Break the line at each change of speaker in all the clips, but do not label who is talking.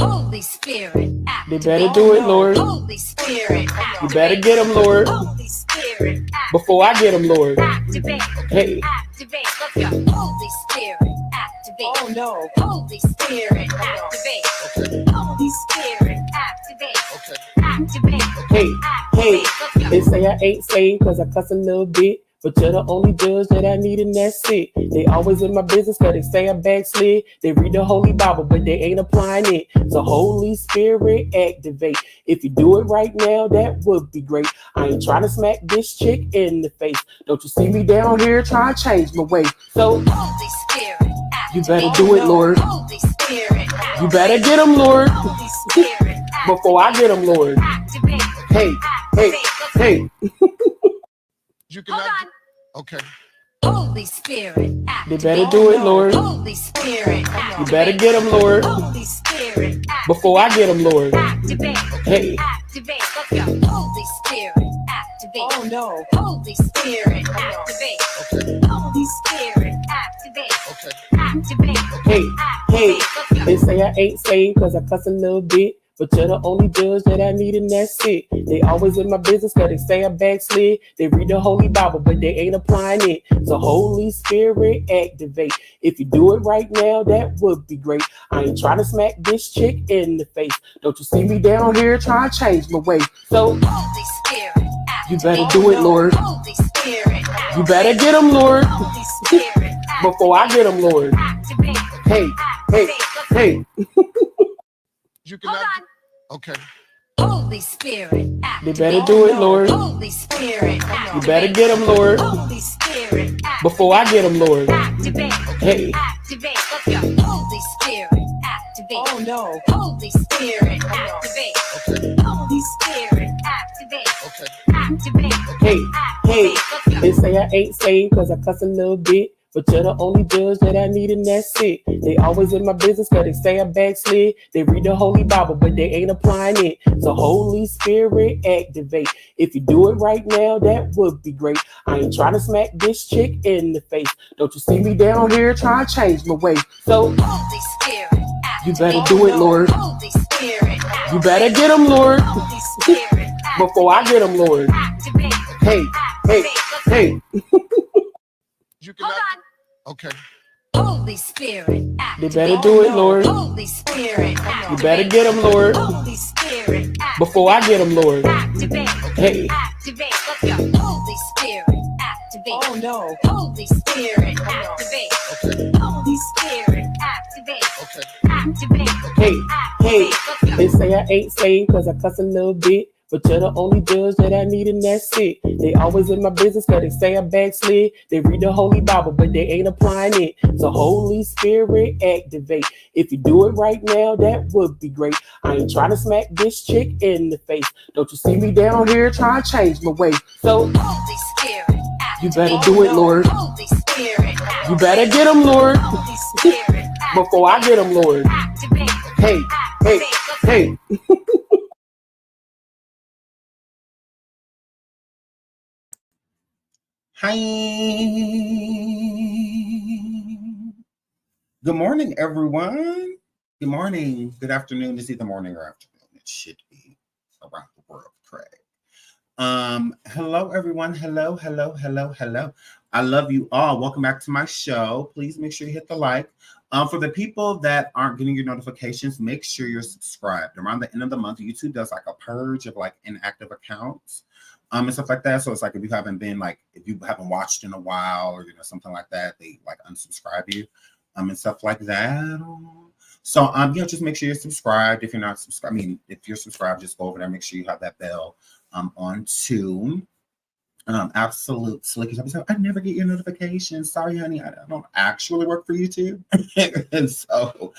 Holy Spirit,
They better do it, Lord.
Holy Spirit,
You better get them, Lord.
Holy Spirit,
Before I get them, Lord.
activate.
Hey.
Activate. Let's go. Holy Spirit, activate.
Oh no.
Holy Spirit, activate. Holy Spirit, activate. Activate.
Hey, hey,
Let's go.
they say I ain't saved cause I cuss a little bit. But you're the only judge that I need and that's it. They always in my business cause they say I backslid. They read the Holy Bible but they ain't applying it. So Holy Spirit activate. If you do it right now, that would be great. I ain't trying to smack this chick in the face. Don't you see me down here trying to change my way. So
Holy Spirit,
you better do it, Lord.
Holy Spirit,
You better get them, Lord.
Holy Spirit,
Before I get them, Lord.
activate.
Hey, hey, hey.
You cannot.
Hold on.
Okay.
Holy Spirit,
They
activate.
better do it, Lord.
Holy Spirit,
You
activate.
better get them, Lord.
Holy Spirit,
Before I get them, Lord.
activate.
Hey.
Activate. Let's go. Holy Spirit, activate.
Oh no.
Holy Spirit, activate. Holy Spirit, activate. Activate.
Hey, hey,
Activate. Let's go.
they say I ain't saved cause I cuss a little bit. But you're the only judge that I need and that's it. They always in my business cause they say I backslid. They read the Holy Bible but they ain't applying it. So Holy Spirit activate. If you do it right now, that would be great. I ain't trying to smack this chick in the face. Don't you see me down here trying to change my way. So
Holy Spirit,
you better do it, Lord.
Holy Spirit,
You better get them, Lord.
Holy Spirit,
Before I get them, Lord.
activate.
Hey, hey, hey.
You
Hold
cannot.
on.
Okay.
Holy Spirit,
They
activate.
better do it, Lord.
Holy Spirit,
You better get them, Lord.
Holy Spirit,
Before I get them, Lord.
activate.
Hey.
Activate. Let's go. Holy Spirit, activate.
Oh no.
Holy Spirit, activate. Holy Spirit, activate. Activate.
Hey, hey,
Activate. Let's go.
they say I ain't saved cause I cuss a little bit. But you're the only judge that I need and that's it. They always in my business cause they say I backslid. They read the Holy Bible but they ain't applying it. So Holy Spirit activate. If you do it right now, that would be great. I ain't trying to smack this chick in the face. Don't you see me down here trying to change my way. So
Holy Spirit,
you better do it, Lord.
Holy Spirit,
You better get them, Lord.
Holy Spirit,
Before I get them, Lord.
activate.
Hey, hey, hey.
You
Hold
cannot.
on.
Okay.
Holy Spirit,
They
activate.
better do it, Lord.
Holy Spirit,
You better get them, Lord.
Holy Spirit,
Before I get them, Lord.
activate.
Hey.
Activate. Let's go. Holy Spirit, activate.
Oh no.
Holy Spirit, activate. Holy Spirit, activate. Activate.
Hey, hey,
Activate. Let's go.
they say I ain't saved cause I cuss a little bit. But you're the only judge that I need and that's it. They always in my business cause they say I backslid. They read the Holy Bible but they ain't applying it. So Holy Spirit activate. If you do it right now, that would be great. I ain't trying to smack this chick in the face. Don't you see me down here trying to change my way. So
Holy Spirit,
you
activate.
better do it, Lord.
Holy Spirit,
You better get them, Lord.
Holy Spirit,
Before I get them, Lord.
activate.
Hey, hey, hey.
Hi. Good morning, everyone. Good morning. Good afternoon. Is either morning or afternoon. It should be around the world, correct? Hello, everyone. Hello, hello, hello, hello. I love you all. Welcome back to my show. Please make sure you hit the like. For the people that aren't getting your notifications, make sure you're subscribed. Around the end of the month, YouTube does like a purge of like inactive accounts. And stuff like that. So it's like if you haven't watched in a while or something like that, they like unsubscribe you and stuff like that. So just make sure you're subscribed. If you're not subscribed, if you're subscribed, just go over there, make sure you have that bell on too. Absolutely. I never get your notifications. Sorry, honey, I don't actually work for YouTube. And so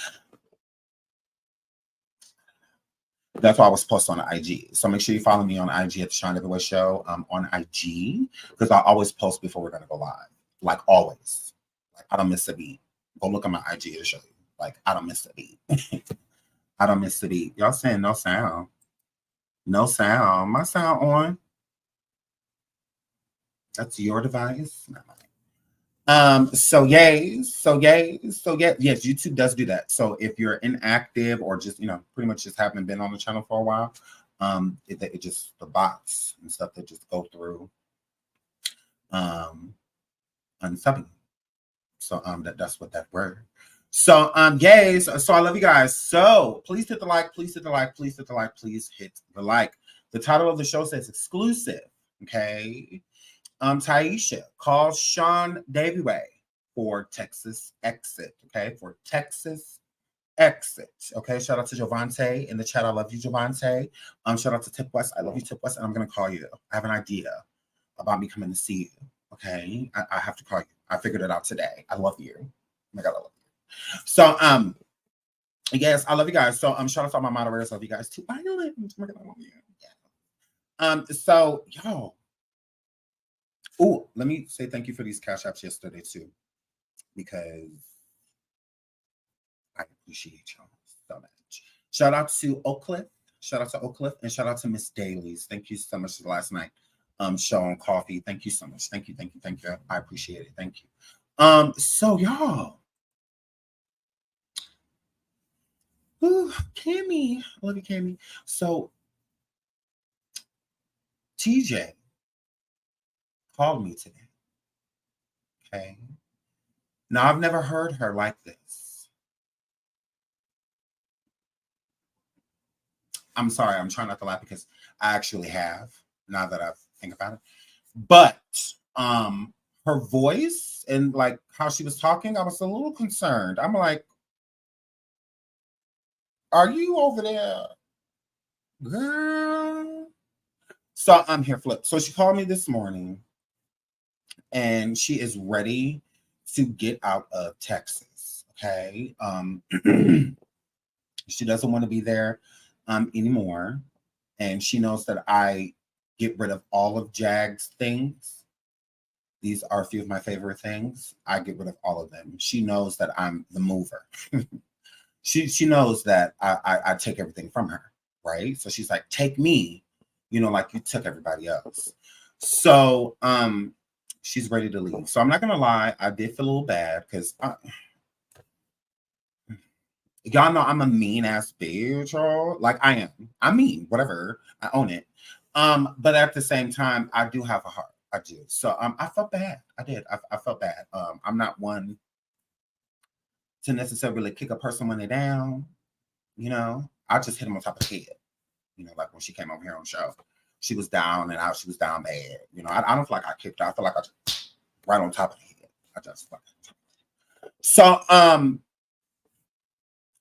that's why I was posted on IG. So make sure you follow me on IG at the Seandavieway Show on IG, because I always post before we're going to go live. Like always. Like I don't miss a beat. Go look at my IG to show you. Like I don't miss a beat. I don't miss a beat. Y'all saying no sound. No sound. My sound on. That's your device. Not So yay, so yay, so yeah, yes, YouTube does do that. So if you're inactive or just, pretty much just haven't been on the channel for a while, it just, the bots and stuff that just go through unsubbing. So that's what that word. So yay, so I love you guys. So please hit the like, please hit the like, please hit the like, please hit the like. The title of the show says exclusive. Okay. Taisha calls Seandavieway for Texas exit. Okay, for Texas exit. Okay, shout out to Javante in the chat. I love you, Javante. Shout out to Tiff West. I love you, Tiff West, and I'm gonna call you. I have an idea about me coming to see you. Okay, I have to call you. I figured it out today. I love you. Oh my God, I love you. So yes, I love you guys. So shout out to all my moderators. Love you guys too. Violet. Oh my God, I love you. Yeah. So y'all. Oh, let me say thank you for these cash apps yesterday too, because I appreciate y'all so much. Shout out to Oak Cliff, and shout out to Miss Dailies. Thank you so much for last night. Show on coffee. Thank you so much. Thank you. I appreciate it. Thank you. So y'all. Ooh, Cammy. I love you, Cammy. So TJ called me today. Okay. Now I've never heard her like this. I'm sorry, I'm trying not to laugh because I actually have, now that I think about it. But her voice and like how she was talking, I was a little concerned. I'm like, are you over there, girl? So I'm here, Flip. So she called me this morning and she is ready to get out of Texas. Okay. She doesn't want to be there anymore. And she knows that I get rid of all of Jag's things. These are a few of my favorite things. I get rid of all of them. She knows that I'm the mover. she knows that I take everything from her, right? So she's like, take me, like you took everybody else. So she's ready to leave. So I'm not gonna lie, I did feel a little bad because y'all know I'm a mean ass bitch, y'all. Like I am. I'm mean, whatever. I own it. But at the same time, I do have a heart. I do. So I felt bad. I did. I felt bad. I'm not one to necessarily kick a person when they're down. I just hit them on top of the head. Like when she came over here on the show, she was down and out. She was down bad. I don't feel like I kicked her. I feel like I just right on top of the head. I just so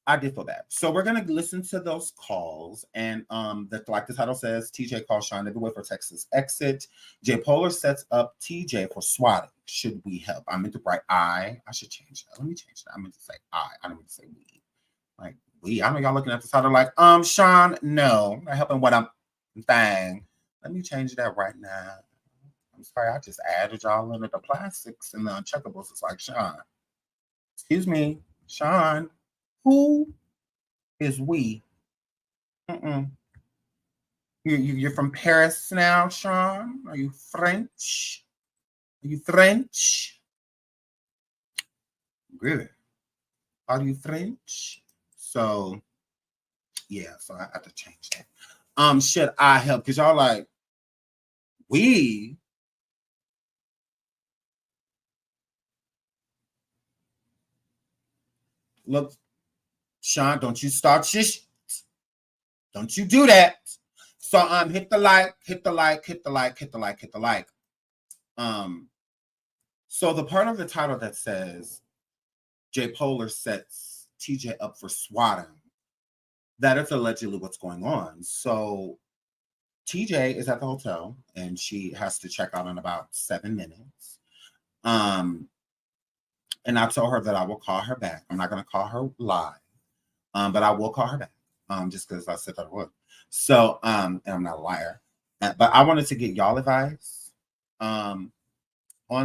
I did feel bad. So we're gonna listen to those calls, and like the title says, TJ calls Seandavieway for Texas exit. J Polar sets up TJ for swatting. Should we help? I meant to write I should change that. Let me change that. I meant to say I don't meant to say we. Like we. I know y'all looking at the title like, Sean, no, not helping what I'm thing. Let me change that right now. I'm sorry, I just added y'all into the plastics and the uncheckables. It's like Sean. Excuse me, Sean. Who is we? You're from Paris now, Sean? Are you French? Are you French? Good. Are you French? So, yeah, so I have to change that. Should I help? Because y'all like, we. Look, Sean, don't you start shit. Don't you do that. So hit the like, hit the like, hit the like, hit the like, hit the like. So the part of the title that says J Polar sets TJ up for swatting, that is allegedly what's going on. So TJ is at the hotel and she has to check out in about 7 minutes. And I told her that I will call her back. I'm not going to call her live, but I will call her back just because I said that I would. So, and I'm not a liar. But I wanted to get y'all advice on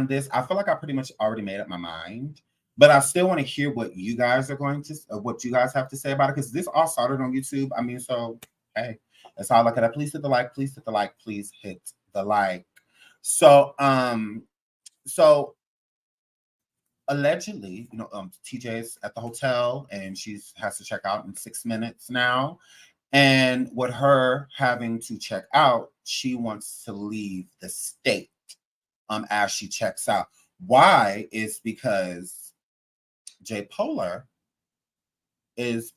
this. I feel like I pretty much already made up my mind, but I still want to hear what you guys are what you guys have to say about it, because this all started on YouTube. I mean, so, hey, that's how I look at it. Please hit the like, please hit the like, please hit the like. So, allegedly, TJ is at the hotel and she has to check out in 6 minutes now. And with her having to check out, she wants to leave the state as she checks out. Why? Is because J. Polar is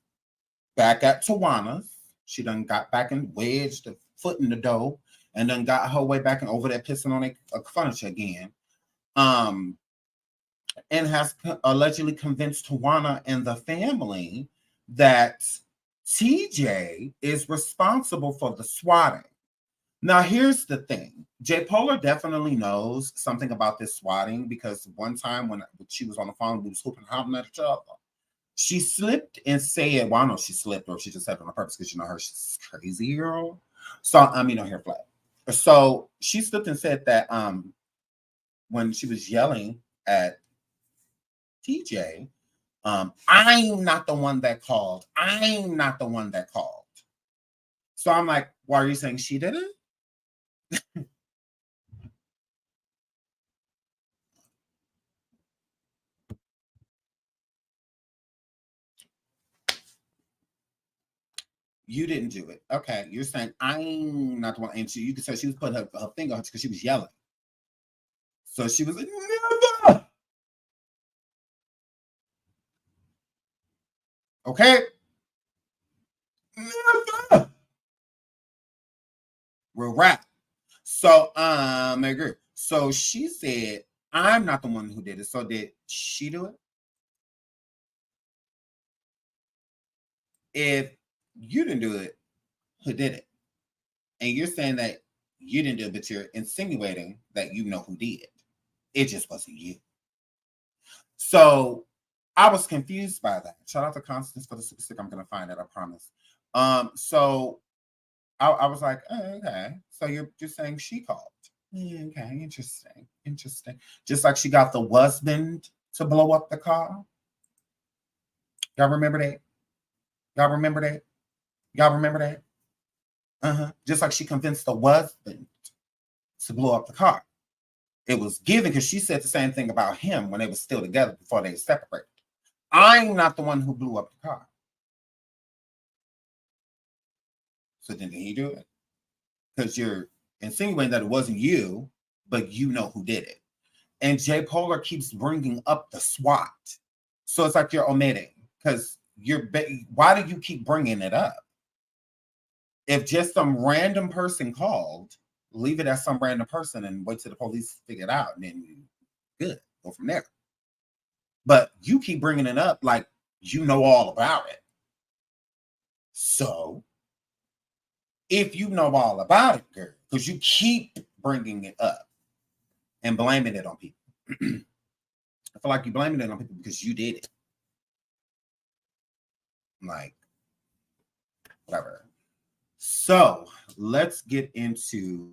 back at Tawana's. She done got back and wedged a foot in the dough and then got her way back and over there pissing on a furniture again. And has allegedly convinced Tawana and the family that TJ is responsible for the swatting. Now, here's the thing. J. Polar definitely knows something about this swatting because one time when she was on the phone, we was hooping and hollering at each other. She slipped and said, well, I don't know if she slipped or she just said it on purpose because her, she's crazy girl. So, on her flat. So she slipped and said that when she was yelling at TJ, I'm not the one that called. I'm not the one that called. So I'm like, why are you saying she did it? You didn't do it. Okay, you're saying I'm not the one. And you could say she was putting her finger on it because she was yelling. So she was like, never. Okay. Never. We're wrapped. So, I agree. So she said, I'm not the one who did it. So did she do it? If you didn't do it, who did it? And you're saying that you didn't do it, but you're insinuating that you know who did. It just wasn't you. So I was confused by that. Shout out to Constance for the super stick. I'm going to find it, I promise. So I was like, oh, okay. So you're just saying she called. Okay, interesting. Just like she got the husband to blow up the car. Y'all remember that? Y'all remember that? Just like she convinced the husband to blow up the car. It was given because she said the same thing about him when they were still together before they separated. I'm not the one who blew up the car. So then did he do it? Because you're insinuating that it wasn't you, but you know who did it. And J. Polar keeps bringing up the SWAT. So it's like you're omitting because why do you keep bringing it up? If just some random person called, leave it as some random person and wait till the police figure it out and then good, go from there. But you keep bringing it up like you know all about it. So if you know all about it, girl, because you keep bringing it up and blaming it on people. I feel like you're blaming it on people because you did it. Like, whatever. So let's get into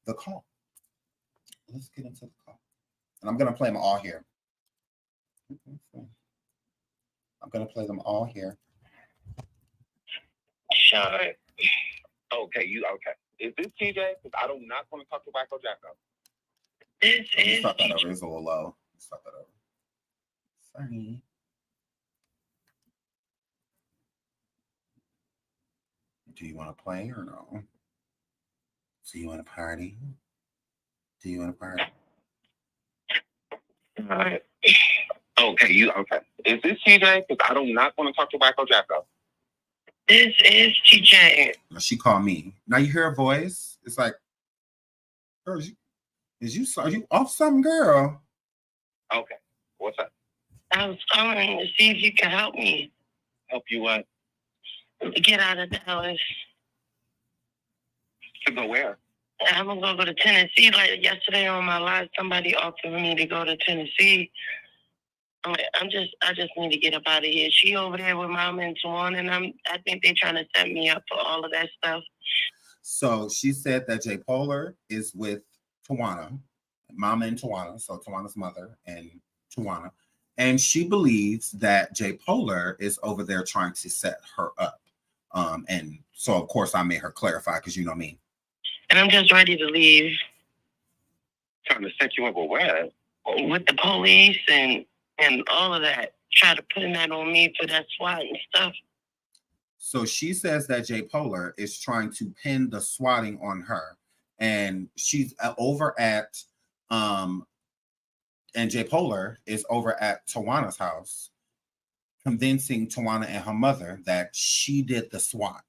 the call. And I'm going to play them all here.
Sean. Okay. Is this TJ? Because I do not want to talk to Wacko Jacko. This is
start that over. It's a little low. Start that over. Sorry. Do you want to play or no? Do you want to party?
All right. Okay. Is this TJ? Because I do not want to talk to Wacko Jacko. This is TJ.
She called me. Now you hear her voice. It's like, girl, are you off something, girl?
Okay. What's up? I was calling to see if you can help me. Help you what? To get out of Dallas. To go where? I'm gonna go to Tennessee. Like yesterday on my live, somebody offered me to go to Tennessee. I just need to get up out of here. She over there with Mama and Tawana, and I think they're trying to set me up for all of that stuff.
So she said that J. Polar is with Tawana, Mama and Tawana, so Tawana's mother and Tawana. And she believes that J. Polar is over there trying to set her up. And so, of course, I made her clarify because you know me.
And I'm just ready to leave. Trying to set you up with where? With the police and and all of that. Try to put that on me for that SWAT and stuff.
So she says that J Polar is trying to pin the swatting on her, and she's over at and J Polar is over at Tawana's house, convincing Tawana and her mother that she did the SWAT.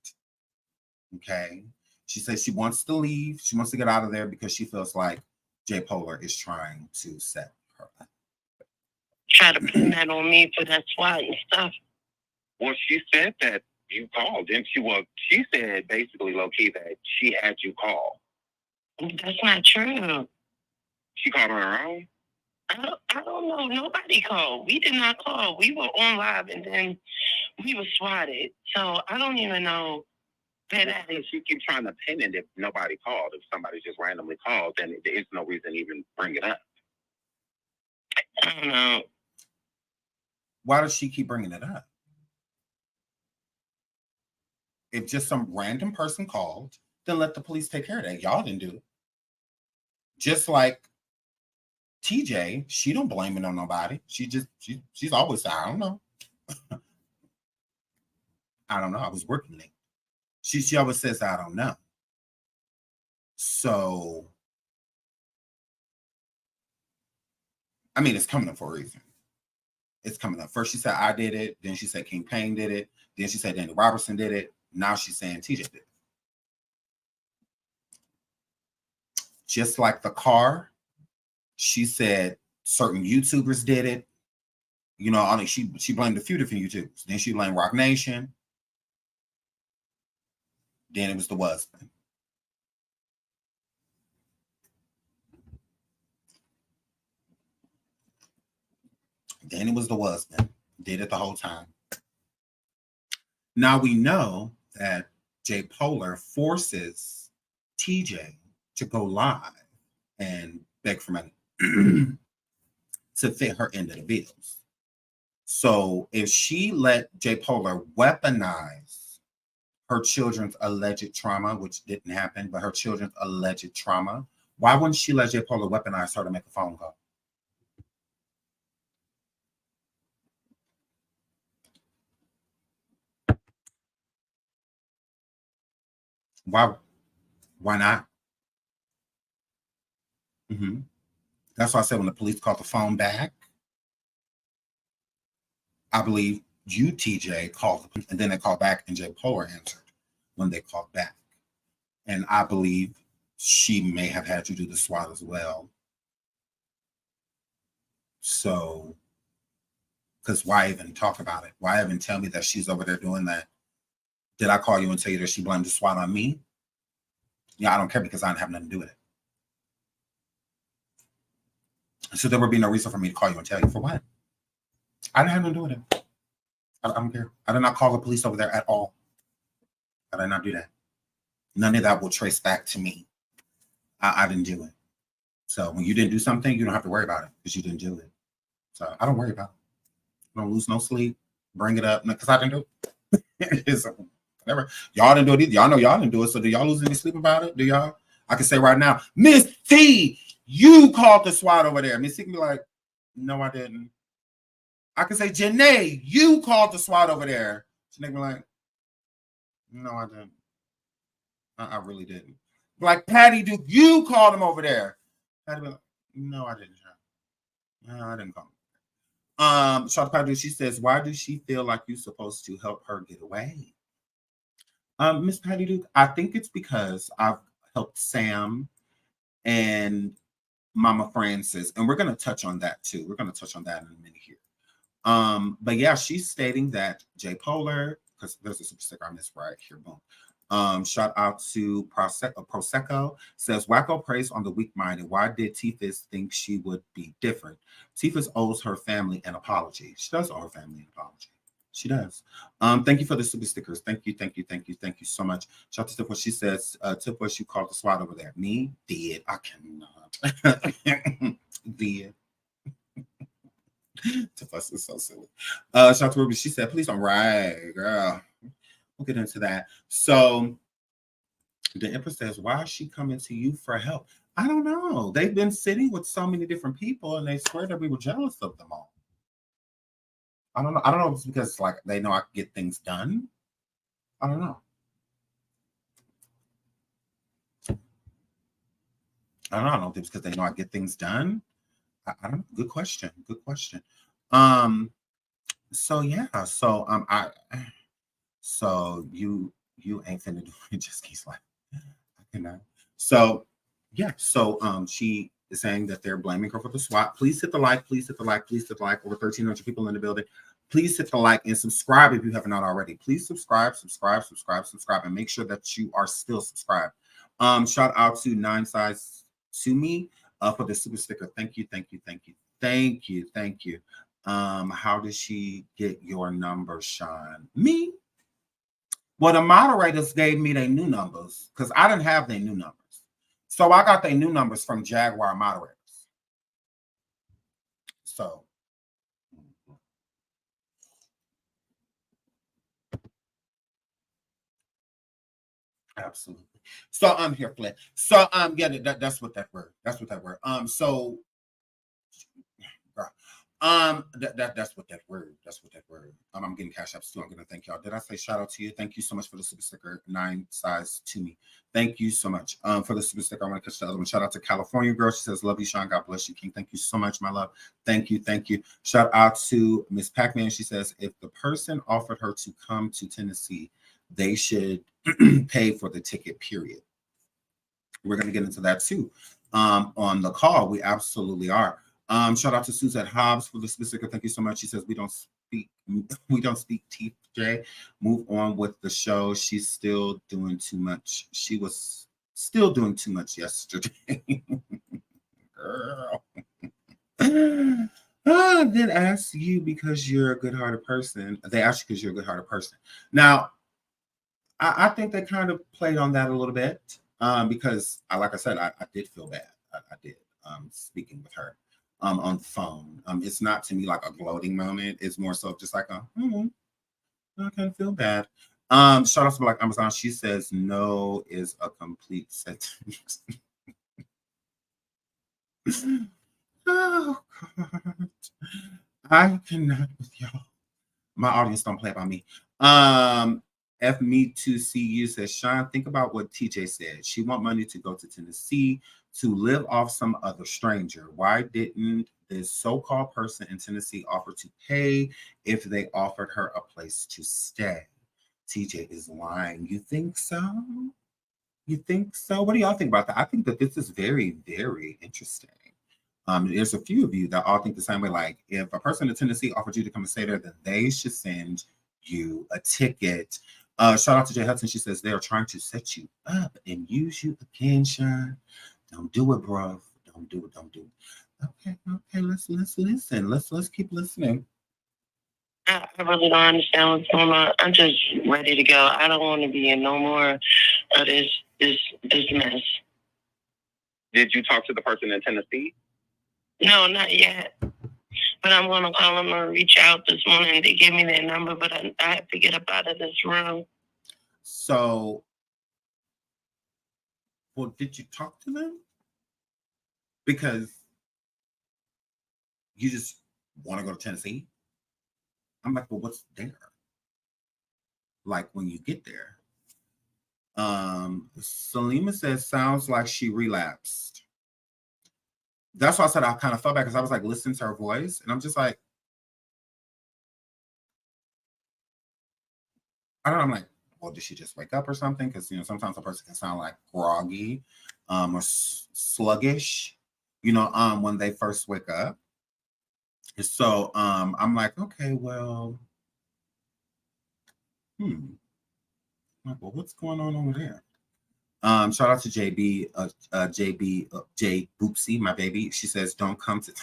Okay, she says she wants to leave. She wants to get out of there because she feels like J Polar is trying to set her up.
Try to put that on me for that SWAT and stuff.
Well, she said that you called, didn't she? Well, she said basically, low-key, that she had you call.
That's not true.
She called on her own?
I don't know. Nobody called. We did not call. We were on live, and then we were swatted. So I don't even know.
She keeps trying to pin it if nobody called. If somebody just randomly called, then there is no reason to even bring it up.
I don't know.
Why does she keep bringing it up? If just some random person called, then let the police take care of that. Y'all didn't do it. Just like TJ, she don't blame it on nobody. She's always said, I don't know. I don't know. I was working late. She always says, I don't know. So, I mean, it's coming up for a reason. It's coming up. First, she said, I did it. Then she said, King Payne did it. Then she said, Danny Robertson did it. Now she's saying TJ did it. Just like the car, she said certain YouTubers did it. You know, she blamed a few different YouTubers. Then she blamed Rock Nation. Then it was the husband. Then it was the husband. Did it the whole time. Now we know that J Polar forces TJ to go live and beg for money to fit her end of the bills. So if she let J Polar weaponize her children's alleged trauma, which didn't happen, but her children's alleged trauma, why wouldn't she let J Polar weaponize her to make a phone call? Why not? That's why I said when the police called the phone back, I believe you, TJ, called, and then they called back and J Polar answered when they called back. And I believe she may have had to do the SWAT as well. So, because why even talk about it? Why even tell me that she's over there doing that? Did I call you and tell you that she blamed the SWAT on me? Yeah, I don't care because I didn't have nothing to do with it. So there would be no reason for me to call you and tell you. For what? I didn't have nothing to do with it. I don't care. I did not call the police over there at all. I did not do that. None of that will trace back to me. I didn't do it. So when you didn't do something, you don't have to worry about it because you didn't do it. So I don't worry about it. I don't lose no sleep. Bring it up because I didn't do it. It's whatever. Y'all didn't do it either. Y'all know y'all didn't do it. So do y'all lose any sleep about it? Do y'all? I can say right now, Miss T, you called the SWAT over there. Miss T can be like, no, I didn't. I can say, Janae, you called the SWAT over there. Janae can be like, no, I didn't. I really didn't. Like Patty Duke, you called him over there. Patty be like, no, I didn't. No, I didn't call him. Shout out to Patty Duke. She says, why does she feel like you're supposed to help her get away? Miss Patty Duke, I think it's because I've helped Sam and Mama Francis, and we're going to touch on that too. We're going to touch on that in a minute here. But yeah, she's stating that J Polar, because there's a super sticker I missed right here, boom. Shout out to Prosecco, says Wacko preys on the weak-minded. Why did Tiffus think she would be different? Tiffus owes her family an apology. She does owe her family an apology. She does. Thank you for the super stickers. Thank you so much. Shout out to Tiff West. She says, Tiff West, you called the SWAT over there. Me? Did. I cannot. Did. Tiff West is so silly. Shout out to Ruby. She said, please don't write, girl. We'll get into that. So the Empress says, why is she coming to you for help? I don't know. They've been sitting with so many different people and they swear that we were jealous of them all. I don't know. I don't know if it's because like they know I can get things done. I don't know. I don't know if it's because they know I get things done. I don't know. Good question. Good question. So yeah. So you ain't finna do it. Just keeps like I cannot. So yeah. So she is saying that they're blaming her for the SWAT. Please hit the like. Please hit the like. Please hit the like. Over 1,300 people in the building. Please hit the like and subscribe if you have not already. Please subscribe, and make sure that you are still subscribed. Shout out to 9 Size to me for the super sticker. Thank you. How did she get your number, Sean? Me? Well, the moderators gave me their new numbers because I didn't have their new numbers. So I got their new numbers from Jaguar moderators. So absolutely. So I'm here, Flint. So yeah, that's what that word. That's what that word. So that's what that word. That's what that word. I'm getting cash apps too. I'm gonna thank y'all. Did I say shout out to you? Thank you so much for the super sticker. 9 Size to me. Thank you so much. For the super sticker. I want to catch the other one. Shout out to California girl. She says, love you, Sean. God bless you, King. Thank you so much, my love. Thank you. Shout out to Miss Pac-Man. She says, if the person offered her to come to Tennessee, they should pay for the ticket, period. We're gonna get into that too. On the call, we absolutely are. Shout out to Suzette Hobbs for the specific. Thank you so much. She says we don't speak TJ. Move on with the show. She's still doing too much. She was still doing too much yesterday. Girl. Then ask you because you're a good-hearted person. They ask you because you're a good-hearted person. Now, I think they kind of played on that a little bit because, like I said, I did feel bad. I did speaking with her. On the phone. It's not to me like a gloating moment. It's more so just like I kind of feel bad. Shout out to Black Amazon. She says no is a complete sentence. Oh God. I cannot with y'all. My audience don't play by me. F me to see you says, Sean, think about what TJ said. She want money to go to Tennessee to live off some other stranger. Why didn't this so-called person in Tennessee offer to pay if they offered her a place to stay? TJ is lying. You think so? You think so? What do y'all think about that? I think that this is very, very interesting. There's a few of you that all think the same way. Like, if a person in Tennessee offered you to come and stay there, then they should send you a ticket. Shout out to Jay Hudson. She says they are trying to set you up and use you again, Sean. Don't do it, bro. Don't do it. Okay. Let's listen. Let's keep listening.
I really don't understand what's going on. I'm just ready to go. I don't want to be in no more of this mess.
Did you talk to the person in Tennessee?
No, not yet. But I'm going to call them or reach out this morning. They gave me their number, but I have to get up out of this room.
So, well, did you talk to them? Because you just want to go to Tennessee? I'm like, well, what's there? Like when you get there. Salima says, sounds like she relapsed. That's why I said I kind of felt bad because I was like listening to her voice and I'm just like, I don't know, I'm like, well, did she just wake up or something? Because, sometimes a person can sound like groggy or sluggish, when they first wake up. So I'm like, okay, well, like, well, what's going on over there? Shout out to Jay Boopsy, my baby. She says, don't come to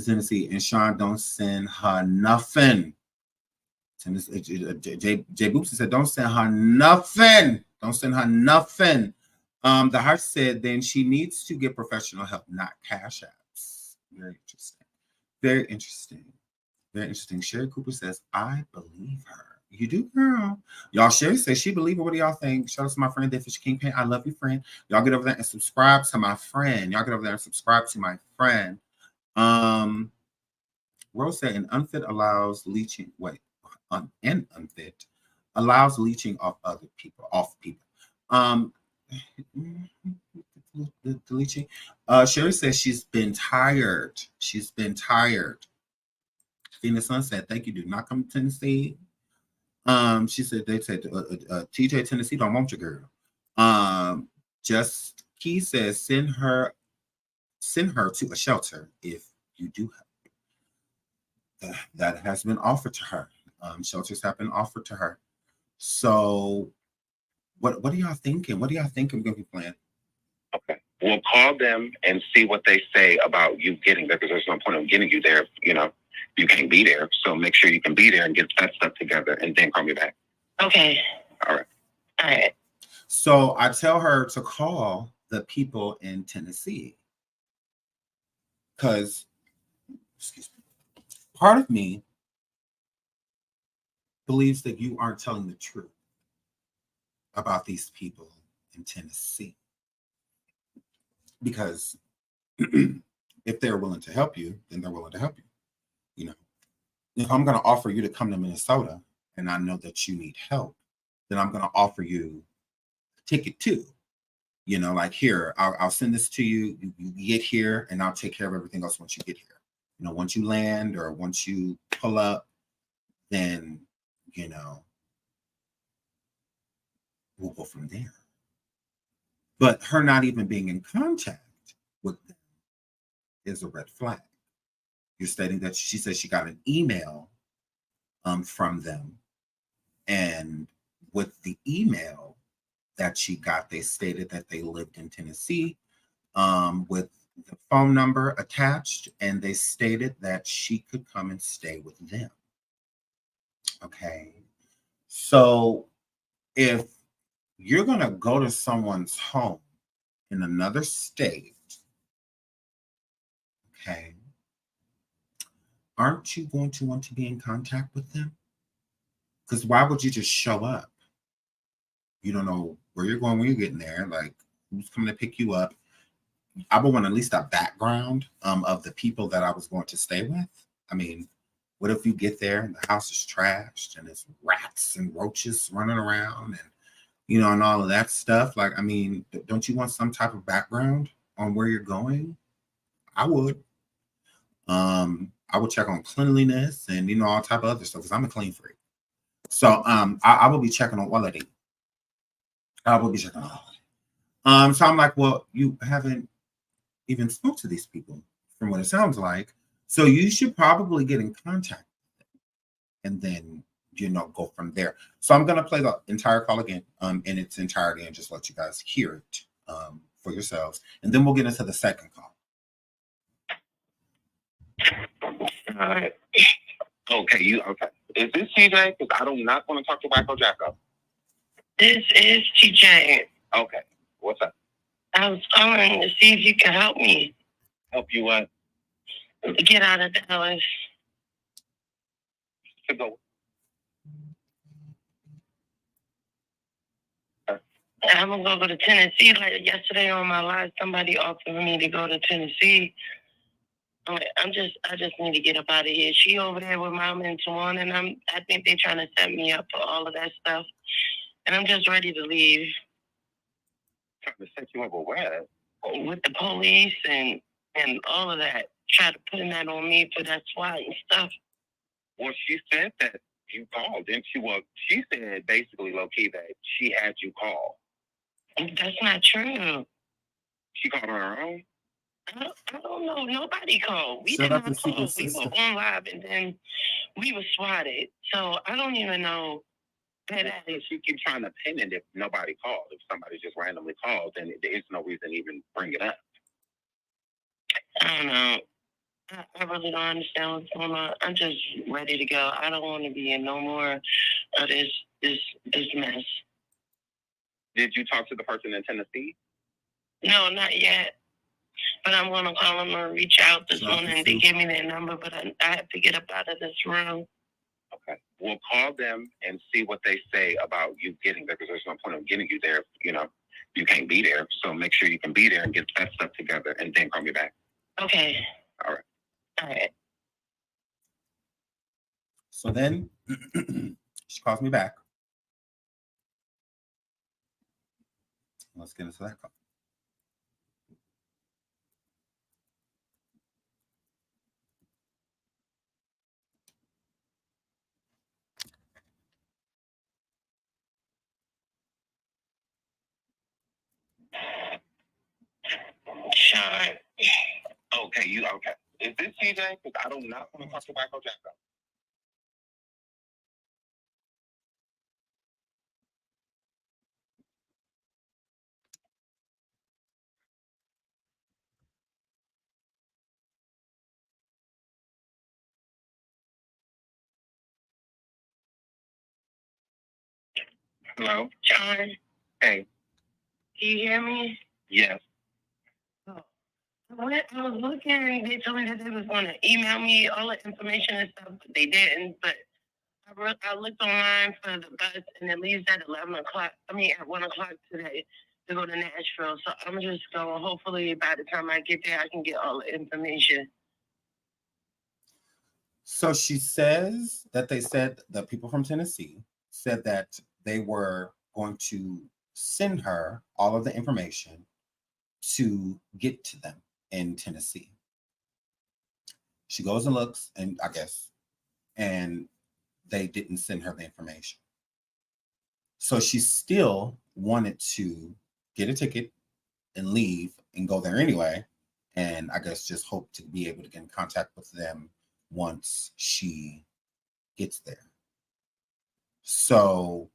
Tennessee. And Sean, don't send her nothing. Jay Boopsy said, don't send her nothing. Don't send her nothing. The heart said, then she needs to get professional help, not cash apps. Very interesting. Very interesting. Very interesting. Sherry Cooper says, I believe her. You do, girl. Y'all, Sherry says she believes it. What do y'all think? Shout out to my friend, Deadfish Kingpin. I love you, friend. Y'all get over there and subscribe to my friend. Rose said an unfit allows leeching. Wait, an unfit allows leeching off people. The leeching. Sherry says she's been tired. She's been tired. Phoenix Sun said, "Thank you. Do not come to Tennessee." She said they said TJ Tennessee don't want your girl. Just Key says send her to a shelter if you do have. That has been offered to her. Shelters have been offered to her. So what are y'all thinking? What do y'all think I'm gonna be playing?
Okay. We'll call them and see what they say about you getting there, because there's no point in getting you there, you can't be there. So make sure you can be there and get that stuff together and then call me back.
Okay.
All right.
All right.
So I tell her to call the people in Tennessee. Because, excuse me, part of me believes that you aren't telling the truth about these people in Tennessee. Because if they're willing to help you, then they're willing to help you. If I'm going to offer you to come to Minnesota and I know that you need help, then I'm going to offer you a ticket too. Like here, I'll send this to you. You get here and I'll take care of everything else once you get here. Once you land or once you pull up, then, we'll go from there. But her not even being in contact with them is a red flag. You're stating that she says she got an email from them. And with the email that she got, they stated that they lived in Tennessee with the phone number attached. And they stated that she could come and stay with them. Okay. So if you're going to go to someone's home in another state, okay, aren't you going to want to be in contact with them? Because why would you just show up? You don't know where you're going when you're getting there, like who's coming to pick you up. I would want at least a background of the people that I was going to stay with. I mean, what if you get there and the house is trashed and there's rats and roaches running around and, and all of that stuff? Like, I mean, don't you want some type of background on where you're going? I would. I would check on cleanliness and, all type of other stuff because I'm a clean freak. So I will be checking on quality. I will be checking on quality. So I'm like, well, you haven't even spoke to these people from what it sounds like. So you should probably get in contact with them and then, go from there. So I'm going to play the entire call again in its entirety and just let you guys hear it for yourselves. And then we'll get into the second call.
All right.
Okay, okay. Is this TJ? Because I'm not going to talk to Wacko Jacko.
This is TJ.
Okay. What's up?
I was calling to see if you could help me.
Help you what?
Get out of Dallas.
To go.
I'm going to go to Tennessee. Like yesterday on my live, somebody offered me to go to Tennessee. I just need to get up out of here. She over there with Mom and Tuan, and I think they're trying to set me up for all of that stuff. And I'm just ready to leave.
Trying to set you up with what?
With the police and all of that. Try to put that on me for that SWAT and stuff.
Well, she said that you called, didn't she? Well, she said basically, low-key, that she had you call.
That's not true.
She called on her own?
I don't know. Nobody called. We
Shut
did
up
not
and see
call.
your
We
sister.
were on live and then we were swatted. So I don't even know.
She keeps trying to pin it if nobody called. If somebody just randomly calls, then there's no reason to even bring it up.
I don't know. I really don't understand what's going on. I'm just ready to go. I don't want to be in no more of this mess.
Did you talk to the person in Tennessee?
No, not yet. But I'm going to call them or reach out this morning. They gave me their number, but I have to get up out of this room.
Okay. We'll call them and see what they say about you getting there, because there's no point in getting you there. You can't be there. So make sure you can be there and get that stuff together and then call me back.
Okay.
All right.
All right.
So then she calls me back. Let's get into that call.
Sean.
Okay, you okay? Is this CJ? Because I do not want to talk to Wacko Jacko. Hello,
Sean,
hey,
can you hear me?
yes.
Oh. I was looking, they told me that they was going to email me all the information and stuff, but they didn't. But I looked online for the bus, and it leaves at 11 o'clock. At 1 o'clock today to go to Nashville. So I'm just going. Hopefully, by the time I get there, I can get all the information.
So she says that the people from Tennessee said that they were going to send her all of the information to get to them in Tennessee. She goes and looks, and and they didn't send her the information. So she still wanted to get a ticket and leave and go there anyway. And I guess just hope to be able to get in contact with them once she gets there. So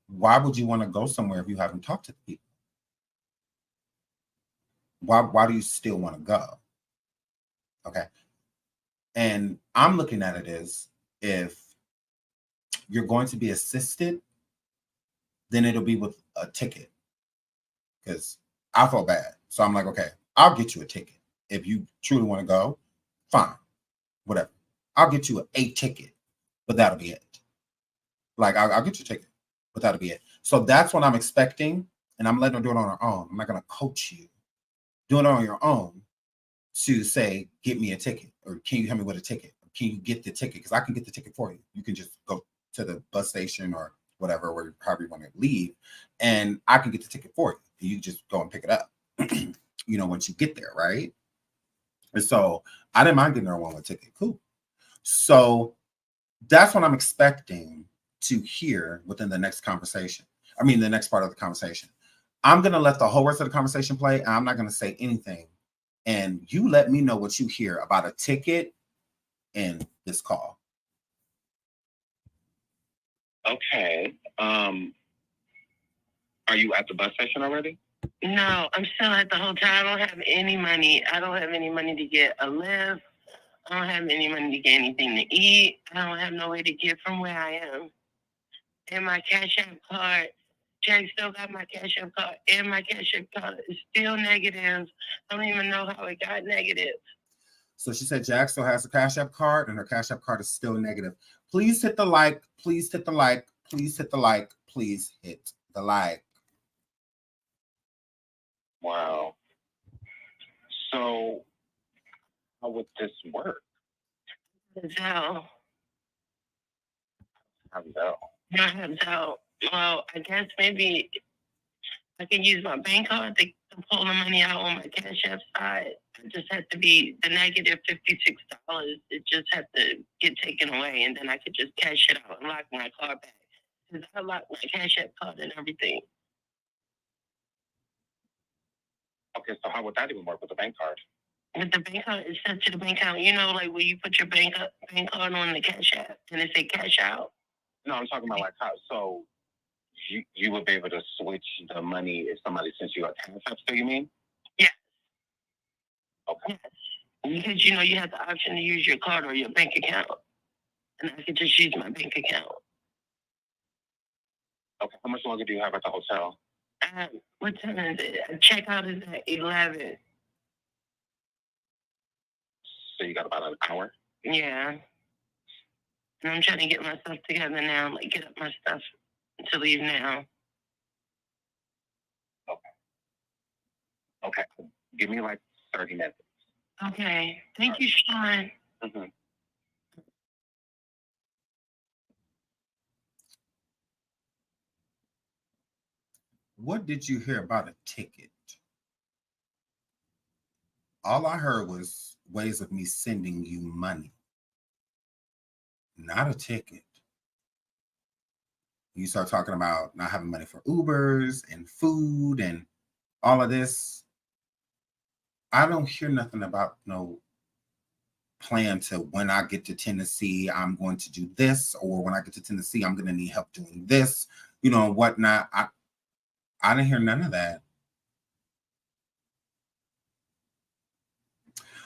why would you want to go somewhere if you haven't talked to the people? Why do you still want to go? Okay. And I'm looking at it as if you're going to be assisted, then it'll be with a ticket. Because I felt bad. So I'm like, okay, I'll get you a ticket. If you truly want to go, fine, whatever. I'll get you a ticket, but that'll be it. Like, I'll get you a ticket, but that'll be it. So that's what I'm expecting. And I'm letting her do it on her own. I'm not going to coach you. Doing it on your own to say, get me a ticket, or can you help me with a ticket? Or can you get the ticket? Because I can get the ticket for you. You can just go to the bus station or whatever, or however you want to leave, and I can get the ticket for you. You just go and pick it up, once you get there, right? And so I didn't mind getting her one with ticket. Cool. So that's what I'm expecting to hear within the next conversation. The next part of the conversation. I'm going to let the whole rest of the conversation play, and I'm not going to say anything. And you let me know what you hear about a ticket in this call.
Okay. Are you at the bus station already?
No, I'm still at the hotel. I don't have any money. I don't have any money to get a lift. I don't have any money to get anything to eat. I don't have no way to get from where I am. And my Cash App card, Jack still got my Cash App card, and my Cash App card is still negative. I don't even know how it got negative.
So she said Jack still has a Cash App card, and her Cash App card is still negative. Please hit the like. Please hit the like. Please hit the like. Please hit the like.
Wow. So how would this work?
Zelle.
How Zelle?
I have Zelle. Well, I guess maybe I can use my bank card to pull the money out on my Cash App side. It just had to be the negative $56. It just had to get taken away, and then I could just cash it out and lock my card back. Because I locked my Cash App card and everything.
Okay, so how would that even work with the bank card?
With the bank card, it's set to the bank account. Like where you put your bank card on the Cash App and it say cash out.
No, I'm talking about like how. So you would be able to switch the money if somebody sends you a Cash App. So you mean?
Yeah.
Okay.
Yes. Because you have the option to use your card or your bank account, and I could just use my bank account.
Okay. How much longer do you have at the hotel?
What time is it? Checkout is at 11.
So you got about an hour?
Yeah. And I'm trying to get my stuff together now, like get up my stuff to leave now.
Okay. Give me like 30 minutes.
Okay. Thank you, Sean.
Mhm.
What did you hear about a ticket? All I heard was ways of me sending you money, not a ticket. You start talking about not having money for Ubers and food and all of this. I don't hear nothing about no plan to when I get to Tennessee, I'm going to do this, or when I get to Tennessee, I'm going to need help doing this, and whatnot. I didn't hear none of that.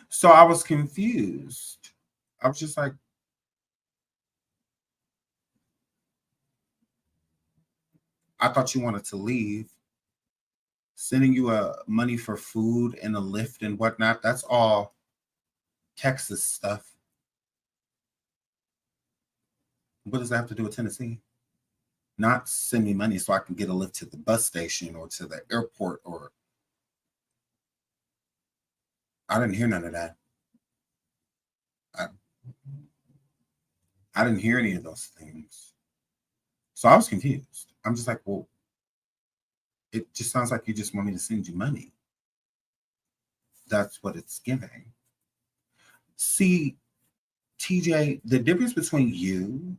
So I was confused. I was just like, I thought you wanted to leave. Sending you money for food and a lift and whatnot, that's all Texas stuff. What does that have to do with Tennessee? Not send me money so I can get a lift to the bus station or to the airport, or I didn't hear none of that. I didn't hear any of those things. So I was confused. I'm just like, well, it just sounds like you just want me to send you money. That's what it's giving. See, TJ, the difference between you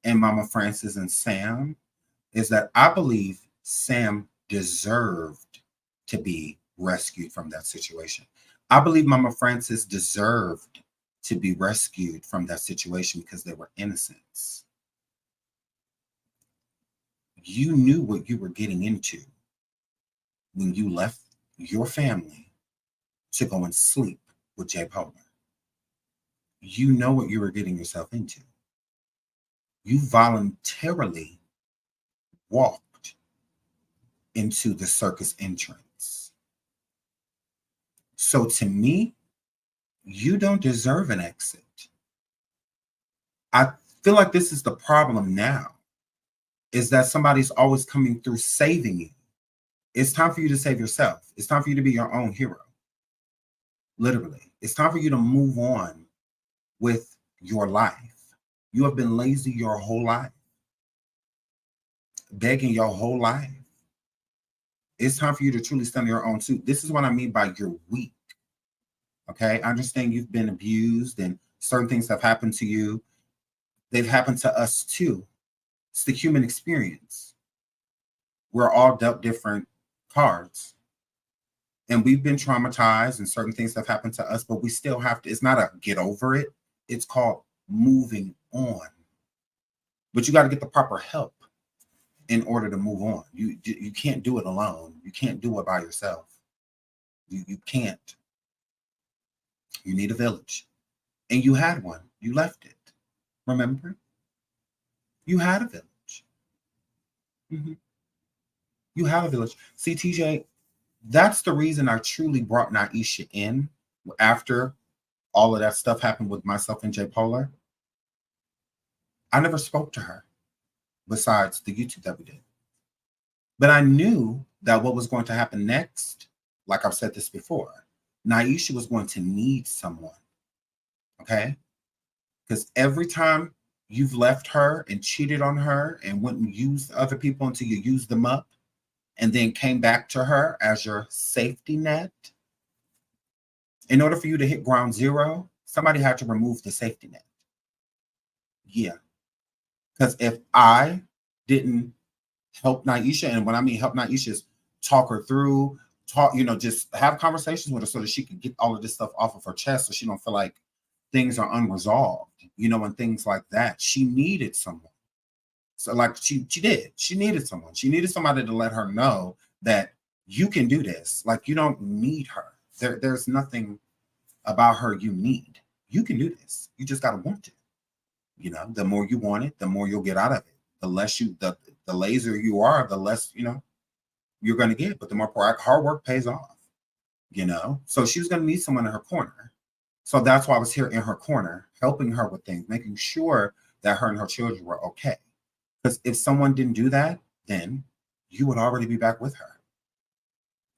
and Mama Francis and Sam is that I believe Sam deserved to be rescued from that situation. I believe Mama Francis deserved to be rescued from that situation because they were innocents. You knew what you were getting into when you left your family to go and sleep with Jay Polar. You know what you were getting yourself into. You voluntarily walked into the circus entrance. So to me, you don't deserve an exit. I feel like this is the problem now, is that somebody's always coming through saving you. It's time for you to save yourself. It's time for you to be your own hero. Literally. It's time for you to move on with your life. You have been lazy your whole life, begging your whole life. It's time for you to truly stand on your own too. This is what I mean by you're weak. Okay, I understand you've been abused and certain things have happened to you. They've happened to us too. It's the human experience. We're all dealt different cards. And we've been traumatized and certain things have happened to us, but we still have to, it's not a get over it. It's called moving on. But you got to get the proper help in order to move on. You can't do it alone. You can't do it by yourself. You can't. You need a village. And you had one. You left it. Remember? You had a village. Mm-hmm. You have a village. See, TJ, that's the reason I truly brought Naisha in after all of that stuff happened with myself and Jay Polar. I never spoke to her besides the YouTube that we did. But I knew that what was going to happen next, like I've said this before, Naisha was going to need someone. Okay? Because every time you've left her and cheated on her and went and used other people until you used them up and then came back to her as your safety net, in order for you to hit ground zero, somebody had to remove the safety net. Yeah. Because if I didn't help Naisha, and when I mean help Naisha is talk her through, just have conversations with her so that she can get all of this stuff off of her chest so she don't feel like things are unresolved, and things like that. She needed someone. So like she did. She needed someone. She needed somebody to let her know that you can do this. Like you don't need her. There's nothing about her you need. You can do this. You just got to want it. The more you want it, the more you'll get out of it. The less the lazier you are, the less, you're going to get. But the more hard work pays off, So she was going to need someone in her corner. So that's why I was here in her corner, helping her with things, making sure that her and her children were okay. Because if someone didn't do that, then you would already be back with her.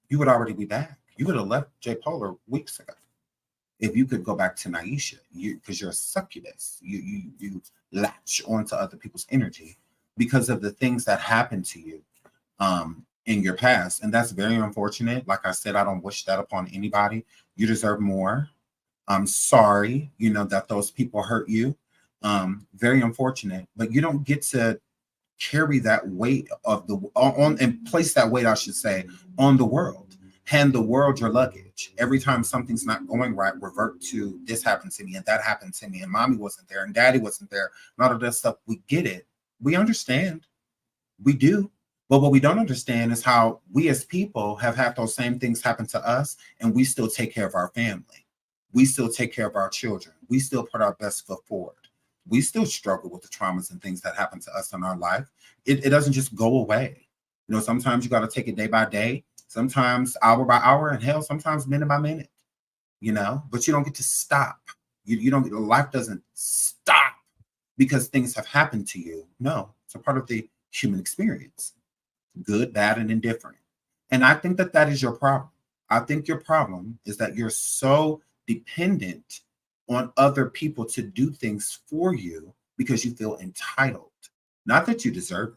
You would already be back. You would have left Jay Polar weeks ago. if you could go back to Naisha, because you're a succubus, you latch onto other people's energy because of the things that happened to you in your past. And that's very unfortunate. Like I said, I don't wish that upon anybody. You deserve more. I'm sorry, that those people hurt you. Very unfortunate, but you don't get to carry that weight of and place that weight, I should say, on the world. Hand the world your luggage. Every time something's not going right, revert to this happened to me and that happened to me and mommy wasn't there and daddy wasn't there and all of that stuff. We get it. We understand. We do. But what we don't understand is how we as people have had those same things happen to us and we still take care of our family. We still take care of our children. We still put our best foot forward. We still struggle with the traumas and things that happen to us in our life. It doesn't just go away. Sometimes you got to take it day by day, sometimes hour by hour, and hell, sometimes minute by minute, but you don't get to stop. You don't, life doesn't stop because things have happened to you. No, it's a part of the human experience, good, bad, and indifferent. And I think that is your problem. I think your problem is that you're so dependent on other people to do things for you because you feel entitled. Not that you deserve it.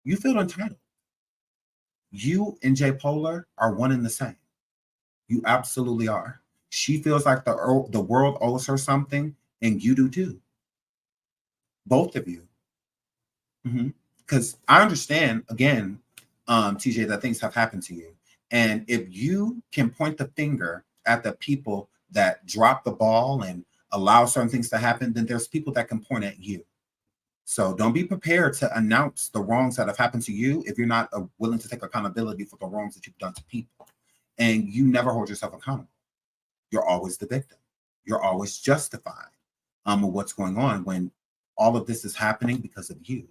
You feel entitled. You and J Polar are one and the same. You absolutely are. She feels like the world owes her something, and you do too. Both of you. Because I understand, again, TJ, that things have happened to you. And if you can point the finger at the people that drop the ball and allow certain things to happen, then there's people that can point at you. So don't be prepared to announce the wrongs that have happened to you if you're not willing to take accountability for the wrongs that you've done to people. And you never hold yourself accountable. You're always the victim. You're always justified of what's going on when all of this is happening because of you.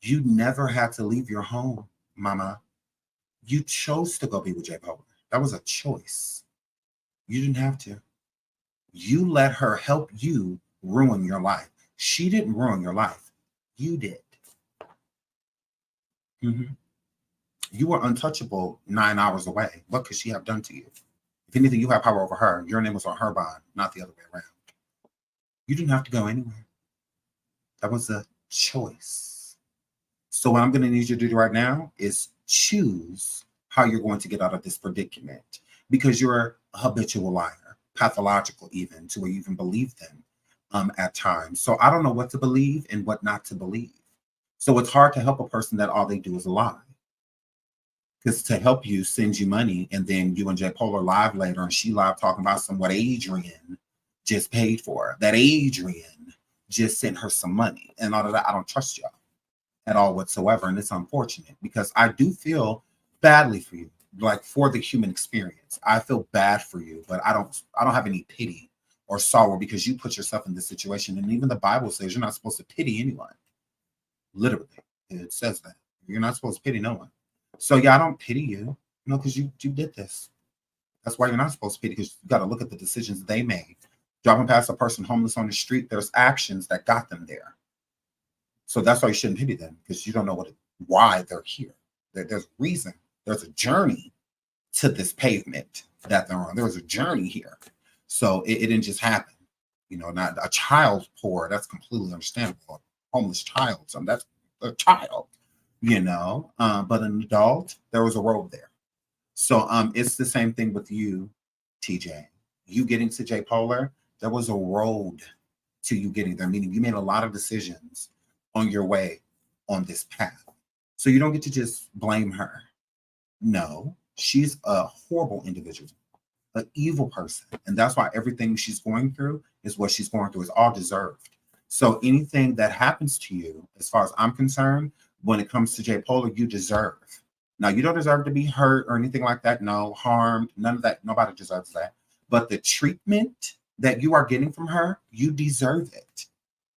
You never had to leave your home, mama. You chose to go be with J Polar. That was a choice. You didn't have to. You let her help you ruin your life. She didn't ruin your life. You did. You were untouchable 9 hours away. What could she have done to you? If anything, you have power over her. Your name was on her bond, not the other way around. You didn't have to go anywhere. That was a choice. So what I'm going to need you to do right now is choose how you're going to get out of this predicament, because you're a habitual liar, pathological even, to where you even believe them at times. So I don't know what to believe and what not to believe. So it's hard to help a person that all they do is lie. Because to help you sends you money, and then you and J Polar live later, and she live talking about what Adrian just paid for. That Adrian just sent her some money and all of that. I don't trust y'all at all whatsoever. And it's unfortunate because I do feel badly for you, like for the human experience. I feel bad for you, but I don't have any pity or sorrow because you put yourself in this situation. And even the Bible says you're not supposed to pity anyone. Literally, it says that. You're not supposed to pity no one. So yeah, I don't pity you, because you did this. That's why you're not supposed to pity, because you got to look at the decisions they made. Driving past a person homeless on the street, there's actions that got them there. So that's why you shouldn't pity them, because you don't know why they're here. There's reason. There's a journey to this pavement that they're on. There's a journey here. So it didn't just happen. Not a child poor. That's completely understandable. A homeless child, so that's a child. But an adult, there was a road there. So it's the same thing with you, TJ. You getting to J Polar, there was a road to you getting there, meaning you made a lot of decisions on your way on this path. So you don't get to just blame her. No, she's a horrible individual, an evil person. And that's why everything she's going through is what she's going through. It's all deserved. So anything that happens to you, as far as I'm concerned, when it comes to J Polar, you deserve. Now, you don't deserve to be hurt or anything like that. No, harmed, none of that. Nobody deserves that. But the treatment that you are getting from her, you deserve it.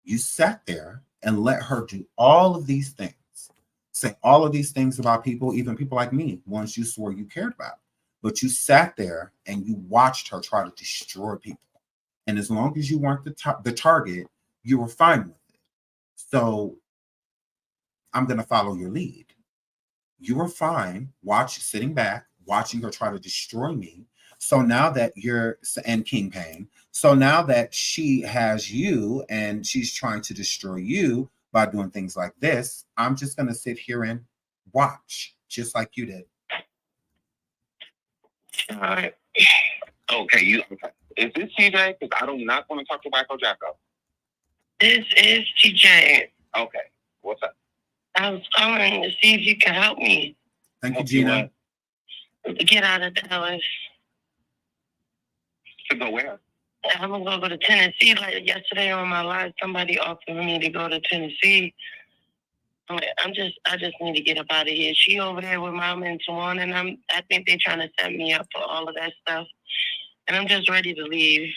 You sat there and let her do all of these things, say all of these things about people, even people like me, ones you swore you cared about. But you sat there and you watched her try to destroy people. And as long as you weren't the target, you were fine with it. So I'm going to follow your lead. You were fine sitting back, watching her try to destroy me, So now that and King Pain. So now that she has you and she's trying to destroy you by doing things like this, I'm just going to sit here and watch, just like you did.
All right. Okay, okay. Is this TJ? Because I do not want to talk to Wacko Jacko.
This is TJ.
Okay, what's up?
I was calling to see if you could help me
Thank you,
Help you
Gina.
get out of Dallas.
To go where?
I'm gonna go to Tennessee. Like yesterday on my live, somebody offered me to go to Tennessee. I just need to get up out of here. She over there with Mama and Tawana, and I think they're trying to set me up for all of that stuff. And I'm just ready to leave.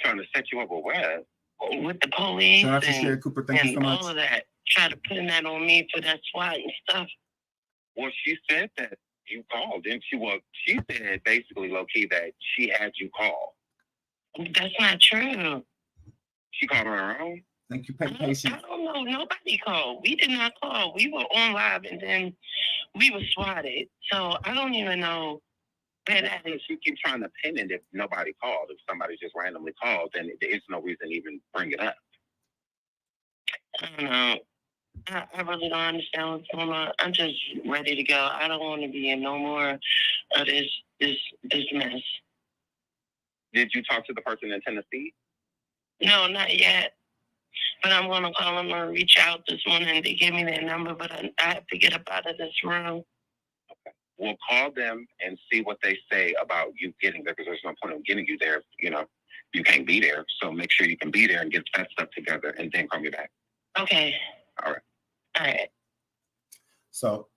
Trying to set you up with where?
With the police
Shout out to Sherry Cooper. Thank you so much.
all of that. Try to put that on me for that SWAT and stuff.
Well, she said that you called, didn't she? Well, she said basically, low-key, that she had you call.
That's not true.
She called on her own?
Thank you, Patient.
I don't know. Nobody called. We did not call. We were on live and then we were swatted. So I don't even know.
And she keeps trying to pin it if nobody called. If somebody just randomly called, then there's no reason to even bring it up.
I don't know. I really don't understand what's going on. I'm just ready to go. I don't want to be in no more of this mess.
Did you talk to the person in Tennessee?
No, not yet. But I'm going to call them or reach out this morning. They gave me their number, but I have to get up out of this room.
Okay. We'll call them and see what they say about you getting there, because there's no point in getting you there if, you can't be there. So make sure you can be there and get that stuff together and then call me back.
Okay.
All right.
All right.
So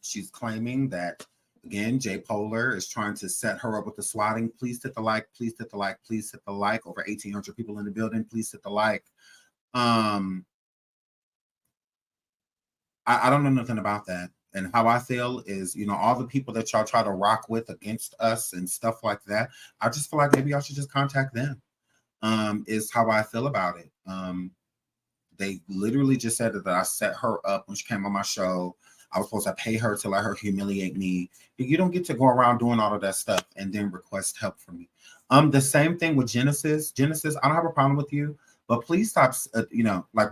she's claiming that, again, Jay Polar is trying to set her up with the swatting. Please hit the like. Please hit the like. Please hit the like. Over 1,800 people in the building. Please hit the like. I don't know nothing about that. And how I feel is, all the people that y'all try to rock with against us and stuff like that, I just feel like maybe y'all should just contact them, is how I feel about it. They literally just said that I set her up when she came on my show. I was supposed to pay her to let her humiliate me. You don't get to go around doing all of that stuff and then request help from me. The same thing with Genesis. Genesis, I don't have a problem with you, but please stop,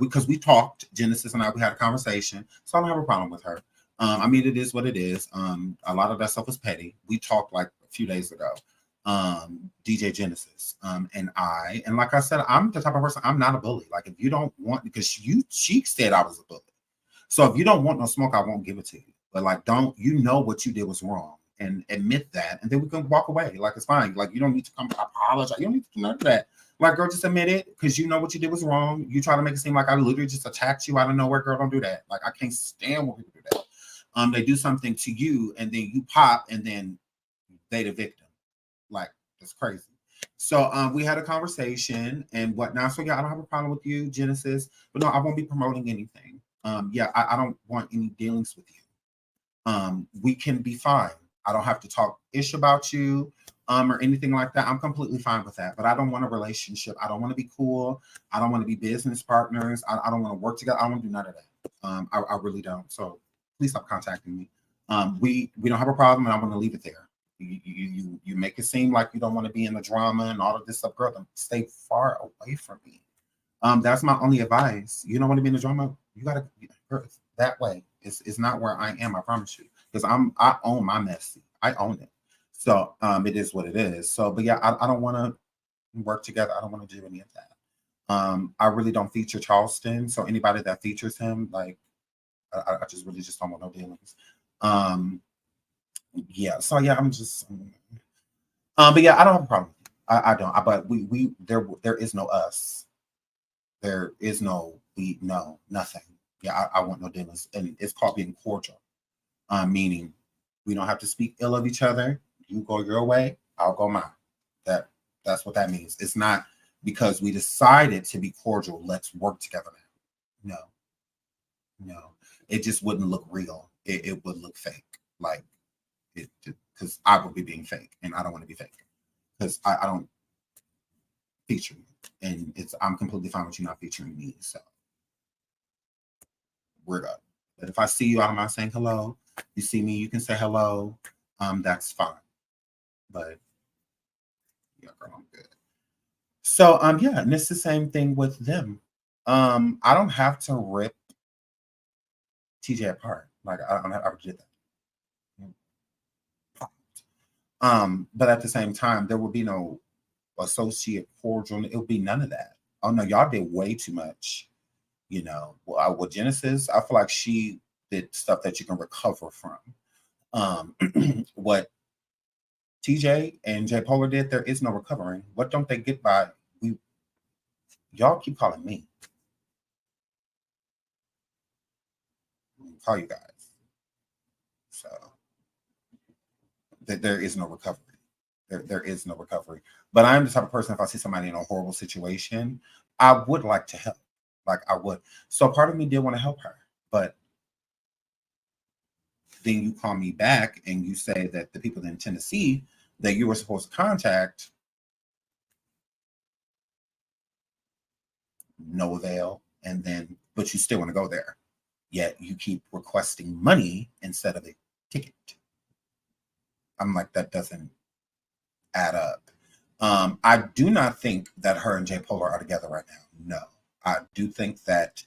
because we talked, Genesis and I, we had a conversation, so I don't have a problem with her. It is what it is. A lot of that stuff was petty. We talked like a few days ago. DJ Genesis, and like I said, I'm the type of person, I'm not a bully. Like, if you don't want, because she said I was a bully. So if you don't want no smoke, I won't give it to you. But like, you know what you did was wrong and admit that, and then we can walk away. Like, it's fine. Like, you don't need to come apologize. You don't need to do none of that. Like, girl, just admit it, because you know what you did was wrong. You try to make it seem like I literally just attacked you out of nowhere. Girl, don't do that. Like, I can't stand when people do that. They do something to you and then you pop and then they the victim. Like, it's crazy. So we had a conversation and whatnot. So yeah, I don't have a problem with you, Genesis, but no, I won't be promoting anything. I don't want any dealings with you. We can be fine. I don't have to talk ish about you or anything like that. I'm completely fine with that, but I don't want a relationship. I don't want to be cool. I don't want to be business partners. I don't want to work together. I don't want to do none of that. I really don't. So please stop contacting me. We don't have a problem, and I want to leave it there. You make it seem like you don't want to be in the drama and all of this stuff, girl. Then stay far away from me. That's my only advice. You don't want to be in the drama. You gotta that way. It's not where I am. I promise you, because I own my mess. I own it. So it is what it is. So, but yeah, I don't want to work together. I don't want to do any of that. I really don't feature Charleston. So anybody that features him, like, I just really just don't want no dealings. Yeah, so yeah, I'm just but yeah, I don't have a problem. I don't. But there is no us. There is no we, no nothing. Yeah, I want no dealings, and it's called being cordial. Meaning we don't have to speak ill of each other. You go your way, I'll go mine. That's what that means. It's not because we decided to be cordial, let's work together now. No. It just wouldn't look real. It would look fake. Like, because I would be being fake, and I don't want to be fake, because I don't feature you, and I'm completely fine with you not featuring me. So we're good. But if I see you, I'm not saying hello. You see me, you can say hello. That's fine. But yeah, girl, I'm good. So yeah, and it's the same thing with them. I don't have to rip TJ apart. Like I don't have to do that. But at the same time, there will be no associate cordial. It would be none of that. Oh no, y'all did way too much. You know, with Genesis, I feel like she did stuff that you can recover from. What TJ and J Polar did, there is no recovering. What don't they get by? Y'all keep calling me. Call you guys. So there is no recovery. There is no recovery. But I'm the type of person, if I see somebody in a horrible situation, I would like to help. Like I would. So part of me did want to help her. But then you call me back and you say that the people in Tennessee that you were supposed to contact, no avail. And then, but you still want to go there. Yet you keep requesting money instead of a ticket. I'm like, that doesn't add up. I do not think that her and J Polar are together right now. No, I do think that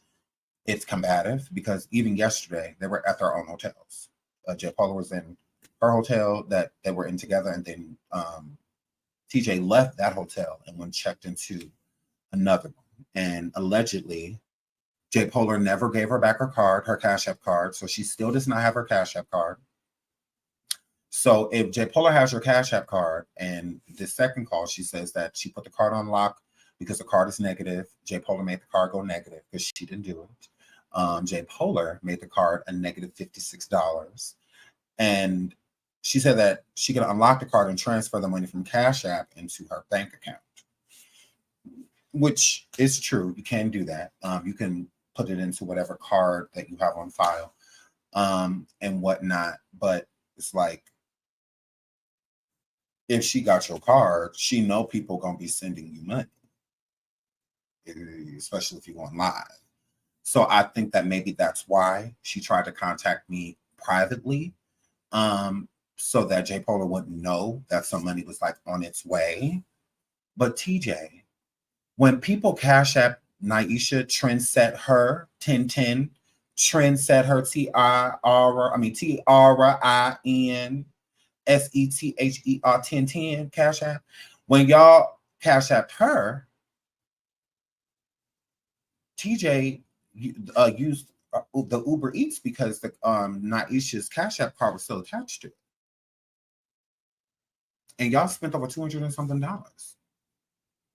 it's combative because even yesterday they were at their own hotels. J Polar was in her hotel that they were in together, and then TJ left that hotel and went checked into another one. And allegedly, J Polar never gave her back her card, her Cash App card, so she still does not have her Cash App card. So if J Polar has your Cash App card, and this second call, she says that she put the card on lock because the card is negative. J Polar made the card go negative because she didn't do it. J Polar made the card a negative $56. And she said that she could unlock the card and transfer the money from Cash App into her bank account, which is true. You can do that. You can put it into whatever card that you have on file and whatnot. But it's like, if she got your card, she know people gonna be sending you money, especially if you're going live. So I think that maybe that's why she tried to contact me privately, so that J Polar wouldn't know that some money was like on its way. But TJ, when people Cash App Naisha, trend set her 1010, trend set her TRIN SETHER 1010 Cash App. When y'all Cash Apped her, TJ used the Uber Eats because the Naisha's Cash App card was still attached to it. And y'all spent over $200 and something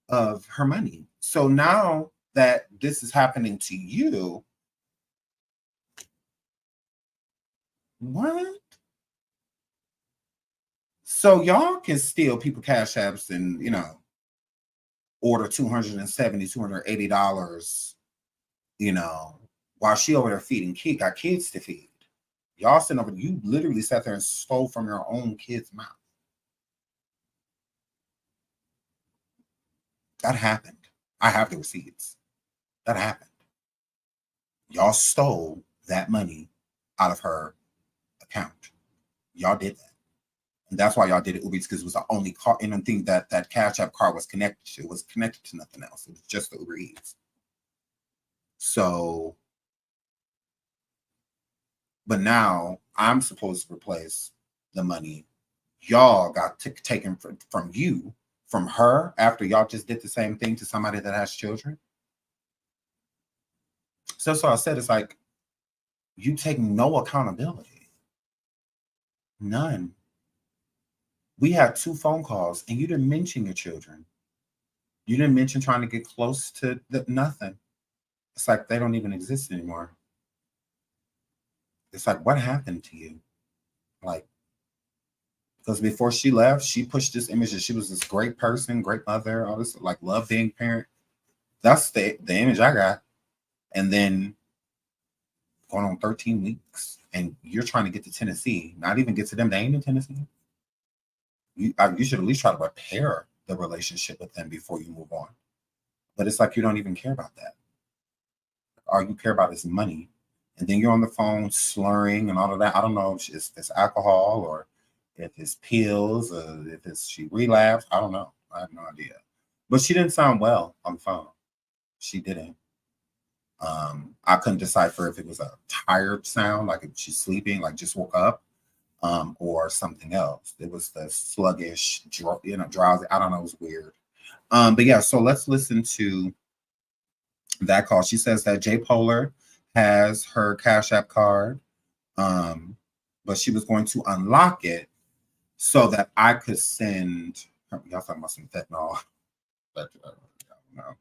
of her money. So now that this is happening to you, what? So y'all can steal people Cash Apps and, you know, order $270, $280, you know, while she over there feeding kids, got kids to feed. Y'all sitting over, you literally sat there and stole from your own kid's mouth. That happened. I have the receipts. That happened. Y'all stole that money out of her account. Y'all did that. And that's why y'all did it Uber Eats, because it was the only card, and I think that that Cash App card was connected to. It was connected to nothing else. It was just the Uber Eats. So, but now I'm supposed to replace the money y'all got taken from you, from her, after y'all just did the same thing to somebody that has children. So I said, it's like, you take no accountability. None. We had 2 phone calls and you didn't mention your children. You didn't mention trying to get close to nothing. It's like they don't even exist anymore. It's like, what happened to you? Like, because before she left, she pushed this image that she was this great person, great mother, all this, like, loving parent. That's the image I got. And then going on 13 weeks, and you're trying to get to Tennessee, not even get to them. They ain't in Tennessee. You should at least try to repair the relationship with them before you move on. But it's like you don't even care about that. All you care about is money. And then you're on the phone slurring and all of that. I don't know if it's alcohol or if it's pills, if it's she relapsed. I don't know. I have no idea. But she didn't sound well on the phone. She didn't. I couldn't decipher if it was a tired sound, like if she's sleeping, like just woke up, or something else. It was the sluggish, drowsy. I don't know. It was weird. But yeah, so let's listen to that call. She says that J Polar has her Cash App card, but she was going to unlock it so that I could send. Y'all talking about some fentanyl? But I don't know.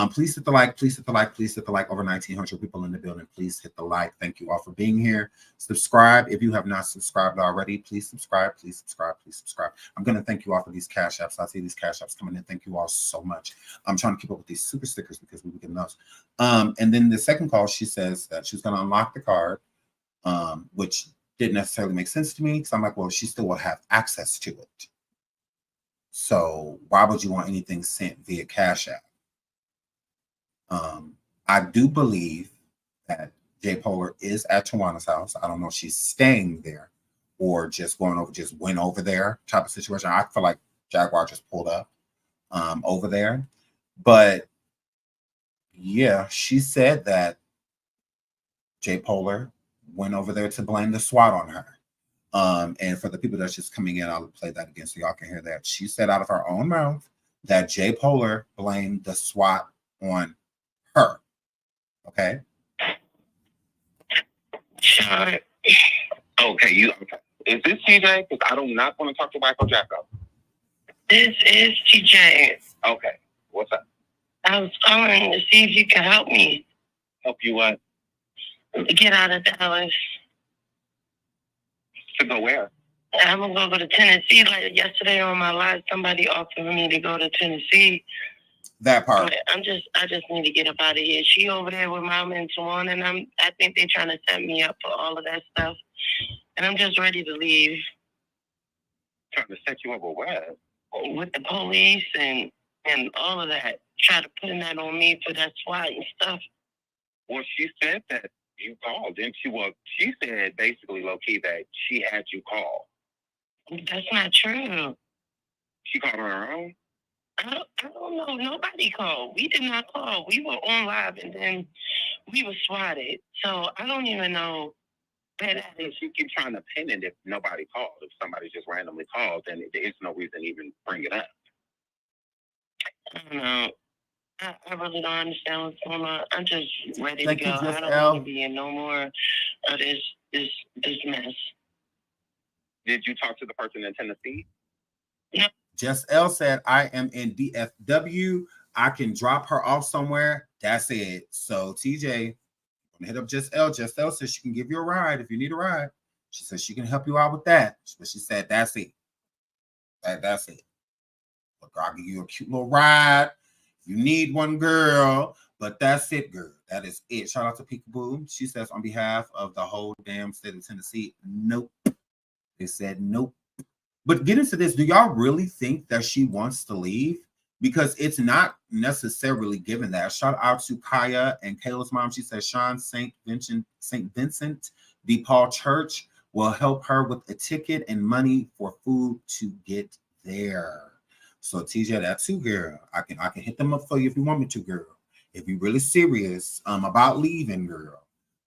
Please hit the like, please hit the like, please hit the like. Over 1,900 people in the building. Please hit the like. Thank you all for being here. Subscribe if you have not subscribed already. Please subscribe, please subscribe, please subscribe. I'm going to thank you all for these Cash Apps. I see these Cash Apps coming in. Thank you all so much. I'm trying to keep up with these super stickers because we were getting those. And then the second call, she says that she's going to unlock the card, which didn't necessarily make sense to me because I'm like, well, she still will have access to it. So why would you want anything sent via Cash App? I do believe that J Polar is at Tawana's house. I don't know if she's staying there or just went over there type of situation. I feel like Jaguar just pulled up over there. But yeah, she said that J Polar went over there to blame the SWAT on her. And for the people that's just coming in, I'll play that again so y'all can hear that. She said out of her own mouth that J Polar blamed the SWAT on her. Okay.
Sure.
Okay, is this TJ? Because I do not want to talk to Michael Jacko.
This is TJ.
Okay, what's up?
I was calling to see if you could help me
Help you what?
get out of Dallas.
To go where?
I'm gonna go to Tennessee. Like yesterday on my live, somebody offered me to go to Tennessee.
That part.
I just need to get up out of here. She over there with Mama and Tawana, and I think they're trying to set me up for all of that stuff. And I'm just ready to leave.
Trying to set you up with what?
With the police and all of that. Try to put that on me for that SWAT and stuff.
Well, she said that you called, didn't she? Well, she said basically low-key that she had you call.
That's not true.
She called on her own?
I don't know. Nobody called. We did not call. We were on live and then we were swatted. So I don't even know where that is.
She keeps trying to pin it if nobody called. If somebody just randomly calls, then there's no reason to even bring it up.
I don't know. I really don't understand what's going on. I'm just ready
Thank
to go.
you,
I don't
L.
want to be in no more of this mess.
Did you talk to the person in Tennessee?
No.
Jess L said, I am in DFW. I can drop her off somewhere. That's it. So TJ, I'm gonna hit up Jess L. Jess L says she can give you a ride if you need a ride. She says she can help you out with that. But she said, that's it. That's it. Look, I'll give you a cute little ride. You need one, girl. But that's it, girl. That is it. Shout out to Peekaboo. She says, on behalf of the whole damn state of Tennessee, nope. They said nope. But get into this. Do y'all really think that she wants to leave? Because it's not necessarily given that. Shout out to Kaya and Kayla's mom. She says Sean St. Vincent de Paul Church will help her with a ticket and money for food to get there. So TJ, that's you, girl. I can hit them up for you if you want me to, girl. If you're really serious about leaving, girl.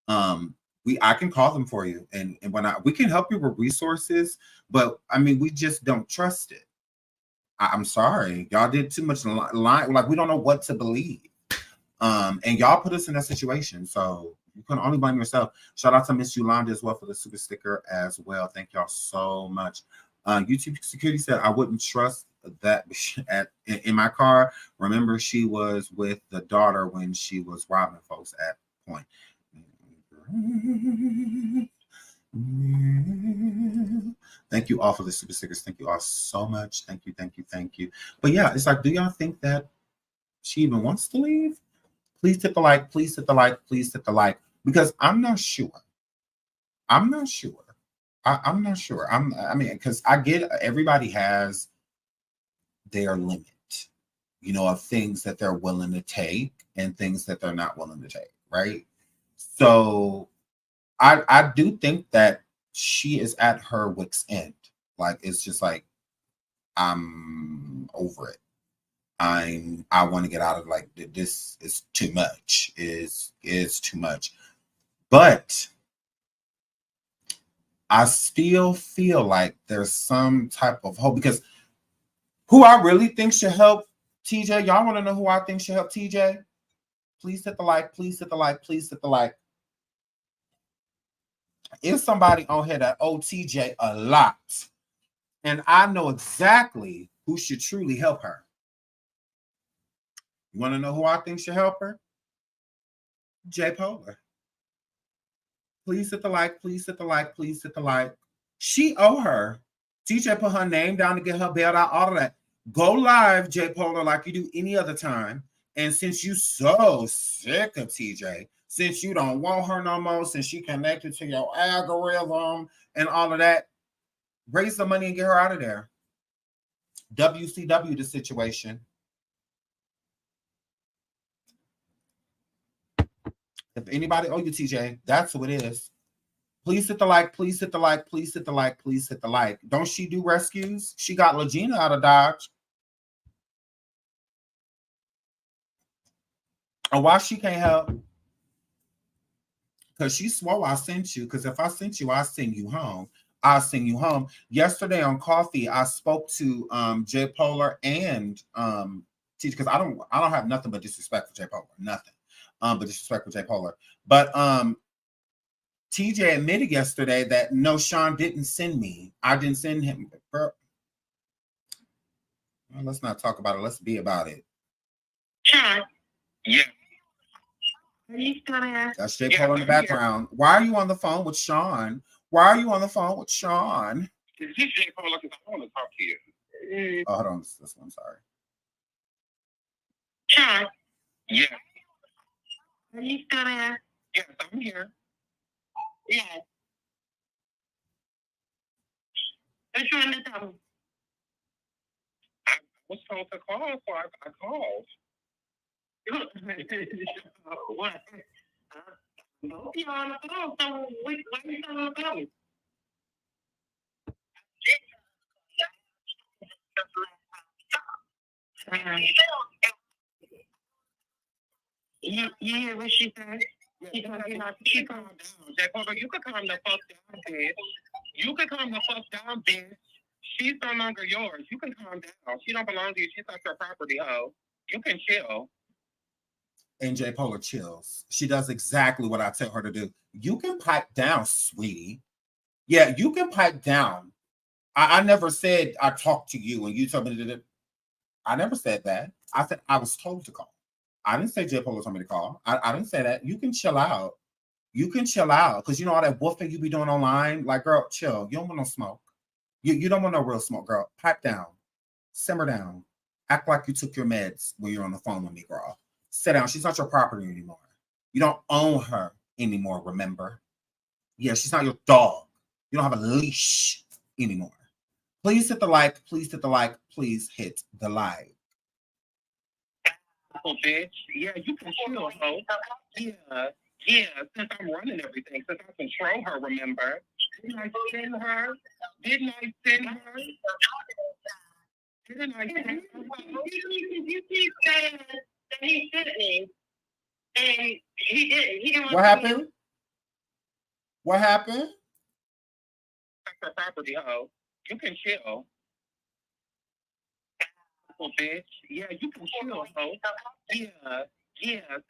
I can call them for you, and when we can help you with resources, but I mean, we just don't trust it. I'm sorry, y'all did too much line. Like we don't know what to believe, and y'all put us in that situation. So you can only blame yourself. Shout out to Miss Yolanda as well for the super sticker as well. Thank y'all so much. YouTube security said I wouldn't trust that in my car. Remember, she was with the daughter when she was robbing folks at point. Thank you all for the super stickers. Thank you all so much. Thank you. But yeah, it's like, do y'all think that she even wants to leave? Please hit the like. Please hit the like. Please hit the like. Because I'm not sure. I'm not sure. I mean, because I get everybody has their limit, of things that they're willing to take and things that they're not willing to take, right? So I do think that she is at her wit's end. Like, it's just like, I'm over it. I want to get out of, like, this is too much. Is too much. But I still feel like there's some type of hope, because who I really think should help TJ, y'all want to know who I think should help TJ? Please hit the like, please hit the like, please hit the like. Is somebody on here that owes TJ a lot, and I know exactly who should truly help her. You want to know who I think should help her? J. Polar. Please hit the like, please hit the like, please hit the like. She owe her. TJ put her name down to get her bailed out, all of that. Go live, J. Polar, like you do any other time. And since you so sick of TJ, since you don't want her no more, since she connected to your algorithm and all of that, raise the money and get her out of there. WCW the situation. If anybody owe you TJ, that's who it is. Please hit the like, please hit the like, please hit the like, please hit the like. Don't she do rescues? She got Legina out of Dodge. And why she can't help? Because she swore I sent you. Because if I sent you, I'll send you home. I'll send you home. Yesterday on Coffee, I spoke to J. Polar and TJ, because I don't have nothing but disrespect for J. Polar. Nothing. But disrespect for J. Polar. But TJ admitted yesterday that no, Sean didn't send me. I didn't send him. Well, let's not talk about it. Let's be about it.
Sean.
Yeah.
Are you still there?
That's J. Polar in the background. Why are you on the phone with Sean? Why are you on the phone with Sean?
Is this J. Polar? Because I want to talk to you.
Oh, hold on. This one, sorry.
Sean.
Yeah.
Are you still there?
Yes, I'm here.
Yeah. What you want to tell me?
I was told to call, so I called.
What? Don't be on the phone. So what are you talking about? You hear what she said? She calmed down.
J. Polar, you could calm the fuck down, bitch. You could calm the fuck down, bitch. She's no longer yours. You can calm down. She don't belong to you. She's not your property, hoe. You can chill.
And J. Polar chills. She does exactly what I tell her to do. You can pipe down, sweetie. Yeah, you can pipe down. I never said I talked to you and you told me to do it. I never said that. I said I was told to call. I didn't say J. Polar told me to call. I didn't say that. You can chill out. You can chill out. Because you know all that woofing you be doing online? Like, girl, chill. You don't want no smoke. You don't want no real smoke, girl. Pipe down. Simmer down. Act like you took your meds when you're on the phone with me, girl. Sit down. She's not your property anymore. You don't own her anymore, remember? Yeah, she's not your dog. You don't have a leash anymore. Please hit the like. Please hit the like. Please hit the like.
Oh, bitch. Yeah, you can chill, hoe. Yeah. Since I'm running everything, since I control her, remember? Didn't I send her? Didn't I send her?
You keep saying that he sent me, and he didn't. He didn't.
What happened? What happened?
That's her property, hoe. You can chill. Oh, bitch. Yeah, you can chill, hoe. Yeah.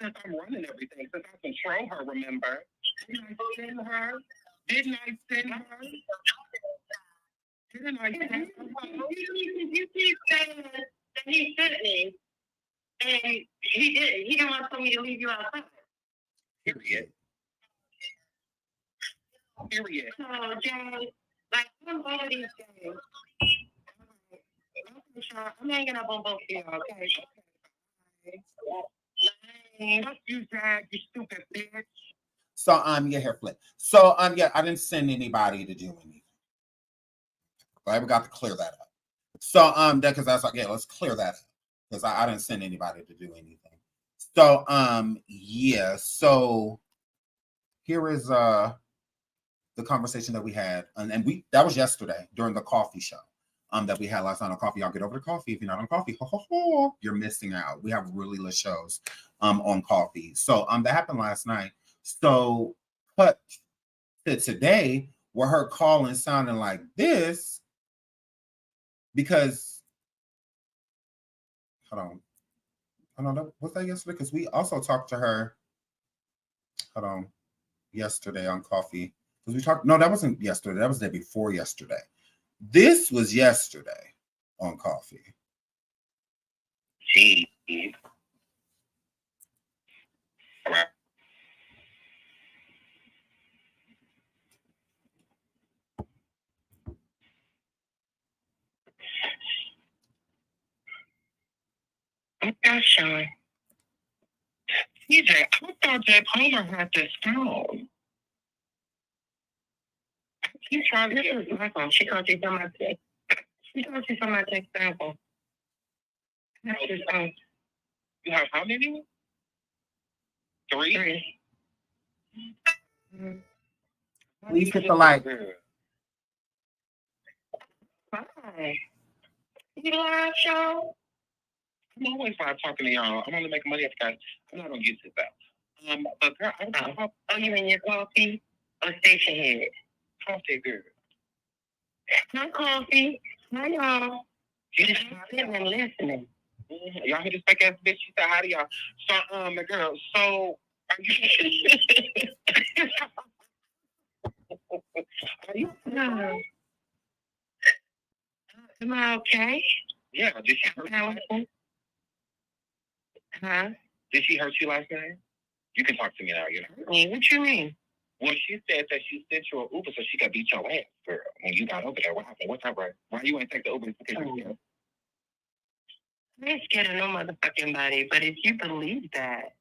Since I'm running everything, since I control her, remember? Didn't I send her? Didn't I send her? Didn't I send her?
You keep saying that he sent me, and he didn't. He didn't want me to leave you outside.
Period.
So, Jay, like, I'm all of these things. I'm hanging up on both of you, okay?
Fuck you, Dad, you stupid bitch.
So your hair flip. So yeah, I didn't send anybody to do anything. Right, we got to clear that up. So because that's like, yeah, let's clear that up. Because I didn't send anybody to do anything. So yeah, so here is the conversation that we had, and that was yesterday during the coffee show that we had last night on coffee. Y'all get over to coffee. If you're not on coffee, you're missing out. We have really lit shows on coffee. So that happened last night. So cut to today where her calling sounding like this because hold on, was that yesterday? Because we also talked to her yesterday on coffee. Because we talked, no, that wasn't yesterday. That was the day before yesterday. This was yesterday on coffee.
Gee.
Okay, Sean. TJ, I thought Jay Palmer had this phone. She's trying to get my phone. She called you from my text. She called you from my text sample. That's his phone.
You have how many? 3?
3.
Please hit the like.
Hi. You live, Sean?
I'm always live talking to y'all. I'm only making money off guys. I'm not gonna get this out. But girl,
Oh, you mean your coffee or station head?
coffee girl.
Hi, coffee. Hi, y'all. You just sitting and listening.
Y'all hear this fake ass bitch? She said hi to y'all. So, my girl. So, are you?
No. Am I okay?
Yeah. Did she hurt you?
Allison? Huh?
Did she hurt you last night? You can talk to me now. You know.
What you mean?
Well, she said that she sent you an Uber so she could beat your ass, girl. When you got over there, what happened? What's up, right? Why you ain't take the Uber?
I ain't scared of no motherfucking body, but if you believe that,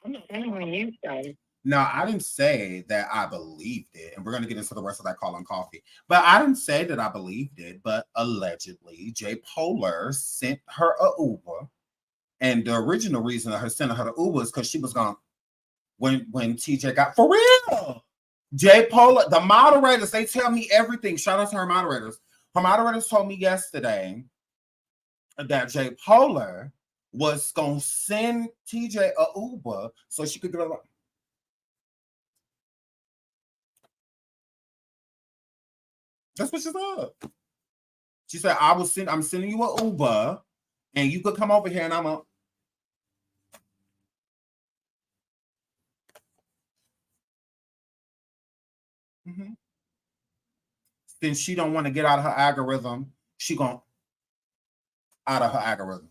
I'm not saying when you say.
No, I didn't say that I believed it, and we're going to get into the rest of that call on coffee. But I didn't say that I believed it, but allegedly, Jay Polar sent her a Uber, and the original reason of her sending her the Uber is because she was gone when TJ got for real. Jay Polar, the moderators, they tell me everything. Shout out to her moderators. Her moderators told me yesterday that Jay Polar was gonna send TJ a Uber so she could get a. That's what she said. She said, I'm sending you an Uber and you could come over here and I'm a. Mm-hmm. Then she don't want to get out of her algorithm. She gonna out of her algorithm.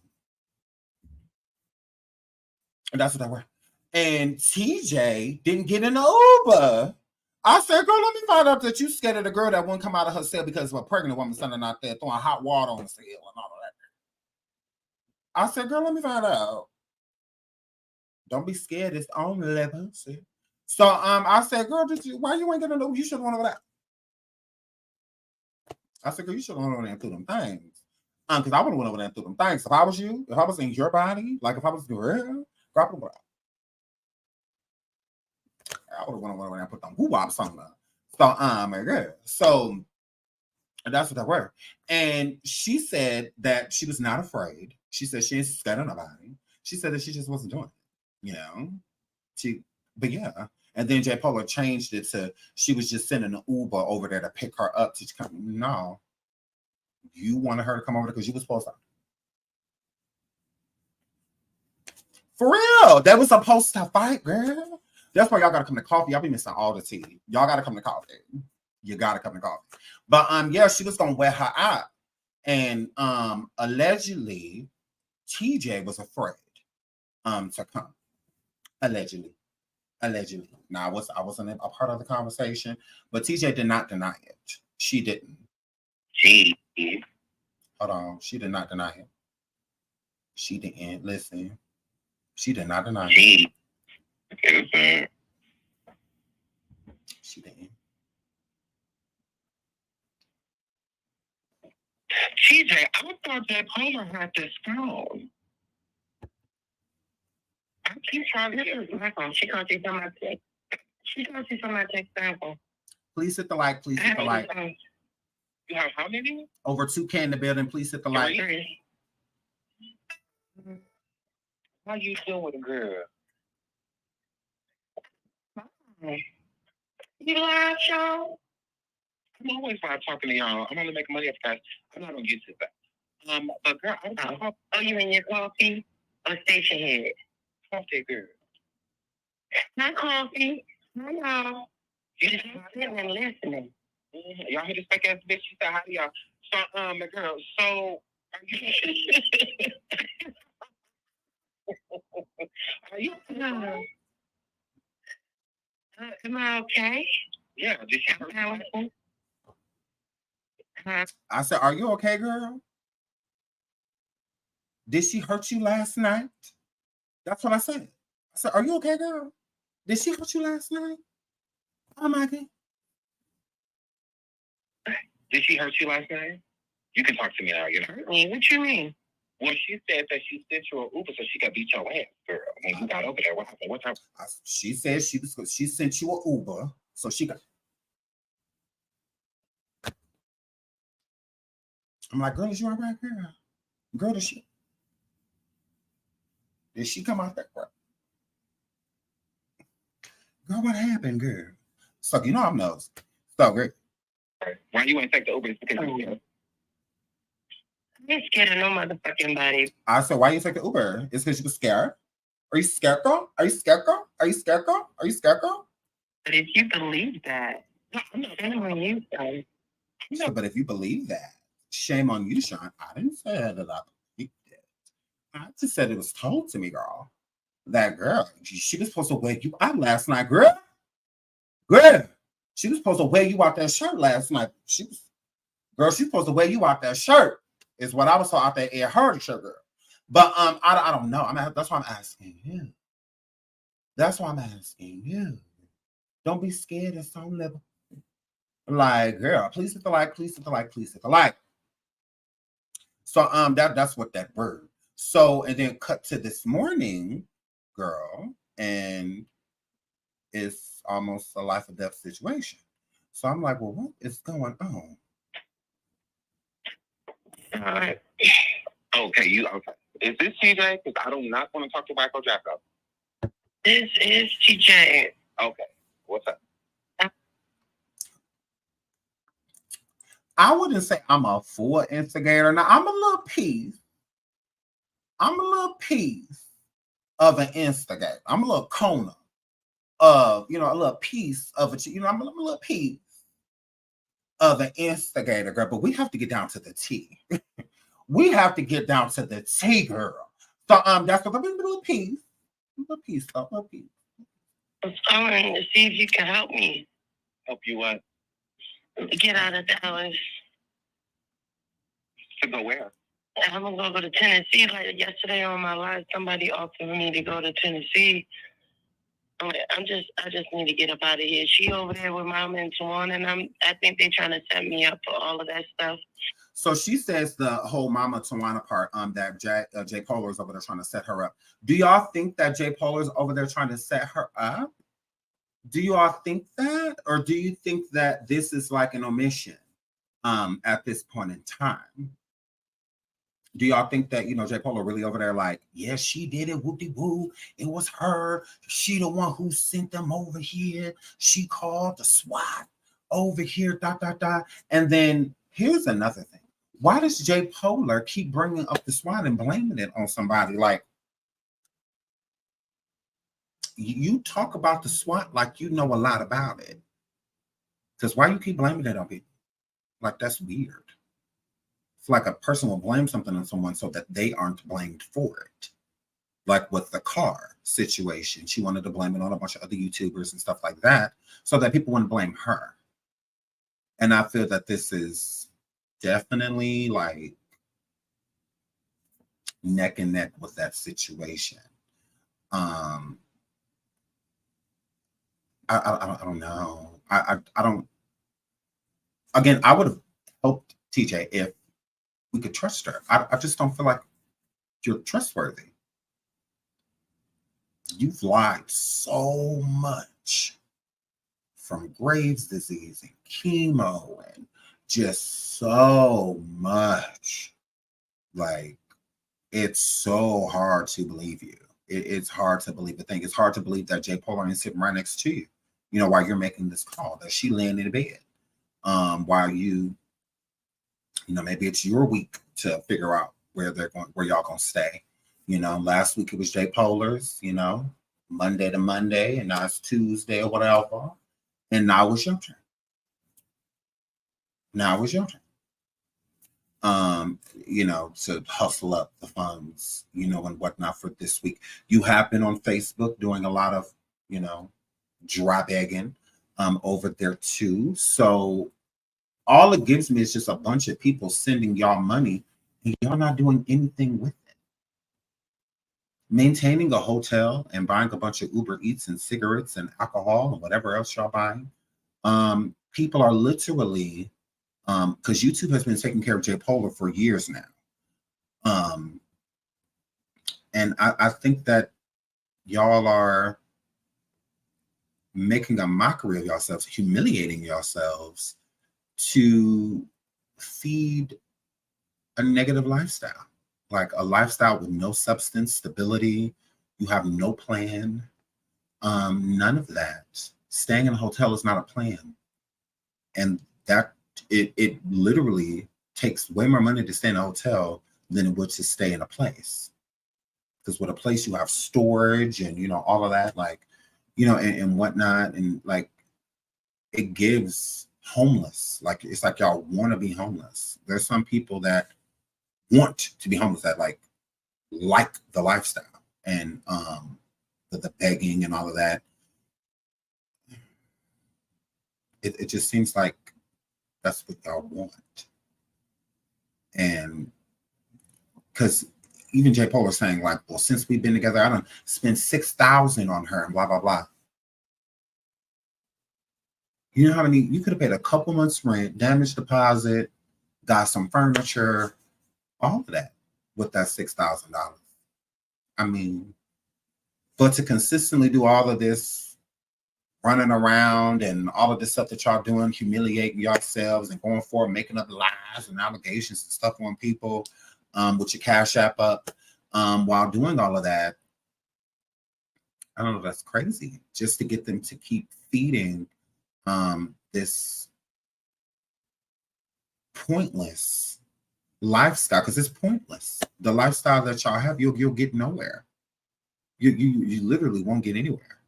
And that's what I were. And TJ didn't get an Uber. I said, girl, let me find out that you scared of the girl that won't come out of her cell because of a pregnant woman standing out there throwing hot water on the cell and all of that. I said, girl, let me find out. Don't be scared. It's on level. So I said, girl, why you ain't getting an Uber? You should have went over that. I said, girl, you should have went over there and threw them things. Because I would have went over there and threw them things. If I was you, if I was in your body, like if I was girl, I would have went over there and put them woo-wops on her. So, girl. So that's what they were. And she said that she was not afraid. She said she ain't scared of nobody. She said that she just wasn't doing it. You know? But yeah. And then Jay Polar changed it to she was just sending an Uber over there to pick her up to come. No. You wanted her to come over there because you were supposed to. For real. That was supposed to fight, girl. That's why y'all gotta come to coffee. Y'all be missing all the tea. Y'all gotta come to coffee. You gotta come to coffee. But yeah, she was gonna wear her out. And allegedly, TJ was afraid to come. Allegedly. Now I wasn't a part of the conversation, but TJ did not deny it. She didn't.
Gee.
Hold on. She did not deny it. She didn't. Listen. She did not deny it.
Mm-hmm.
She didn't.
TJ, I thought that Palmer had this phone. I keep trying to get my phone. She called you from my text. She called you from my text sample.
Please hit the like. Please hit the like.
You have how many?
Over 2K in the building. Please hit the like.
How you doing, girl? You live, y'all? I'm always live talking to y'all. I'm only making money off that. I'm not on YouTube. But girl,
Oh, you in your coffee or station head?
Coffee, girl.
Not coffee. No. You just sitting and listening.
Y'all hear this fake ass bitch? She said hi to y'all. So, my girl, so are you
No. Am I okay?
Yeah, did she hurt you?
I said, are you okay, girl? Did she hurt you last night? That's what I said. I said, are you okay, girl? Did she hurt you last night? Oh, Maggie.
Did she hurt you last night? You can talk to me now, you know.
What you mean?
Well, she said that she sent you an Uber so she could beat your ass, girl. When you got over there, what happened? What happened?
She said she sent you an Uber so she got. I'm like, girl, is you all right, girl? Girl, did she come out that way? Girl, what happened, girl? So, you know I'm nosy. So, great.
Why you ain't take the Uber? It's because you scared.
I'm scared of no motherfucking body.
I said, why you take the Uber? It's because you were scared? Are you scared, girl? Are you scared, girl? Are you scared, girl? Are you scared, girl?
But if you believe that, I'm not on you, son.
No, but if you believe that, shame on you, Sean. I didn't say that I believed it. I just said it was told to me, girl. That girl, she was supposed to wake you out last night, girl. Girl, she was supposed to wear you out that shirt last night. She was supposed to wear you out that shirt. Is what I was told out there in her shirt, girl. But I don't know. That's why I'm asking you. That's why I'm asking you. Don't be scared. It's on level. Like, girl, please hit the like. Please hit the like. Please hit the like. So that's what that word. So and then cut to this morning, girl, and it's almost a life or death situation. So I'm like, well, what is going on?
All right.
Okay, okay. Is this TJ? Because I do not want to talk to Wacko Jacko.
This is TJ.
Okay, what's up?
I wouldn't say I'm a full instigator. Now I'm a little piece. I'm a little piece of an instigator. I'm a little corner of, a little piece of it. I'm a little piece of an instigator, girl. But we have to get down to the T. We have to get down to the T, girl. So that's what I'm a little piece. A piece.
I was calling to see if you can help me.
Help you what?
To get out of Dallas.
To go where?
I'm gonna go to Tennessee. Like yesterday on my live, somebody offered me to go to Tennessee. I just need to get up out of here. She over there with Mama and Tawana, and I think they're trying to set me up for all of that stuff.
So she says the whole Mama Tawana part, that Jay Polar is over there trying to set her up. Do y'all think that Jay Polar is over there trying to set her up? Do you all think that? Or do you think that this is like an omission at this point in time? Do y'all think that, Jay Polar really over there like, yes, she did it, whoop-de-woo. It was her. She the one who sent them over here. She called the SWAT over here, ... And then here's another thing. Why does Jay Polar keep bringing up the SWAT and blaming it on somebody? Like, you talk about the SWAT like you know a lot about it. Because why you keep blaming it on people? Like, that's weird. It's like a person will blame something on someone so that they aren't blamed for it. Like with the car situation, she wanted to blame it on a bunch of other YouTubers and stuff like that so that people wouldn't blame her. And I feel that this is definitely like neck and neck with that situation. I don't know. I don't. Again, I would have hoped, TJ, if we could trust her. I just don't feel like you're trustworthy. You've lied so much from Graves' disease and chemo and just so much. Like, it's so hard to believe you. It's hard to believe the thing. It's hard to believe that J. Polar is sitting right next to you, you know, while you're making this call, that she laying in bed, while you know, maybe it's your week to figure out where y'all gonna stay. You know, last week it was J. Polar's, you know, Monday to Monday, and now it's Tuesday or whatever. And now it's your turn. Now it's your turn. You know, to hustle up the funds, you know, and whatnot for this week. You have been on Facebook doing a lot of, you know, dry begging over there too. So all it gives me is just a bunch of people sending y'all money and y'all not doing anything with it. Maintaining a hotel and buying a bunch of Uber Eats and cigarettes and alcohol and whatever else y'all buying. People are literally, because YouTube has been taking care of J. Polar for years now. And I think that y'all are making a mockery of yourselves, humiliating yourselves to feed a negative lifestyle, like a lifestyle with no substance, stability. You have no plan, none of that. Staying in a hotel is not a plan. And that it literally takes way more money to stay in a hotel than it would to stay in a place. Because with a place, you have storage and, you know, all of that, like, you know, and whatnot. And like, it gives homeless, like, it's like y'all want to be homeless. There's some people that want to be homeless that like the lifestyle and the begging and all of that. It just seems like that's what y'all want. And because even J. Polar saying like, well, since we've been together, I done spent $6,000 on her and blah, blah, blah. You know how many, you could have paid a couple months rent, damage deposit, got some furniture, all of that with that $6,000. I mean, but to consistently do all of this running around and all of this stuff that y'all doing, humiliating yourselves and going forward, making up lies and allegations and stuff on people, with your Cash App up, while doing all of that, I don't know, that's crazy. Just to get them to keep feeding this pointless lifestyle, because it's pointless. The lifestyle that y'all have, you'll get nowhere. You literally won't get anywhere.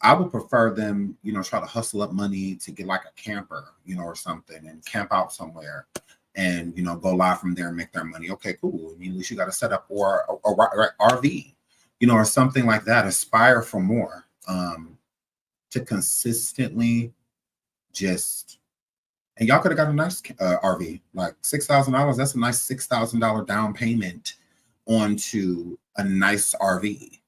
I would prefer them, you know, try to hustle up money to get like a camper, you know, or something, and camp out somewhere and, you know, go live from there and make their money. Okay, cool. I mean, at least you got to set up or RV, you know, or something like that. Aspire for more. To consistently just, and y'all could have got a nice RV, like $6,000. That's a nice $6,000 down payment onto a nice RV.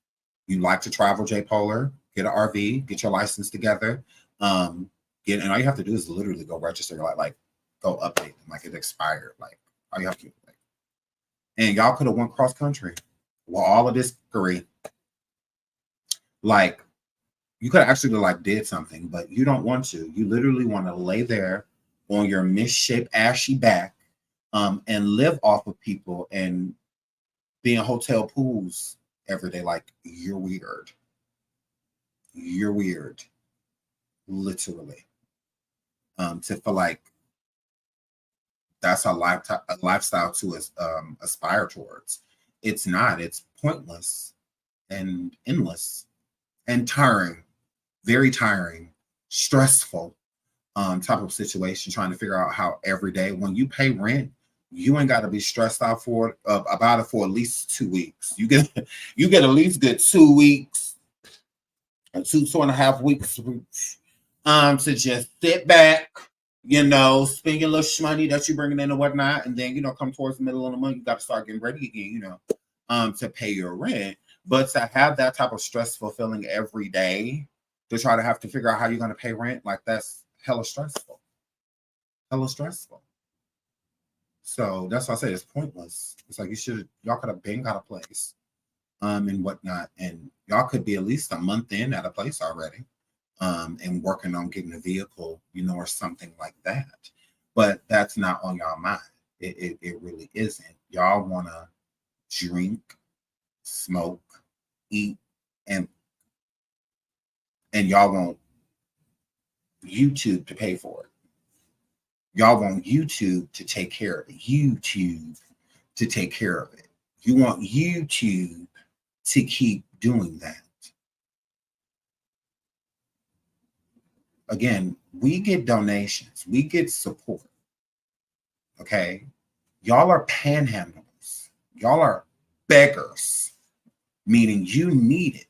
You like to travel, J. Polar, get an RV, get your license together, and all you have to do is literally go register, like go update them, like it expired, like all you have to do. Like, and y'all could have went cross country. Well, all of this curry, like you could have actually like did something, but you don't want to. You literally want to lay there on your misshapen, ashy back, and live off of people and be in hotel pools every day. Like, you're weird. You're weird. Literally. To feel like that's a lifestyle to aspire towards. It's not. It's pointless and endless and tiring. Very tiring, stressful type of situation, trying to figure out how every day when you pay rent, you ain't got to be stressed out about it for at least 2 weeks. You get at least good 2 weeks or 2.5 weeks to just sit back, you know, spend your little money that you bringing in and whatnot, and then, you know, come towards the middle of the month, you got to start getting ready again, you know, to pay your rent. But to have that type of stressful feeling every day, to try to have to figure out how you're going to pay rent, like that's hella stressful. Hella stressful. So that's why I say it's pointless. It's like y'all could have been got a place and whatnot, and y'all could be at least a month in at a place already. and working on getting a vehicle, or something like that. But that's not on y'all mind. It really isn't. Y'all want to drink, smoke, eat, and y'all want YouTube to pay for it. Y'all want YouTube to take care of it. YouTube to take care of it. You want YouTube to keep doing that. Again, we get donations. We get support. Okay? Y'all are panhandlers. Y'all are beggars, meaning you need it.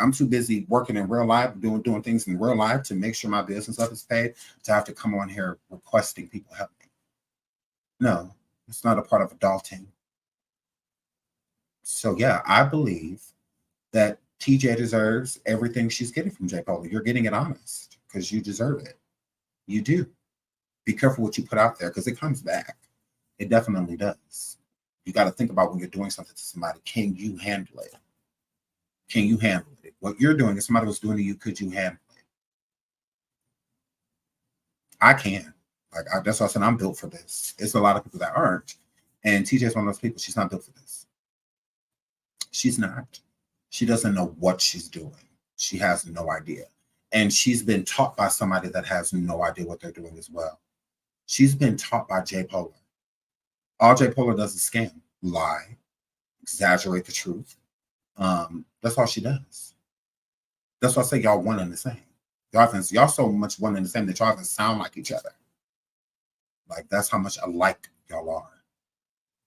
I'm too busy working in real life, doing things in real life to make sure my business stuff is paid, to have to come on here requesting people help me. No, it's not a part of adulting. So yeah, I believe that TJ deserves everything she's getting from J. Polar. You're getting it honest because you deserve it. You do. Be careful what you put out there because it comes back. It definitely does. You got to think about when you're doing something to somebody. Can you handle it? Can you handle it? What you're doing, if somebody was doing to you, could you handle it? I can. That's why I said I'm built for this. It's a lot of people that aren't. And TJ's one of those people. She's not built for this. She's not. She doesn't know what she's doing. She has no idea. And she's been taught by somebody that has no idea what they're doing as well. She's been taught by J. Polar. All J. Polar does is scam, lie, exaggerate the truth. That's all she does. That's why I say y'all one and the same. Y'all so much one and the same that y'all even sound like each other. Like that's how much alike y'all are.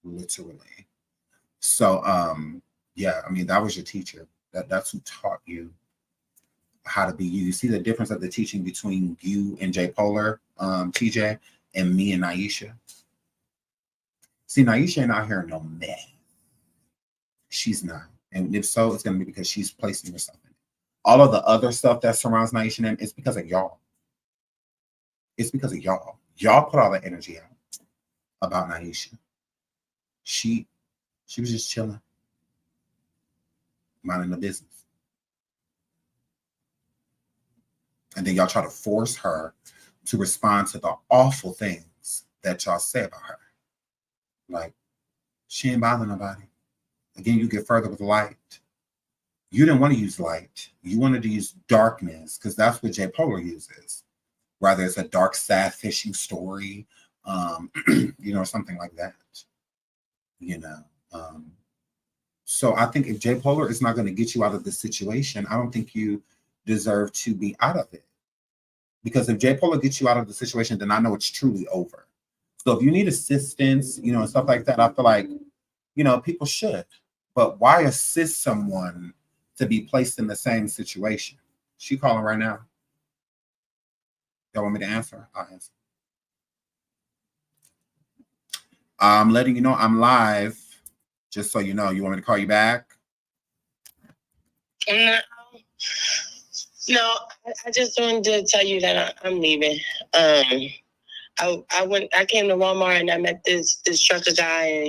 Literally. So yeah, I mean that was your teacher. That's who taught you how to be you. You see the difference of the teaching between you and J. Polar, TJ, and me and Naisha. See, Naisha ain't out here no mess. She's not. And if so, it's going to be because she's placing herself in it. All of the other stuff that surrounds Naisha and them, it's because of y'all. It's because of y'all. Y'all put all the energy out about Naisha. She was just chilling, minding the business. And then y'all try to force her to respond to the awful things that y'all say about her. Like, she ain't bothering nobody. Again, you get further with light. You didn't want to use light. You wanted to use darkness because that's what J. Polar uses. Whether it's a dark, sad fishing story, something like that. So I think if J. Polar is not going to get you out of this situation, I don't think you deserve to be out of it. Because if J. Polar gets you out of the situation, then I know it's truly over. So if you need assistance, and stuff like that, I feel like, people should. But why assist someone to be placed in the same situation? She calling right now. Y'all want me to answer? I'll answer. I'm letting you know I'm live, just so you know. You want me to call you back?
No, I just wanted to tell you that I'm leaving. I came to Walmart and I met this trucker guy, and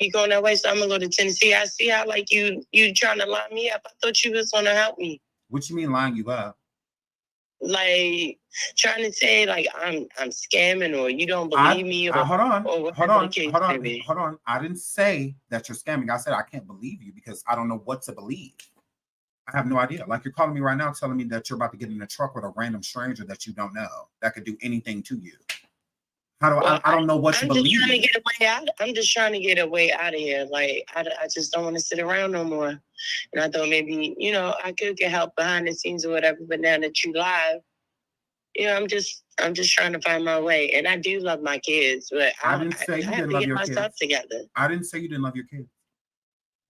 he going that way, so I'm gonna go to Tennessee. I see how you trying to line me up. I thought you was gonna help me.
What you mean line you up?
Like trying to say I'm scamming or you don't believe me. Or,
hold on.
Hold
on. I didn't say that you're scamming. I said I can't believe you because I don't know what to believe. I have no idea. Like you're calling me right now telling me that you're about to get in a truck with a random stranger that you don't know that could do anything to you. How do I don't know what to believe.
I'm just trying to get a way out of here. I just don't want to sit around no more. And I thought maybe, I could get help behind the scenes or whatever. But now that you live, I'm just trying to find my way. And I do love my kids, but I
didn't say you didn't love your kids.
Myself together.
I didn't say you didn't love your kids.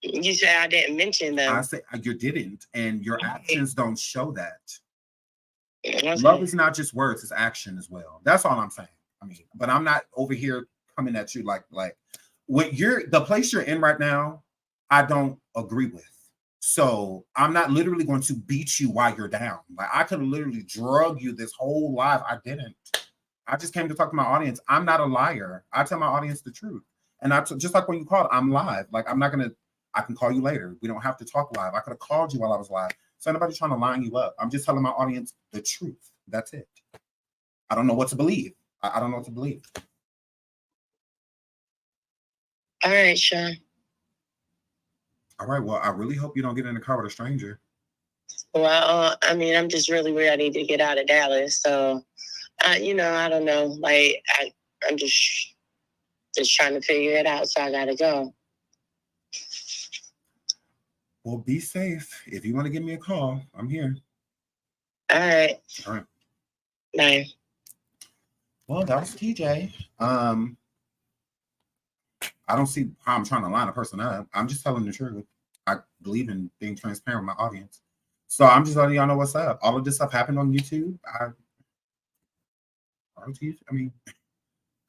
You said I didn't mention them.
I said you didn't, and your actions don't show that.
Okay.
Love is not just words; it's action as well. That's all I'm saying. I mean, but I'm not over here coming at you like when the place you're in right now, I don't agree with. So I'm not literally going to beat you while you're down. Like I could have literally drug you this whole life. I didn't. I just came to talk to my audience. I'm not a liar. I tell my audience the truth. And just like when you called, I'm live. Like I'm not going to, I can call you later. We don't have to talk live. I could have called you while I was live. So nobody's trying to line you up. I'm just telling my audience the truth. That's it. I don't know what to believe. I don't know what to believe.
All right, Sean.
All right. Well, I really hope you don't get in the car with a stranger.
Well, I mean, I'm just really ready to get out of Dallas. So, I don't know. Like, I'm just trying to figure it out. So I gotta go.
Well, be safe. If you want to give me a call, I'm here.
All right.
All right.
Bye.
Well, that was TJ. I don't see how I'm trying to line a person up. I'm just telling the truth. I believe in being transparent with my audience. So I'm just letting y'all know what's up. All of this stuff happened on YouTube. I mean,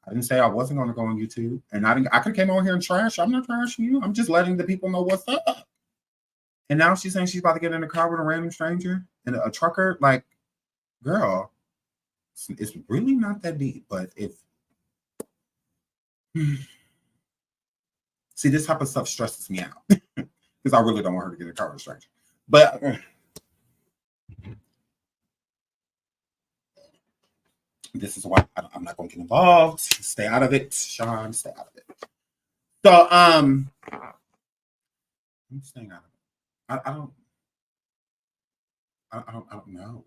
I didn't say I wasn't going to go on YouTube, and I could have came on here and trash. I'm not trashing you. I'm just letting the people know what's up. And now she's saying she's about to get in the car with a random stranger and a trucker. Like, girl, it's really not that deep. But if see, this type of stuff stresses me out because I really don't want her to get in the car with a stranger. But this is why I'm not going to get involved. Stay out of it, Sean. Stay out of it. So, I'm staying out of it. I don't know.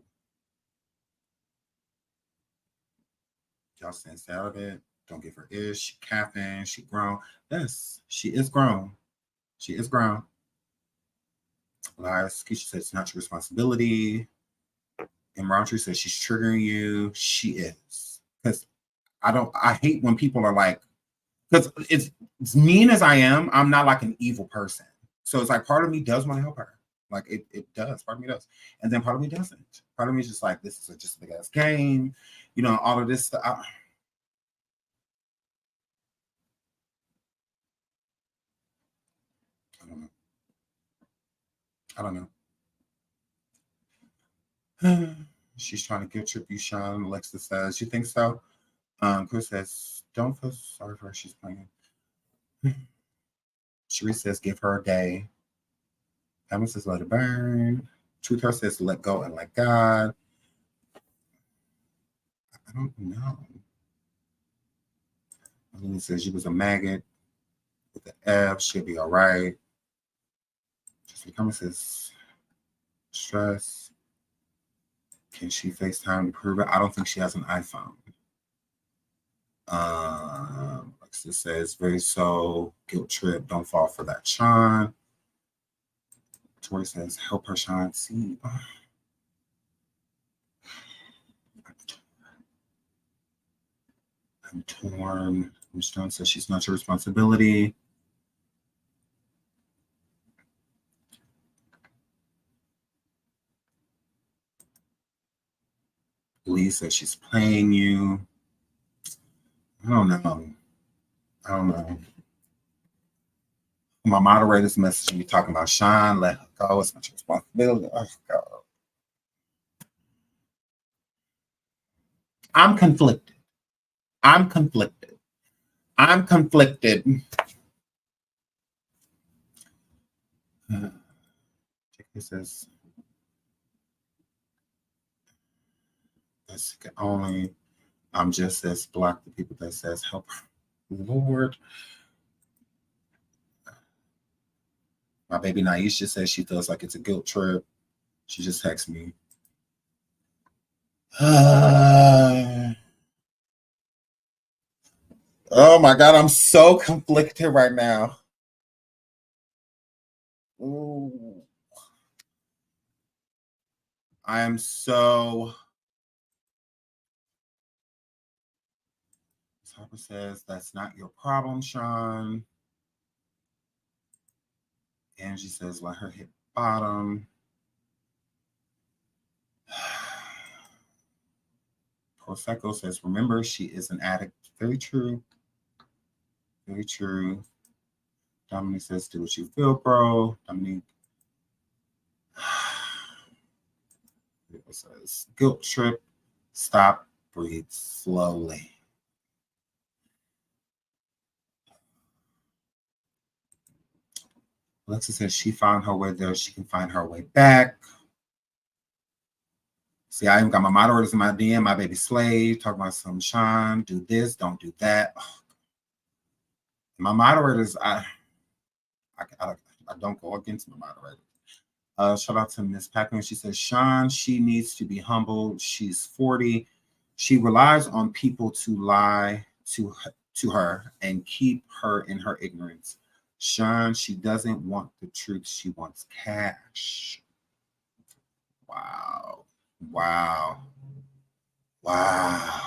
Y'all saying stay out of it. Don't give her ish. She capping. She grown. Yes, she is grown. She is grown. Lies. Keisha says it's not your responsibility. And Roundtree says she's triggering you. She is. Because I hate when people are like, because it's mean as I am, I'm not like an evil person. So it's like part of me does want to help her. Like it does. Part of me does. And then part of me doesn't. Part of me is just like, this is just a big ass game. All of this stuff. I don't know. She's trying to guilt trip you, Sean. Alexa says, you think so? Chris says, don't feel sorry for her. She's playing. Cherie says, give her a day. Emma says, let it burn. Truth Her says, let go and let God. I don't know. Melanie says, you was a maggot with the F. She'll be all right. Just become says, stress. Can she FaceTime to prove it? I don't think she has an iPhone. Alexa says, very so, guilt trip, don't fall for that, Sean. Tori says, help her, Sean. See, I'm torn. Ms. Jones says she's not your responsibility. Lee says she's playing you. I don't know. My moderator's messaging me talking about Sean, let her go. It's not your responsibility. Oh, God. I'm conflicted. He says, this can only, I'm just as block the people that says help her. Lord. My baby Naisha says she feels like it's a guilt trip. She just texted me. Oh my God, I'm so conflicted right now. Ooh. I am so. Harper says that's not your problem, Sean. Angie says let her hit bottom. Prosecco says remember she is an addict. Very true. Very true. Dominique says do what you feel, bro. Dominique says guilt trip. Stop. Breathe slowly. Alexa says she found her way there. She can find her way back. See, I even got my moderators in my DM, my baby slave, talking about some Sean, do this, don't do that. Oh. My moderators, I don't go against my moderators. Shout out to Miss Packman. She says, Sean, she needs to be humble. She's 40. She relies on people to lie to her and keep her in her ignorance. Sean, she doesn't want the truth. She wants cash. Wow. Wow. Wow.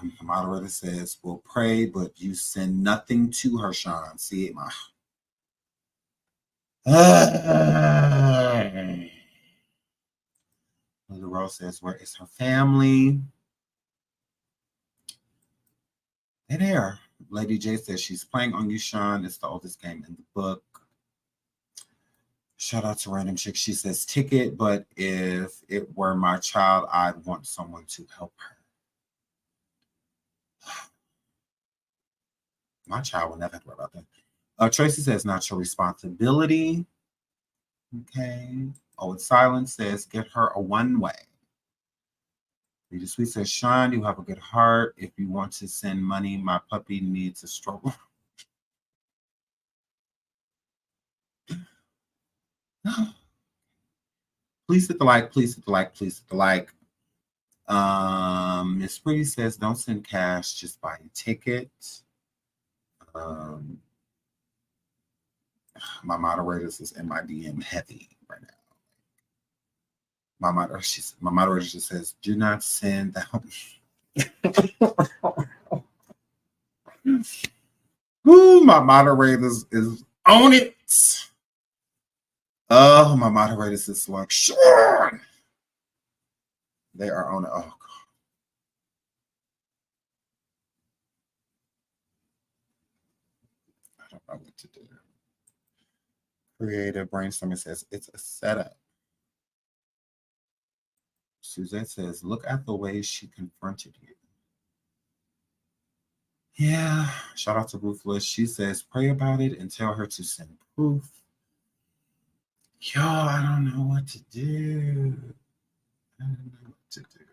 The moderator says, we'll pray, but you send nothing to her, Sean. See it, my. The Rose says, where is her family? They're there. Lady J says, she's playing on you, Sean. It's the oldest game in the book. Shout out to Random Chick. She says, ticket, but if it were my child, I'd want someone to help her. My child will never have to worry about that. Tracy says, not your responsibility. Okay. Oh, it's Silence says, get her a one-way. Rita Sweet says, Sean, you have a good heart. If you want to send money, my puppy needs a stroller. Please hit the like, please hit the like, please hit the like. Miss Pretty says, don't send cash, just buy a ticket. My moderators is in my DM heavy right now. My moderator just says, do not send that. Ooh, my moderators is on it. Oh, my moderators is like, sure. They are on it. Oh, God. I don't know what to do. Creative brainstorming says, it's a setup. Suzette says, look at the way she confronted you. Yeah. Shout out to Ruthless. She says, pray about it and tell her to send proof. Yo, I don't know what to do. I don't know what to do.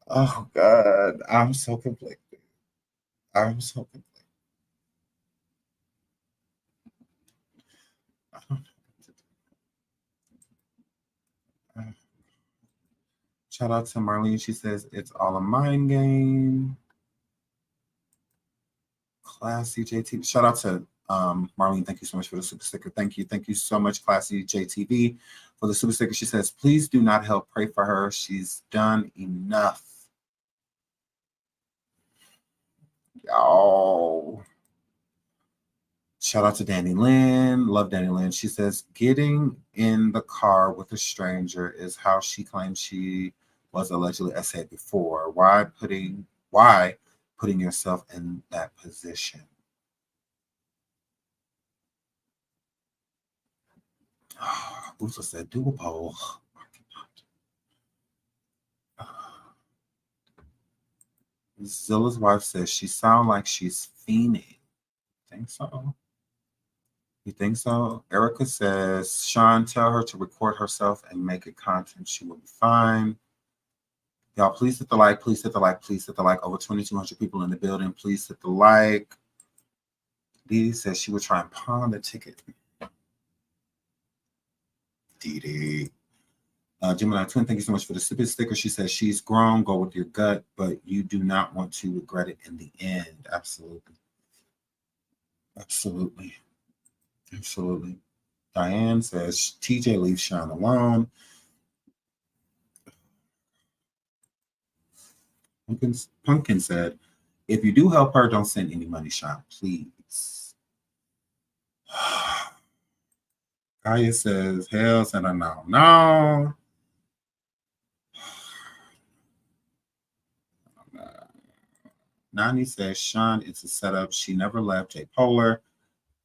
Oh, God. I'm so conflicted. I'm so conflicted. I don't know what to do. Shout out to Marlene. She says, it's all a mind game. Classy JT. Shout out to Marlene. Thank you so much for the super sticker. Thank you. Thank you so much, Classy JTV, for the super sticker. She says, please do not help. Pray for her. She's done enough. Y'all. Shout out to Danny Lynn. Love Danny Lynn. She says, getting in the car with a stranger is how she claims she was allegedly essayed before. Why putting yourself in that position? Usa said, do a poll. Zilla's wife says she sounds like she's fiending. Think so? You think so? Erica says, Sean, tell her to record herself and make it content. She will be fine. Y'all, please hit the like. Please hit the like. Please hit the like. Over 2,200 people in the building. Please hit the like. Dee says she would try and pawn the ticket. Dee. Gemini Twin, thank you so much for the super sticker. She says she's grown. Go with your gut, but you do not want to regret it in the end. Absolutely. Absolutely. Absolutely. Diane says TJ leaves Sean alone. Pumpkin said, if you do help her, don't send any money, Sean, please. Kaya says, hell said I know. No. Nani says, Sean, it's a setup. She never left J Polar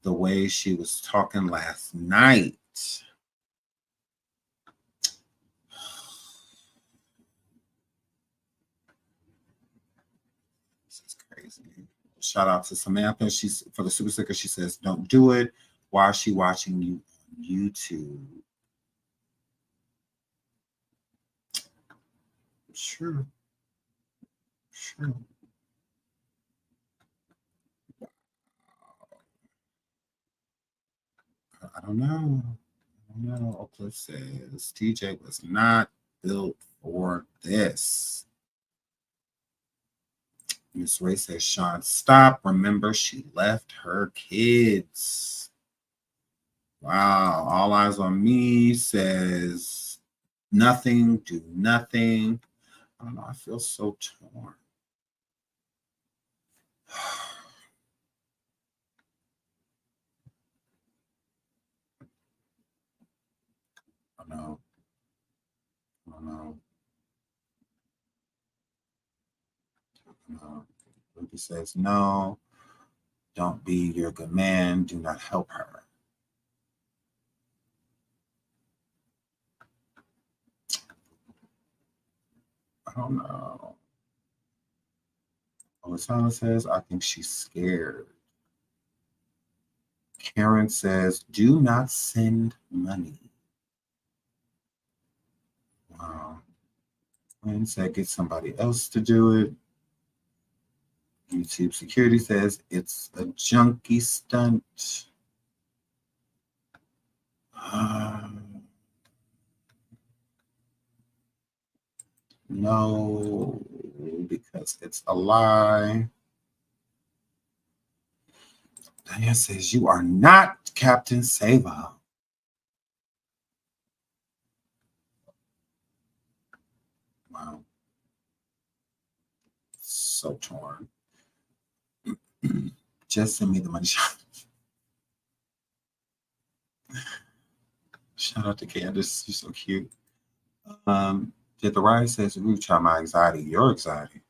the way she was talking last night. This is crazy. Shout out to Samantha. For the super sticker. She says, don't do it. Why is she watching you on YouTube? True. True. I don't know. Oakland says TJ was not built for this. Miss Ray says, Sean, stop. Remember, she left her kids. Wow. All eyes on me says nothing, do nothing. I don't know. I feel so torn. I don't know. Ruby says, no, don't be your good man. Do not help her. I don't know. Olasana says, I think she's scared. Karen says, do not send money. Wow. Quinn said, get somebody else to do it. YouTube Security says, it's a junkie stunt. No, because it's a lie. Diane says, you are not Captain Sava. Wow. So torn. Just send me the money. Shout out to Candace. You're so cute. Did the writer says, ooh, child, my anxiety, your anxiety.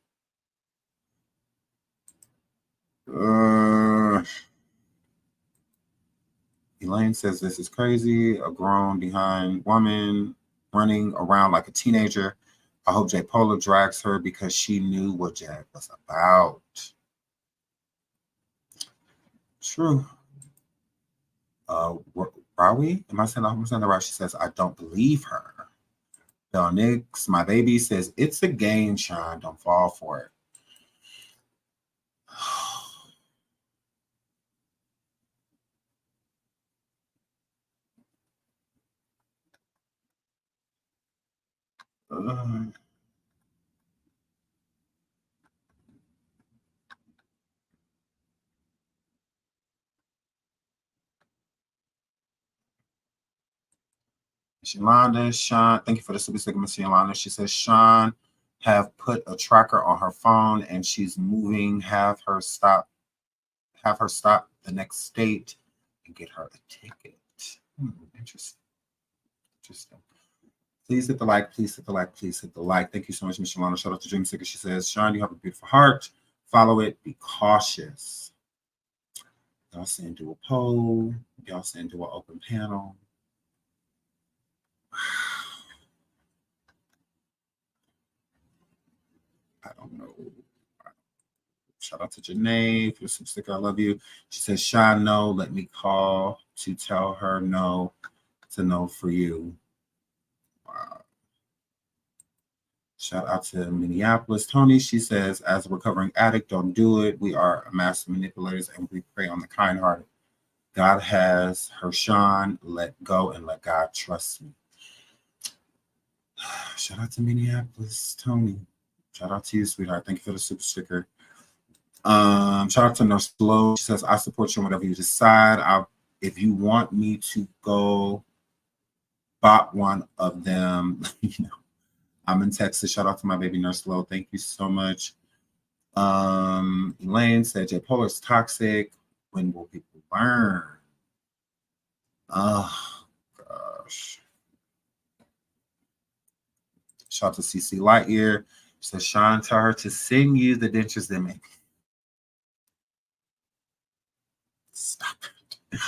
Elaine says, this is crazy. A grown behind woman running around like a teenager. I hope J. Pola drags her because she knew what Jag was about. True. Rawi, am I saying that right? She says, I don't believe her. Bell Nix, my baby, says, it's a game, Sean. Don't fall for it. Yolanda, Sean, thank you for the super sticker, Miss Yolanda. She says, Sean have put a tracker on her phone and she's moving. Have her stop the next state and get her a ticket. Interesting. Please hit the like, please hit the like, please hit the like. Thank you so much, Miss Yolanda. Shout out to Dream Sticker. She says, Sean, you have a beautiful heart. Follow it. Be cautious. Y'all saying do a poll. Y'all saying do an open panel. I don't know. Shout out to Janae for the super sticker. I love you. She says, Sean, no, let me call to tell her no to no for you. Wow. Shout out to Minneapolis. Tony, she says, as a recovering addict, don't do it. We are master manipulators and we prey on the kind-hearted. God has her, Sean. Let go and let God trust me. Shout out to Minneapolis, Tony. Shout out to you, sweetheart. Thank you for the super sticker. Shout out to Nurse Low. She says, I support you in whatever you decide. If you want me to go bought one of them, I'm in Texas. Shout out to my baby Nurse Low. Thank you so much. Elaine said, J. Polar is toxic. When will people learn? Oh, gosh. Shout out to CC Lightyear. She says, Sean, tell her to sing you the dentures they make. Stop it.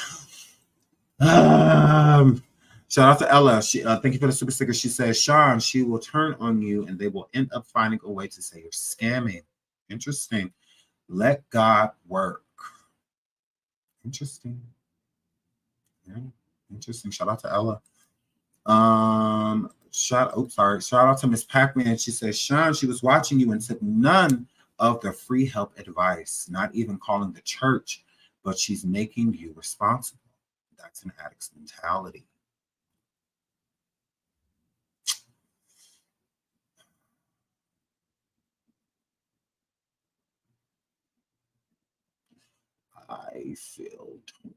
Shout out to Ella. She thank you for the super sticker. She says, Sean, she will turn on you and they will end up finding a way to say you're scamming. Interesting. Let God work. Interesting. Yeah, interesting. Shout out to Ella. Shout out to Miss Pac-Man. She says, Sean, she was watching you and took none of the free help advice, not even calling the church, but she's making you responsible. That's an addict's mentality. I feel torn.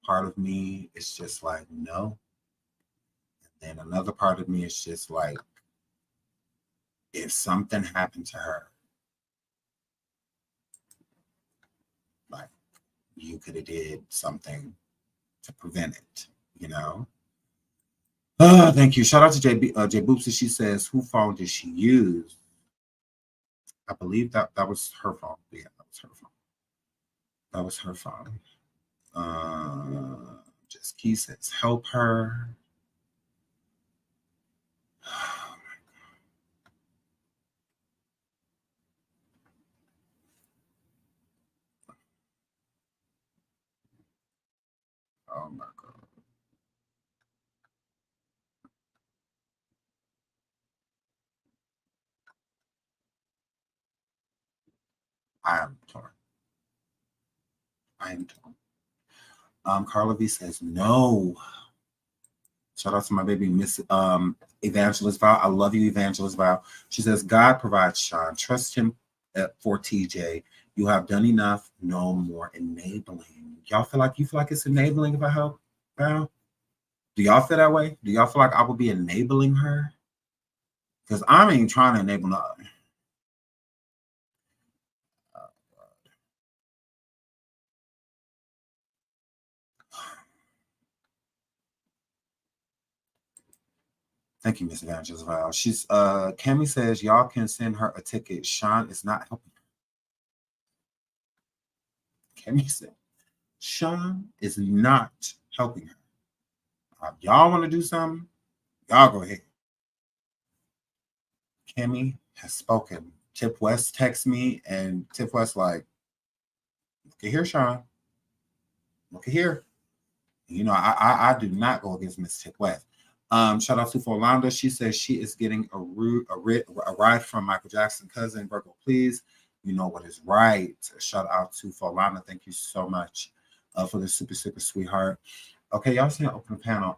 Part of me is just like, no. And then another part of me is just like, if something happened to her, like, you could have did something to prevent it, you know? Thank you. Shout out to J Boopsy. She says, who phone did she use? I believe that was her phone. Yeah, that was her phone. That was her phone. Just Key says, help her. Oh my God. I am torn. Carla V says no. Shout out to my baby, Miss Evangelist Val. I love you, Evangelist Val. She says, God provides, Sean. Trust him for TJ. You have done enough. No more enabling. Y'all feel like it's enabling if I help Val? Do y'all feel that way? Do y'all feel like I would be enabling her? Because I ain't trying to enable nothing. Thank you, Miss Evangelist Val. She's Cammy says y'all can send her a ticket. Sean is not helping her. Cammy said Sean is not helping her. If y'all want to do something, y'all go ahead. Cammy has spoken. Tiff West texts me, and Tiff West like, look at here, Sean. Look at here. You know, I do not go against Miss Tiff West. Shout out to Folanda. She says she is getting a ride from Michael Jackson cousin Virgo. Please, you know what is right. Shout out to Folanda. Thank you so much for the super sweetheart. Okay, y'all see an open panel.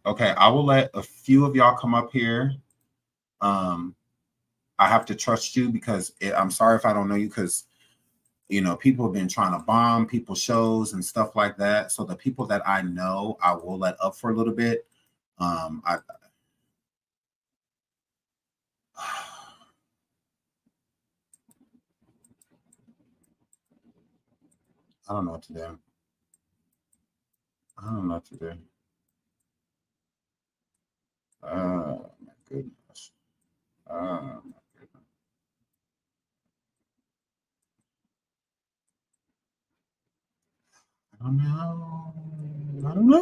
Okay, I will let a few of y'all come up here. I have to trust you because I'm sorry if I don't know you because you know, people have been trying to bomb people's shows and stuff like that. So the people that I know, I will let up for a little bit. I don't know what to do. I don't know what to do. Oh my goodness. Oh my goodness. I don't know. I don't know.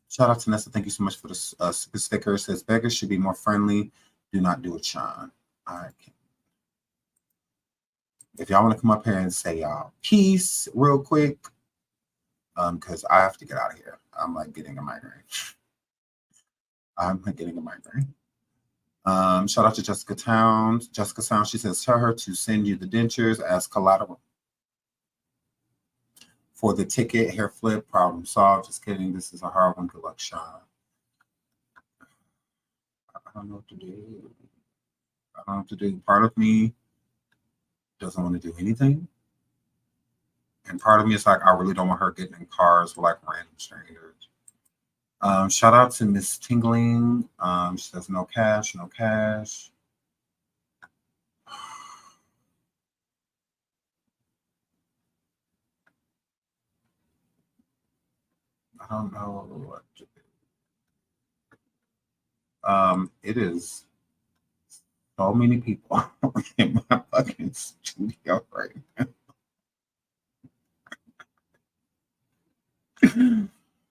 Shout out to Nessa. Thank you so much for the super sticker. It says beggars should be more friendly. Do not do it, Sean. All right. If y'all want to come up here and say y'all peace real quick, because I have to get out of here. I'm like getting a migraine. I'm like getting a migraine. Shout out to Jessica Towns. Jessica Towns, she says, tell her to send you the dentures as collateral for the ticket. Hair flip, problem solved. Just kidding. This is a hard one. Good luck, Sean. I don't know what to do. I don't know what to do. Part of me doesn't want to do anything. And part of me is like, I really don't want her getting in cars with like random strangers. Shout out to Miss Tingling. She says no cash, no cash. I don't know what to do. It is so many people in my fucking studio right now.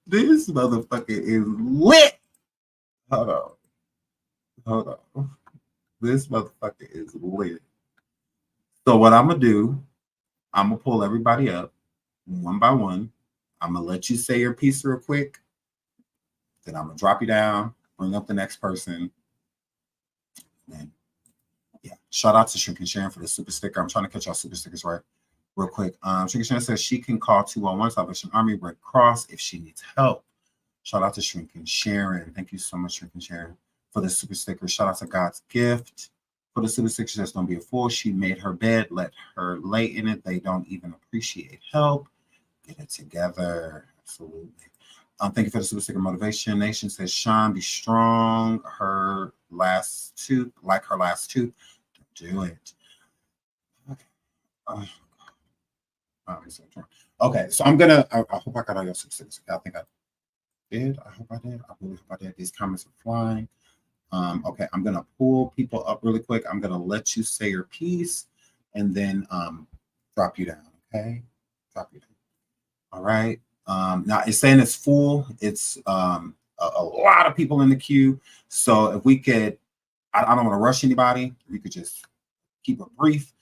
This motherfucker is lit. Hold on. This motherfucker is lit. So what I'm gonna do, I'm gonna pull everybody up one by one. I'm gonna let you say your piece real quick. Then I'm gonna drop you down, bring up the next person. And yeah, shout out to Shrinking Sharon for the super sticker. I'm trying to catch y'all super stickers right real quick. Shrinking Sharon says she can call 211 Salvation Army Red Cross if she needs help. Shout out to Shrinking Sharon. Thank you so much, Shrinking Sharon, for the super sticker. Shout out to God's Gift for the super sticker. She says, don't be a fool. She made her bed. Let her lay in it. They don't even appreciate help. Get it together. Absolutely. Thank you for the super sticker. Motivation Nation says, Sean, be strong. Her last tooth, like her last tooth. Don't do it. Okay, so I'm gonna. I hope I got all your super stickers. I think I did. I hope I did. I really hope I did. These comments are flying. Okay, I'm gonna pull people up really quick. I'm gonna let you say your piece, and then drop you down. Okay, drop you down. All right. Now it's saying it's full. It's a lot of people in the queue. So if we could, I don't want to rush anybody. We could just keep it brief,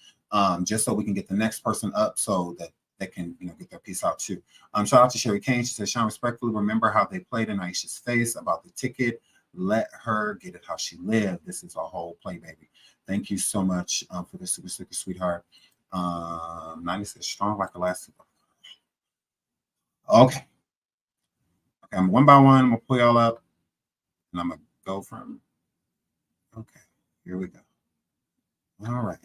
just so we can get the next person up, so that they can, get their piece out too. Shout out to Sherry Kane. She says, Sean, respectfully, remember how they played in Aisha's face about the ticket. Let her get it how she lived. This is a whole play, baby. Thank you so much for the super sticker, sweetheart. 90 says strong like a last. Okay, I'm one by one. I'm gonna pull y'all up, and I'm gonna go from. Okay, here we go. All right.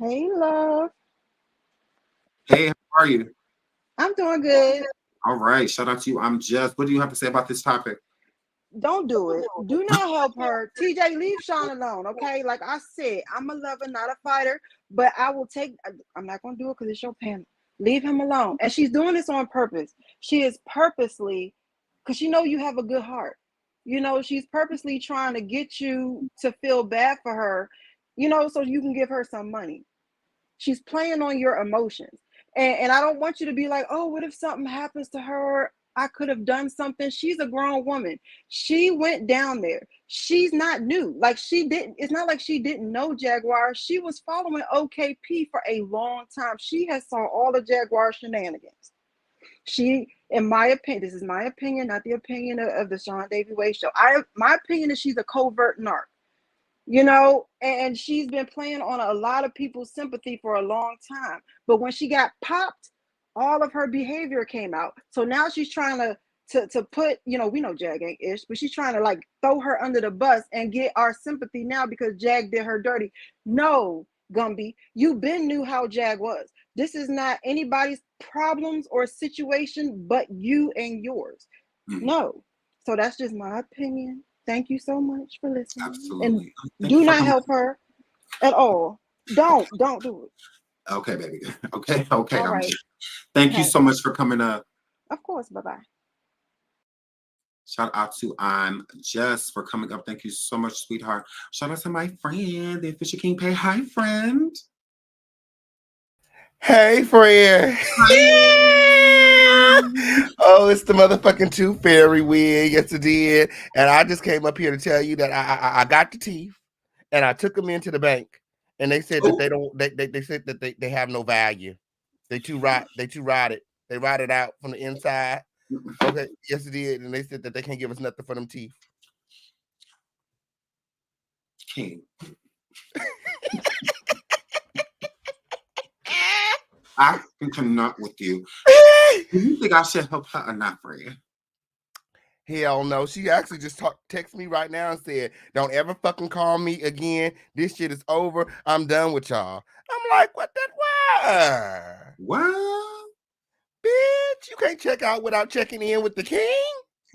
Hey, love.
Hey, how are you?
I'm doing good.
All right. Shout out to you. I'm Just. What do you have to say about this topic?
Don't do it. Do not help her. TJ, leave Sean alone, okay? Like I said, I'm a lover, not a fighter, but I'm not going to do it because it's your pen. Leave him alone. And she's doing this on purpose. She is purposely, because you have a good heart. She's purposely trying to get you to feel bad for her, so you can give her some money. She's playing on your emotions. And I don't want you to be like, oh, what if something happens to her? I could have done something. She's a grown woman. She went down there. She's not new. It's not like she didn't know Jaguar. She was following OKP for a long time. She has saw all the Jaguar shenanigans. In my opinion, this is my opinion, not the opinion of the Seandavieway show. My opinion is she's a covert narc. And she's been playing on a lot of people's sympathy for a long time. But when she got popped, all of her behavior came out. So now she's trying to put, we know Jag ain't ish, but she's trying to throw her under the bus and get our sympathy now because Jag did her dirty. No, Gumby, you been knew how Jag was. This is not anybody's problems or situation but you and yours. No. So that's just my opinion. Thank you so much for listening.
Absolutely.
And do not help her at all. Don't do it.
Okay, baby. Okay.
All right.
Thank you so much for coming up.
Of course. Bye-bye.
Shout out to I'm Just for coming up. Thank you so much, sweetheart. Shout out to my friend, the Official King Pay. Hi, friend.
Hey, friend. Oh, it's the motherfucking Tooth Fairy wig. Yes, it did. And I just came up here to tell you that I got the teeth and I took them into the bank. And they said that they said that they have no value. They too rotted. They rotted out from the inside. Okay, yes, it did. And they said that they can't give us nothing for them teeth.
King. I cannot with you. Do you think I should help her or not, friend?
Hell no. She actually just text me right now and said, don't ever fucking call me again. This shit is over. I'm done with y'all. I'm like, what that was?
What?
Bitch, you can't check out without checking in with the king?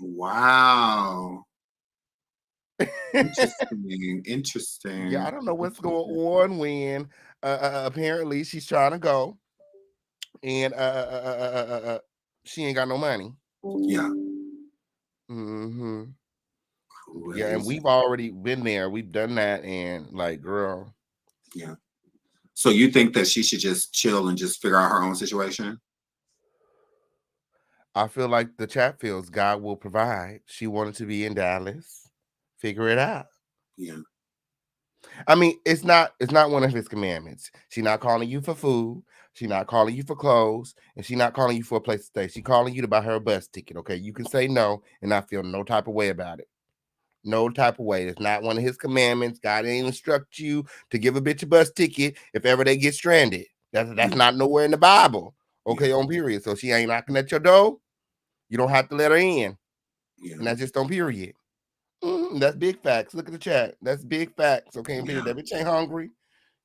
Wow. Interesting.
Yeah, I don't know what's going on when apparently she's trying to go and she ain't got no money.
Yeah.
Mm-hmm. Yeah, and we've already been there. We've done that, and girl.
Yeah. So you think that she should just chill and just figure out her own situation?
I feel like the chat feels God will provide. She wanted to be in Dallas. Figure it out.
Yeah.
I mean, it's not one of his commandments. She's not calling you for food. She's not calling you for clothes, and she's not calling you for a place to stay. She's calling you to buy her a bus ticket. Okay, you can say no and not feel no type of way about it. No type of way. It's not one of his commandments. God didn't instruct you to give a bitch a bus ticket if ever they get stranded. That's not nowhere in the Bible. Okay, on period. So she ain't knocking at your door. You don't have to let her in.
Yeah.
And that's just on period. That's big facts. Look at the chat. That's big facts. Okay,
Yeah.
period. That bitch ain't hungry.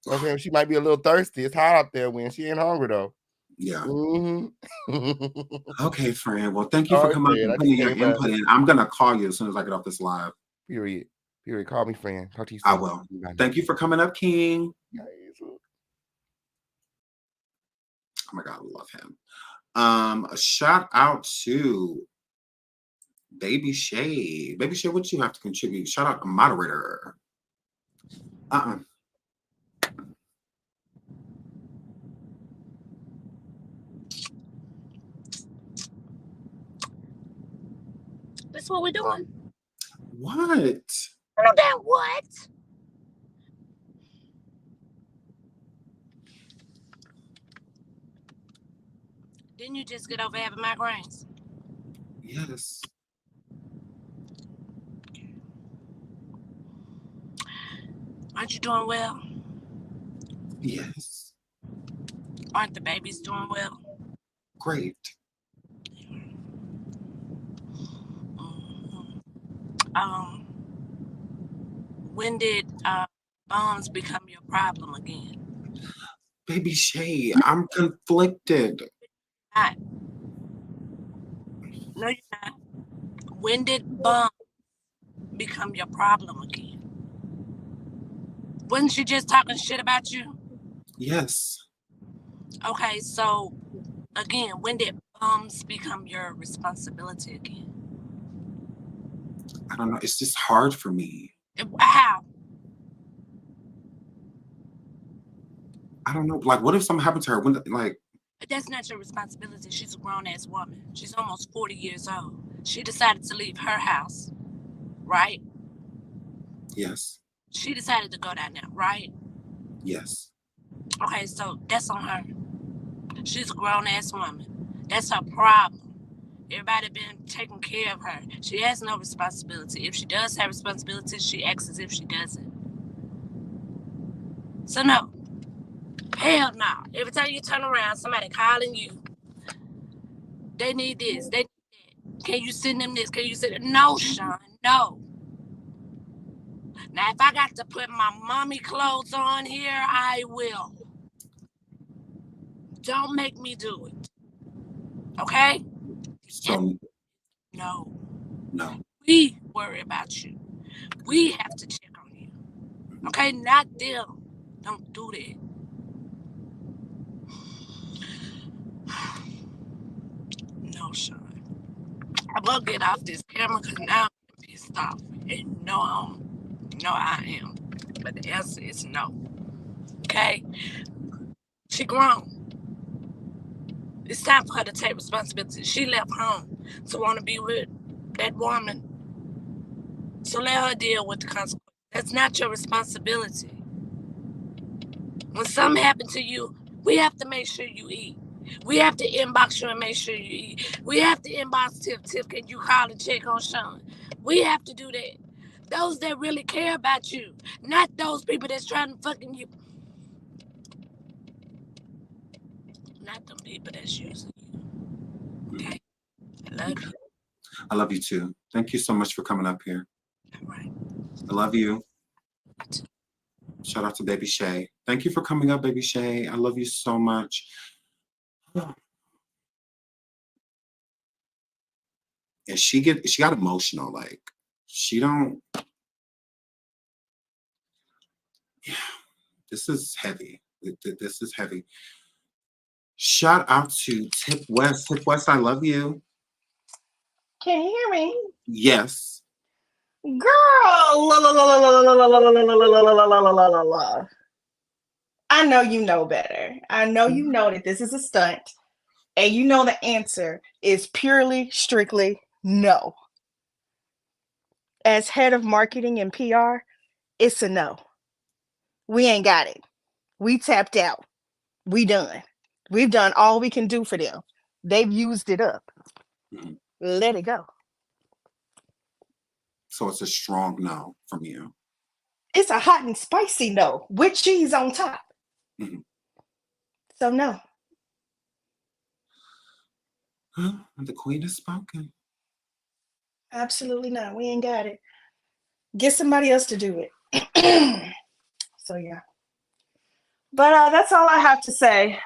Okay, she might be a little thirsty. It's hot out there when she ain't hungry though.
Yeah.
Mm-hmm.
Okay, friend. Well, thank you for coming up and putting your input in. I'm gonna call you as soon as I get off this live.
Period. Period. Call me, friend. Talk to you
I
soon.
will. Thank you for coming up, King.
Nice.
Oh my God, I love him. A shout out to Baby Shay. Baby Shay, what you have to contribute? Shout out to Moderator.
That's what we're doing.
What?
No damn what? Didn't you just get over having migraines?
Yes.
Aren't you doing well?
Yes.
Aren't the babies doing well?
Great.
When did bombs become your problem again?
Baby Shay, I'm conflicted.
No, you're not. When did bombs become your problem again? Wasn't she just talking shit about you?
Yes.
Okay, so again, when did bombs become your responsibility again?
I don't know. It's just hard for me.
How?
I don't know. Like, what if something happened to her? When, like,
that's not your responsibility. She's a grown-ass woman. She's almost 40 years old. She decided to leave her house, right?
Yes.
She decided to go down there, right?
Yes.
Okay, so that's on her. She's a grown-ass woman. That's her problem. Everybody been taking care of her. She has no responsibility. If she does have responsibility, she acts as if she doesn't. So no. Hell no. Every time you turn around, somebody calling you. They need this. They need that. Can you send them this? Can you send them? No, Sean. No. Now, if I got to put my mommy clothes on here, I will. Don't make me do it. Okay?
So,
no.
No.
We worry about you. We have to check on you. Okay? Not them. Don't do that. No, Sean. I'm gonna get off this camera because now I'm pissed off. And no, I am. But the answer is no. Okay? She grown. It's time for her to take responsibility. She left home to want to be with that woman. So let her deal with the consequences. That's not your responsibility. When something happened to you, we have to make sure you eat. We have to inbox you and make sure you eat. We have to inbox Tiff. Tiff, can you call and check on Sean? We have to do that. Those that really care about you, not those people that's trying to fucking you. Not them people that's using you. Okay? I love you.
I love you too. Thank you so much for coming up here.
All right.
I love you. Shout out to Baby Shay. Thank you for coming up, Baby Shay. I love you so much. And she got emotional. Like, she don't. Yeah, this is heavy. This is heavy. Shout out to Tiff West. Tiff West, I love you.
Can you hear me?
Yes.
Girl, I know you know better. I know you know that this is a stunt. And you know the answer is purely, strictly no. As head of marketing and PR, it's a no. We ain't got it. We tapped out. We done. We've done all we can do for them. They've used it up.
Mhm.
Let it go.
So it's a strong no from you.
It's a hot and spicy no with cheese on top.
Mhm.
So no.
The queen has spoken.
Absolutely not. We ain't got it. Get somebody else to do it. So yeah. But that's all I have to say.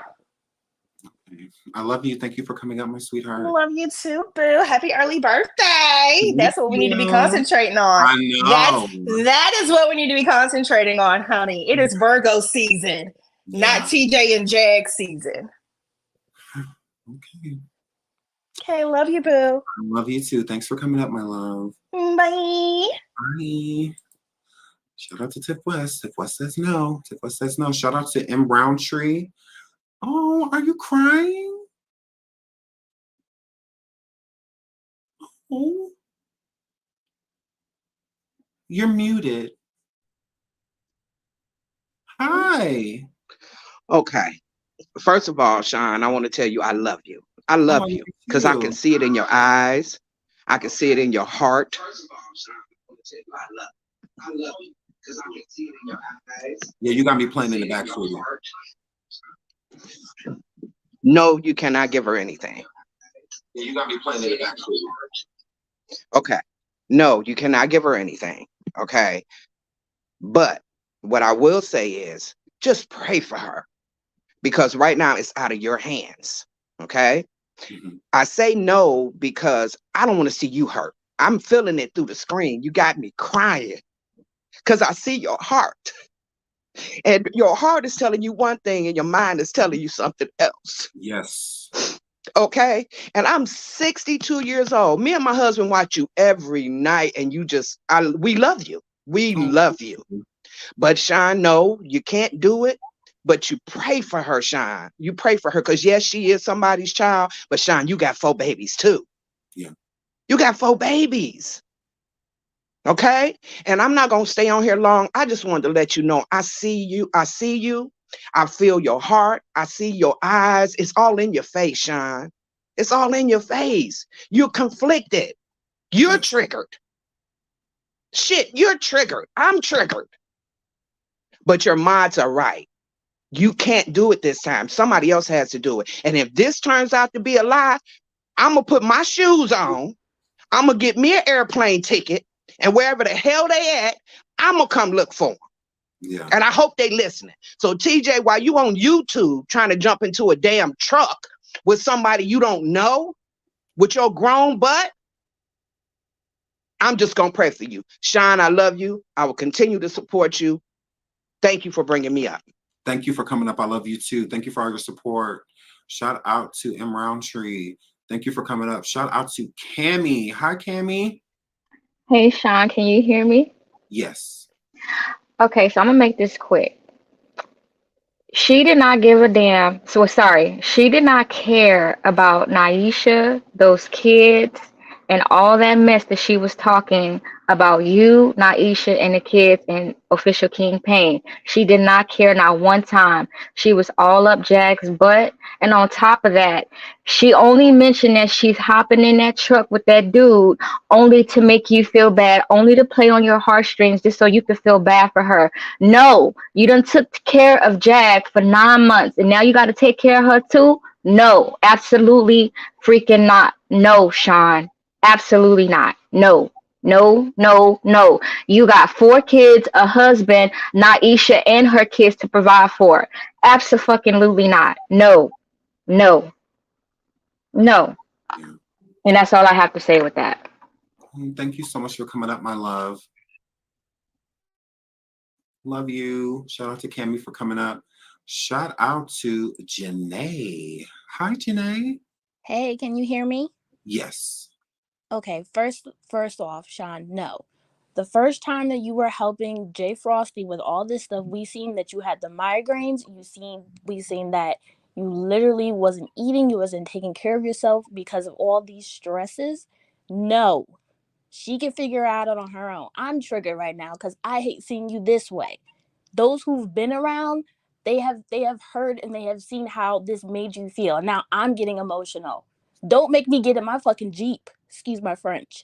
I love you. Thank you for coming out, my sweetheart.
Love you too, boo. Happy early birthday. That's what we need to be
you.
concentrating on.
I know.
That is what we need to be concentrating on, honey. It is Virgo season, not TJ and Jag season.
Okay.
Okay, love you, boo.
I love you too. Thanks for coming up, my love.
Bye.
Bye. Shout out to Tiff West. Tiff West says no. Tiff West says no. Shout out to M. Browntree. Oh, are you crying? Oh. You're muted. Hi.
Okay. First of all, Sean, I want to tell you I love you. I love you because I can see it in your eyes. I can see it in your heart. First of all, Sean, I want to tell you I love you because I can see it in your eyes.
Yeah, you got me playing in the back for you.
No, you cannot give her anything.
Yeah, you got me playing in the back for you.
Okay. No, you cannot give her anything. Okay. But what I will say is just pray for her because right now it's out of your hands. Okay.
Mm-hmm.
I say no because I don't want to see you hurt. I'm feeling it through the screen. You got me crying because I see your heart. And your heart is telling you one thing and your mind is telling you something else.
Yes.
Okay. And I'm 62 years old. Me and my husband watch you every night and we love you. We love you. But Sean, no, you can't do it. But you pray for her, Sean. You pray for her because yes, she is somebody's child. But Sean, you got 4 babies too.
Yeah.
You got 4 babies. Okay. And I'm not going to stay on here long. I just wanted to let you know I see you. I see you. I feel your heart. I see your eyes. It's all in your face, Sean. It's all in your face. You're conflicted. You're triggered. Shit, you're triggered. I'm triggered. But your minds are right. You can't do it this time. Somebody else has to do it. And if this turns out to be a lie, I'm going to put my shoes on. I'm going to get me an airplane ticket. And wherever the hell they at, I'm going to come look for them.
Yeah.
And I hope they listening. So TJ, while you on YouTube trying to jump into a damn truck with somebody you don't know, with your grown butt, I'm just going to pray for you. Sean, I love you. I will continue to support you. Thank you for bringing me up.
Thank you for coming up. I love you too. Thank you for all your support. Shout out to M. Roundtree. Thank you for coming up. Shout out to Cammie. Hi, Cammie.
Hey, Sean, can you hear me?
Yes.
Okay, so I'm gonna make this quick. She did not give a damn. So sorry, she did not care about Naisha, those kids, and all that mess that she was talking about you, Naisha, and the kids in Official King Pain. She did not care not one time. She was all up Jack's butt. And on top of that, she only mentioned that she's hopping in that truck with that dude only to make you feel bad, only to play on your heartstrings just so you could feel bad for her. No, you done took care of Jack for 9 months and now you got to take care of her too? No, absolutely freaking not. No, Sean. Absolutely not. No. No, no, no. You got 4 kids, a husband, Naisha, and her kids to provide for. Absolutely not. No, no, no.
Yeah.
And that's all I have to say with that.
Thank you so much for coming up, my love. Love you. Shout out to Cammie for coming up. Shout out to Janae. Hi, Janae.
Hey, can you hear me?
Yes.
Okay, first off, Sean, no. The first time that you were helping Jay Frosty with all this stuff, we seen that you had the migraines. We seen that, You literally wasn't eating. You wasn't taking care of yourself because of all these stresses. No. She can figure it out on her own. I'm triggered right now because I hate seeing you this way. Those who've been around, they have heard and they have seen how this made you feel. And now I'm getting emotional. Don't make me get in my fucking Jeep. Excuse my French.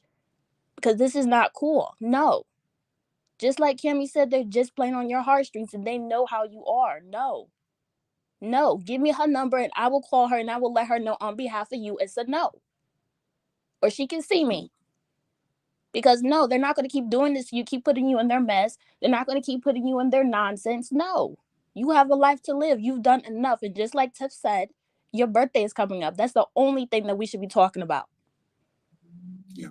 Because this is not cool. No. Just like Kimmy said, they're just playing on your heartstrings and they know how you are. No. No. Give me her number and I will call her and I will let her know on behalf of you it's a no. Or she can see me. Because no, they're not going to keep doing this. You keep putting you in their mess. They're not going to keep putting you in their nonsense. No. You have a life to live. You've done enough. And just like Tiff said, your birthday is coming up. That's the only thing that we should be talking about.
Yeah.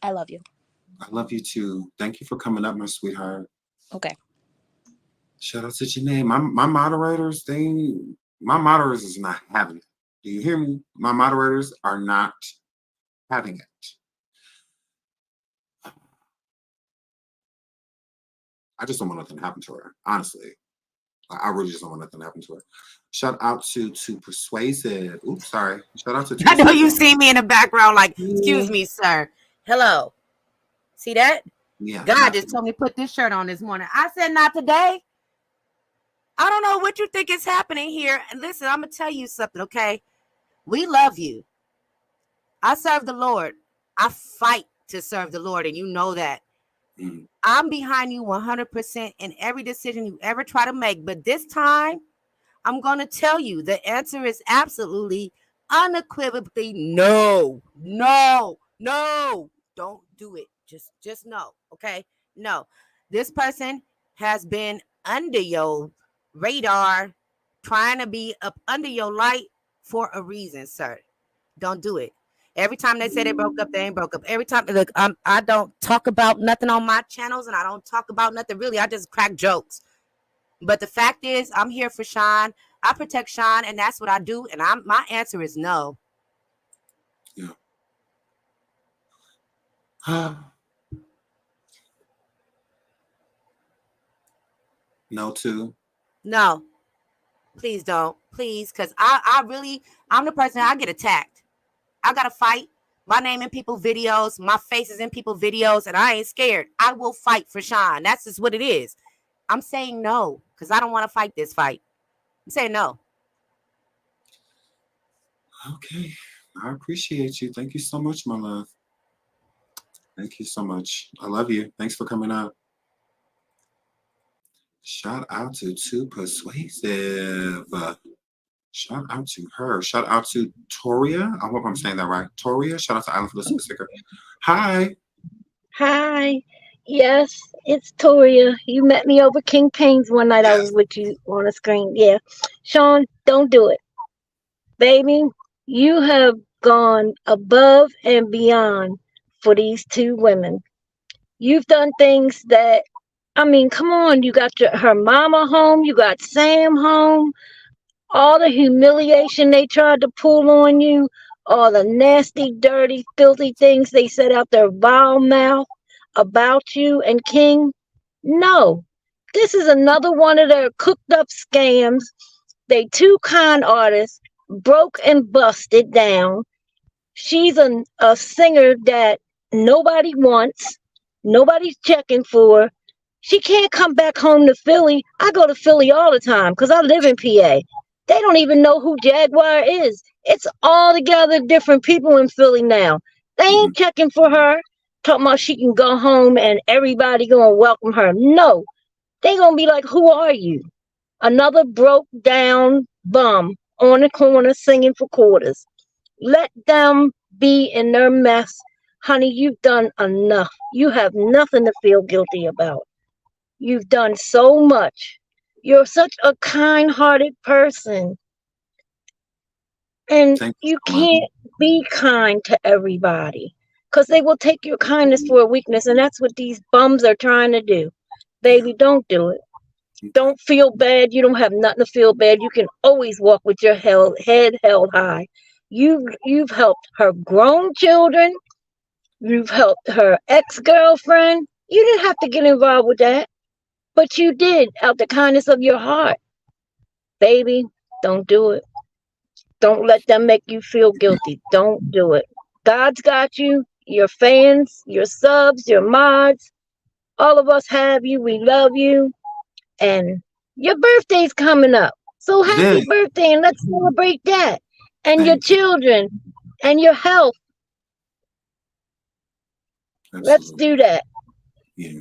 I love you.
I love you too. Thank you for coming up, my sweetheart.
Okay.
Shout out to Janae. My moderators, my moderators is not having it. Do you hear me? My moderators are not having it. I just don't want nothing to happen to her, honestly. I really just don't want nothing to happen to her. Shout out to Persuasive. Oops, sorry. Shout out to
I know you see me in the background like, excuse me, sir. Hello. See that?
Yeah.
God just told me to put this shirt on this morning. I said, not today. I don't know what you think is happening here. And listen, I'm going to tell you something, okay? We love you. I serve the Lord. I fight to serve the Lord, and you know that. I'm behind you 100% in every decision you ever try to make. But this time, I'm going to tell you the answer is absolutely, unequivocally no. No. No. Don't do it. Just no. Okay? No. This person has been under your radar, trying to be up under your light for a reason, sir. Don't do it. Every time they say they broke up, they ain't broke up. Every time, look, I don't talk about nothing on my channels, and I don't talk about nothing really. I just crack jokes. But the fact is, I'm here for Sean. I protect Sean, and that's what I do. And my answer is no.
Yeah. No to?
No. Please don't. Please, because I'm the person, I get attacked. I got to fight. My name in people's videos. My face is in people's videos, and I ain't scared. I will fight for Sean. That's just what it is. I'm saying no, because I don't want to fight this fight. I'm saying no.
Okay. I appreciate you. Thank you so much, my love. Thank you so much. I love you. Thanks for coming out. Shout out to Persuasive. Shout out to her. Shout out to Toria. I hope I'm saying that right. Toria. Shout out to Island for the Super Sticker. Hi.
Hi. Yes, it's Toria. You met me over King Payne's one night. I was with you on the screen. Yeah. Sean, don't do it. Baby, you have gone above and beyond for these two women. You've done things that, I mean, come on. You got her mama home. You got Sam home. All the humiliation they tried to pull on you, all the nasty, dirty, filthy things they said out their vile mouth about you and King. No, this is another one of their cooked up scams. They two con artists broke and busted down. She's a singer that nobody wants, nobody's checking for. She can't come back home to Philly. I go to Philly all the time because I live in PA. They don't even know who Jaguar is. It's all together different people in Philly now. They ain't checking for her, talking about she can go home and everybody gonna welcome her. No, they gonna be like, who are you? Another broke down bum on the corner singing for quarters. Let them be in their mess. Honey, you've done enough. You have nothing to feel guilty about. You've done so much. You're such a kind-hearted person. And you can't be kind to everybody because they will take your kindness for a weakness. And that's what these bums are trying to do. Baby, don't do it. Don't feel bad. You don't have nothing to feel bad. You can always walk with your head held high. You've helped her grown children. You've helped her ex-girlfriend. You didn't have to get involved with that. But you did out the kindness of your heart. Baby, don't do it. Don't let them make you feel guilty. Don't do it. God's got you, your fans, your subs, your mods. All of us have you. We love you. And your birthday's coming up. So happy
Yes.
birthday, and let's celebrate that. And your
Thank you.
children and your health. Let's
Absolutely.
do that.
Yeah.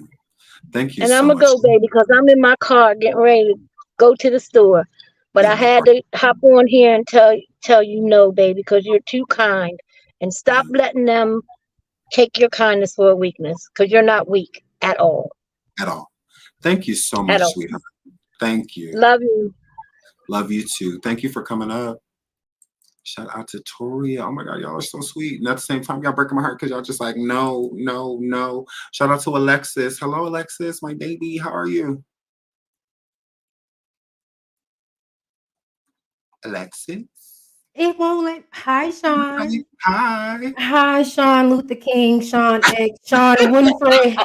Thank you
And I'm
so
going to
much.
go, baby, because I'm in my car getting ready to go to the store. But
Yeah,
I
no
had
problem.
to hop on here and tell you no, baby, because you're too kind. And stop
Yeah,
letting them take your kindness for a weakness, because you're not weak at all.
at all. Thank you so
At
much,
all.
sweetheart. Thank you.
Love you.
Love you too. Thank you for coming up. Shout out to Toria. Oh my God, y'all are so sweet. And at the same time, y'all breaking my heart because y'all just like, no, no, no. Shout out to Alexis. Hello, Alexis, my baby. How are you? Alexis?
It won't let. Hi, Sean.
Hi.
Hi, Sean Luther King, Sean X, Sean Winfrey.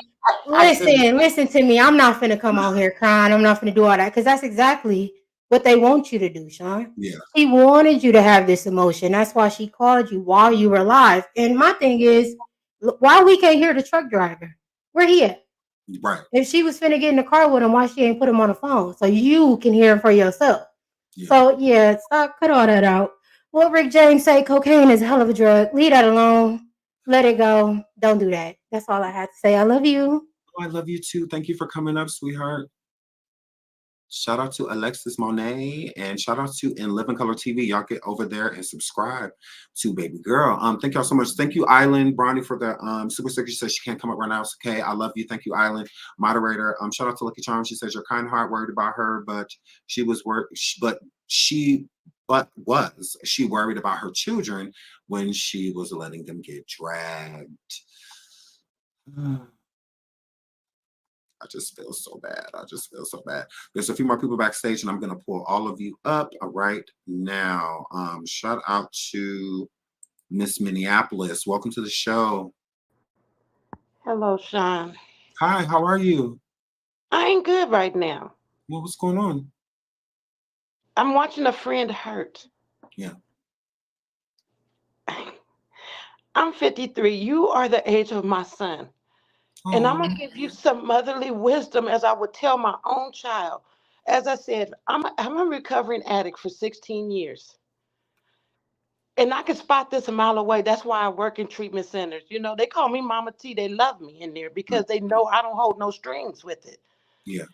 I couldn't.
Listen to me. I'm not finna come on here crying. I'm not finna do all that because that's exactly what they want you to do, Sean.
Yeah.
She wanted you to have this emotion. That's why she called you while you were alive. And my thing is, why we can't hear the truck driver? Where he at?
Right.
If she was finna get in the car with him, why she ain't put him on the phone so you can hear him for yourself?
Yeah.
So yeah, stop, cut all that out. What Rick James say, cocaine is a hell of a drug. Leave that alone. Let it go. Don't do that. That's all I had to say. I love you.
Oh, I love you too. Thank you for coming up, sweetheart. Shout out to Alexis Monet and shout out to In Living Color TV. Y'all get over there and subscribe to Baby Girl. Thank y'all so much. Thank you, Island Bronny, for the super sticker. She says she can't come up right now. It's okay. I love you. Thank you, Island. Moderator. Shout out to Lucky Charm. She says your kind heart worried about her, but she was worried. She worried about her children when she was letting them get dragged. I just feel so bad. I just feel so bad. There's a few more people backstage, and I'm going to pull all of you up right now. Shout out to Miss Minneapolis. Welcome to the show.
Hello, Sean.
Hi, how are you?
I ain't good right now.
Well, what's going on?
I'm watching a friend hurt.
Yeah.
I'm 53. You are the age of my son. And I'm going to give you some motherly wisdom as I would tell my own child. As I said, I'm a recovering addict for 16 years. And I can spot this a mile away. That's why I work in treatment centers. You know, they call me Mama T. They love me in there because they know I don't hold no strings with it.
Yeah.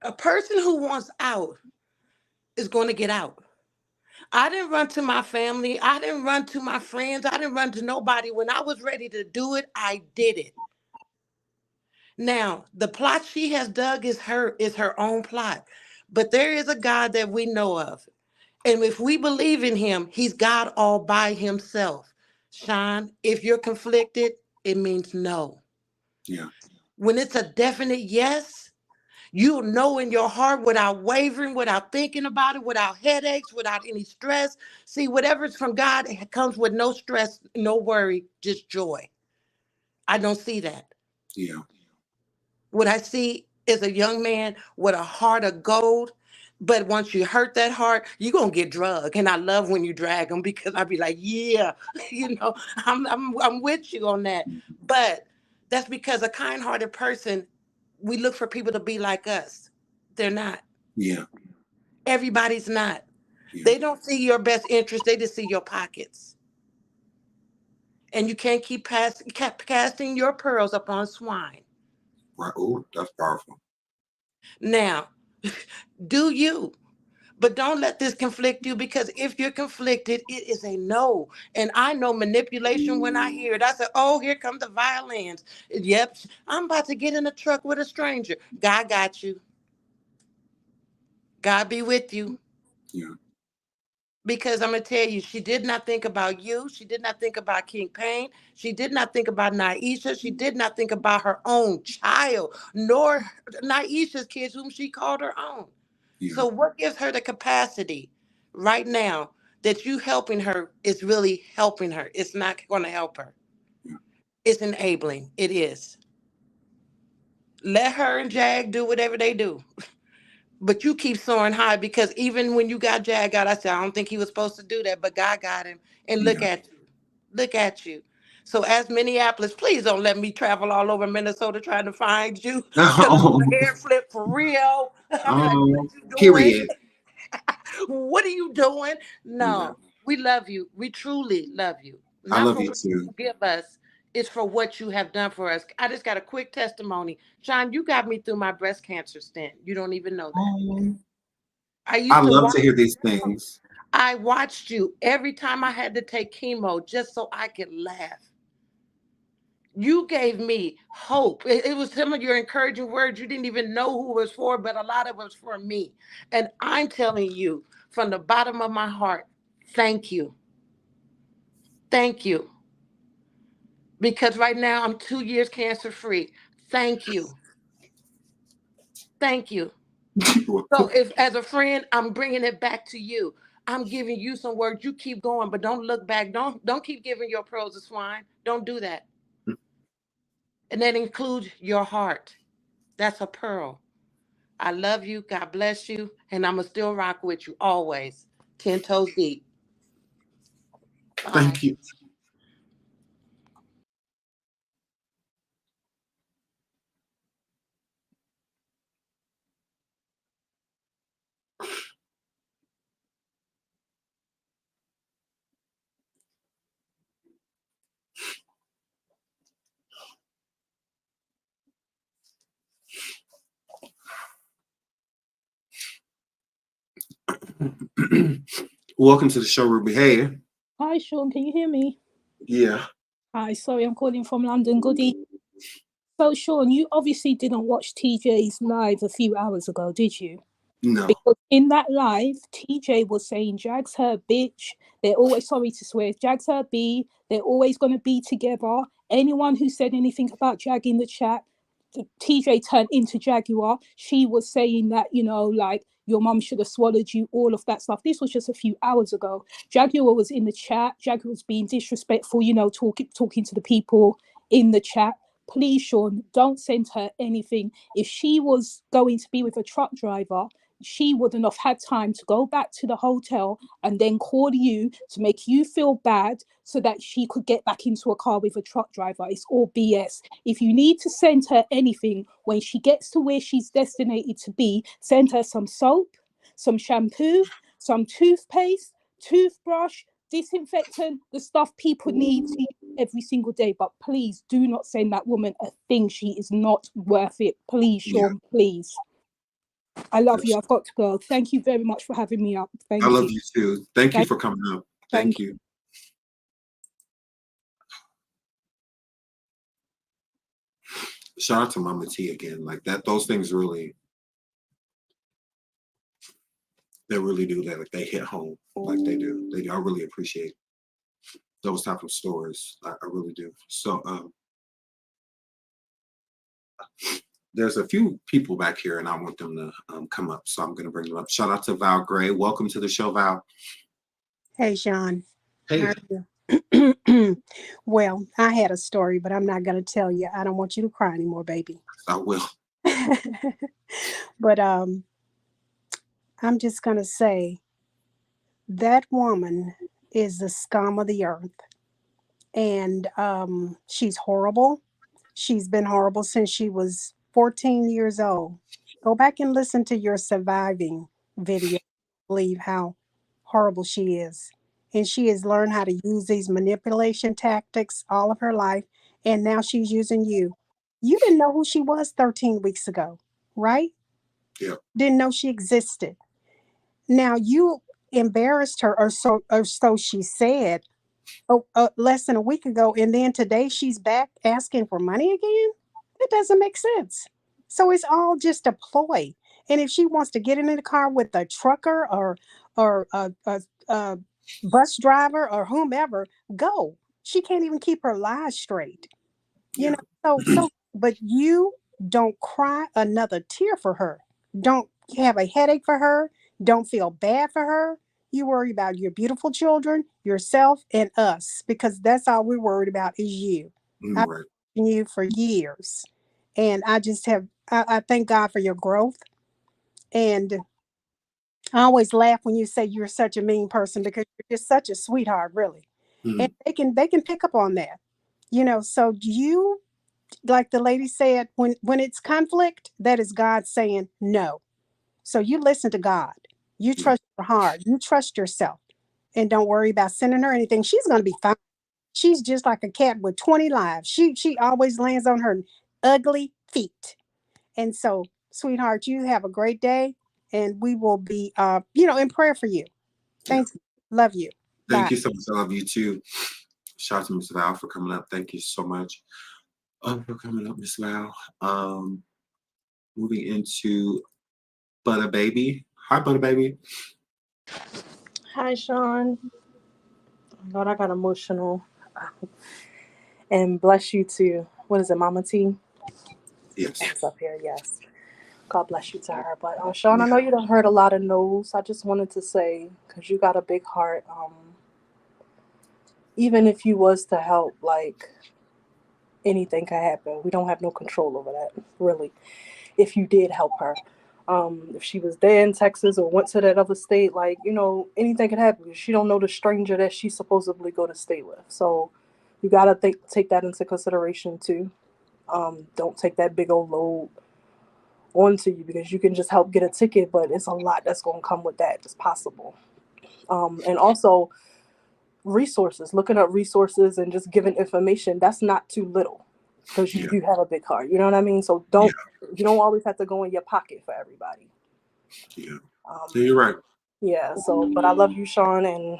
A person who wants out is going to get out. I didn't run to my family. I didn't run to my friends. I didn't run to nobody. When I was ready to do it, I did it. Now, the plot she has dug is her own plot. But there is a God that we know of. And if we believe in him, he's God all by himself. Sean, if you're conflicted, it means no.
Yeah.
When it's a definite yes, you'll know in your heart without wavering, without thinking about it, without headaches, without any stress. See, whatever's from God, it comes with no stress, no worry, just joy. I don't see that.
Yeah.
What I see is a young man with a heart of gold. But once you hurt that heart, you're going to get drugged. And I love when you drag them because I be like, yeah, I'm with you on that. But that's because a kind-hearted person, we look for people to be like us. They're not.
Yeah.
Everybody's not.
Yeah.
They don't see your best interest. They just see your pockets. And you can't keep casting your pearls upon swine.
Right. Oh, that's powerful.
Now, do you? But don't let this conflict you because if you're conflicted, it is a no. And I know manipulation when I hear it. I say, oh, here come the violins. Yep, I'm about to get in a truck with a stranger. God got you. God be with you.
Yeah.
Because I'm going to tell you, she did not think about you. She did not think about King Pain. She did not think about Naisha. She did not think about her own child, nor Naisha's kids, whom she called her own.
Yeah.
So what gives her the capacity right now that you helping her is really helping her? It's not going to help her.
Yeah.
It's enabling. It is. Let her and Jag do whatever they do. But you keep soaring high because even when you got Jag out, I said, I don't think he was supposed to do that, but God got him. And look at you. Look at you. So as Minneapolis, please don't let me travel all over Minnesota trying to find you because I'm going to hair flip for real. I'm like, what you doing?
Period.
What are you doing?
Yeah.
No, we love you. We truly love you.
I
Not
love
for
you
what
too.
you give us. It's for what you have done for us. I just got a quick testimony. Sean, you got me through my breast cancer stint. You don't even know that.
I love to hear these things.
I watched you every time I had to take chemo just so I could laugh. You gave me hope. It was some of your encouraging words. You didn't even know who it was for, but a lot of it was for me. And I'm telling you from the bottom of my heart, thank you. Thank you. Because right now I'm 2 years cancer free. Thank you. Thank you. So if as a friend, I'm bringing it back to you. I'm giving you some words. You keep going, but don't look back. Don't keep giving your pearls to swine. Don't do that. And that includes your heart. That's a pearl. I love you. God bless you. And I'm going to still rock with you always. 10 toes deep.
Thank you. Welcome to the show, Ruby. Hey.
Hi, Sean. Can you hear me?
Yeah.
Hi. Sorry, I'm calling from London. Good evening. So, Sean, you obviously didn't watch TJ's live a few hours ago, did you?
No.
Because in that live, TJ was saying Jag's her bitch. They're always, sorry to swear, Jag's her B. They're always going to be together. Anyone who said anything about Jag in the chat, TJ turned into Jaguar. She was saying that, you know, like, your mum should have swallowed you, all of that stuff. This was just a few hours ago. Jaguar was in the chat. Jaguar was being disrespectful, you know, talking to the people in the chat. Please, Sean, don't send her anything. If she was going to be with a truck driver, she wouldn't have had time to go back to the hotel and then call you to make you feel bad so that she could get back into a car with a truck driver. It's all BS. If you need to send her anything, when she gets to where she's destined to be, send her some soap, some shampoo, some toothpaste, toothbrush, disinfectant, the stuff people need to use every single day. But please do not send that woman a thing. She is not worth it. Please, Sean, please. I love you. I've got to go. Thank you very much for having me up. Thank you.
I love you too. Thank you for coming up. Thank you. Shout out to Mama T again. Like that, those things really, they really do that. Like they hit home like they do. They do. I really appreciate those type of stories. I really do. So there's a few people back here and I want them to come up. So I'm going to bring them up. Shout out to Val Gray. Welcome to the show, Val.
Hey, Sean.
Hey.
How are you? Well, I had a story, but I'm not going to tell you. I don't want you to cry anymore, baby.
I will.
But I'm just going to say that woman is the scum of the earth. And she's horrible. She's been horrible since she was 14 years old. Go back and listen to your surviving video. Believe how horrible she is. And she has learned how to use these manipulation tactics all of her life. And now she's using you. You didn't know who she was 13 weeks ago, right?
Yeah.
Didn't know she existed. Now you embarrassed her, or so she said, less than a week ago. And then today she's back asking for money again? That doesn't make sense. So it's all just a ploy. And if she wants to get in the car with a trucker or a bus driver or whomever, go. She can't even keep her lies straight. You know, but you don't cry another tear for her. Don't have a headache for her. Don't feel bad for her. You worry about your beautiful children, yourself, and us, because that's all we're worried about is you. I've known you for years. And I just have, I thank God for your growth. And I always laugh when you say you're such a mean person because you're just such a sweetheart, really. And they can pick up on that. So you, like the lady said, when it's conflict, that is God saying no. So you listen to God. You trust your heart. You trust yourself. And don't worry about sending her anything. She's going to be fine. She's just like a cat with 20 lives. She always lands on her ugly feet. And so, sweetheart, you have a great day. And we will be, in prayer for you. Thank you. Love you.
Thank
Bye.
you so much. I love you too. Shout out to Miss Val for coming up. Thank you so much for coming up, Miss Val. Moving into Butter Baby. Hi, Butter Baby.
Hi, Sean. God, I got emotional. And bless you too. What is it, Mama T?
Yes.
It's up here, yes. God bless you to her. But Sean, I know you done heard a lot of no's. I just wanted to say, because you got a big heart, even if you was to help, like, anything could happen. We don't have no control over that, really. If you did help her. If she was there in Texas or went to that other state, like, anything could happen. She don't know the stranger that she supposedly go to stay with. So you got to take that into consideration too. Don't take that big old load onto you because you can just help get a ticket, but it's a lot that's going to come with that. It's possible. And also resources, looking up resources and just giving information, that's not too little because you do have a big heart. You know what I mean? So you don't always have to go in your pocket for everybody.
Yeah. You're right.
Yeah. So, but I love you, Sean, and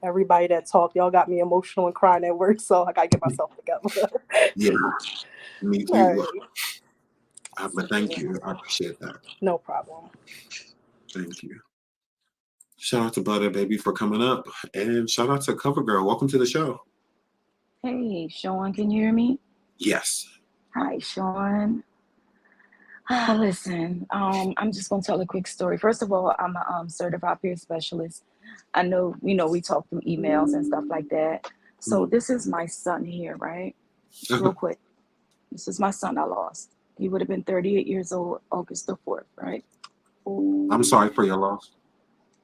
everybody that talked. Y'all got me emotional and crying at work, so I got to get myself together.
Yeah. Me too.
All right.
But thank you. I appreciate that.
No problem.
Thank you. Shout out to Butter Baby for coming up. And shout out to CoverGirl. Welcome to the show.
Hey, Sean, can you hear me?
Yes.
Hi, Sean. Listen, I'm just going to tell a quick story. First of all, I'm a certified peer specialist. I know, we talk through emails and stuff like that. So this is my son here, right? Real quick. This is my son I lost. He would have been 38 years old August the 4th, right?
I'm sorry for your loss.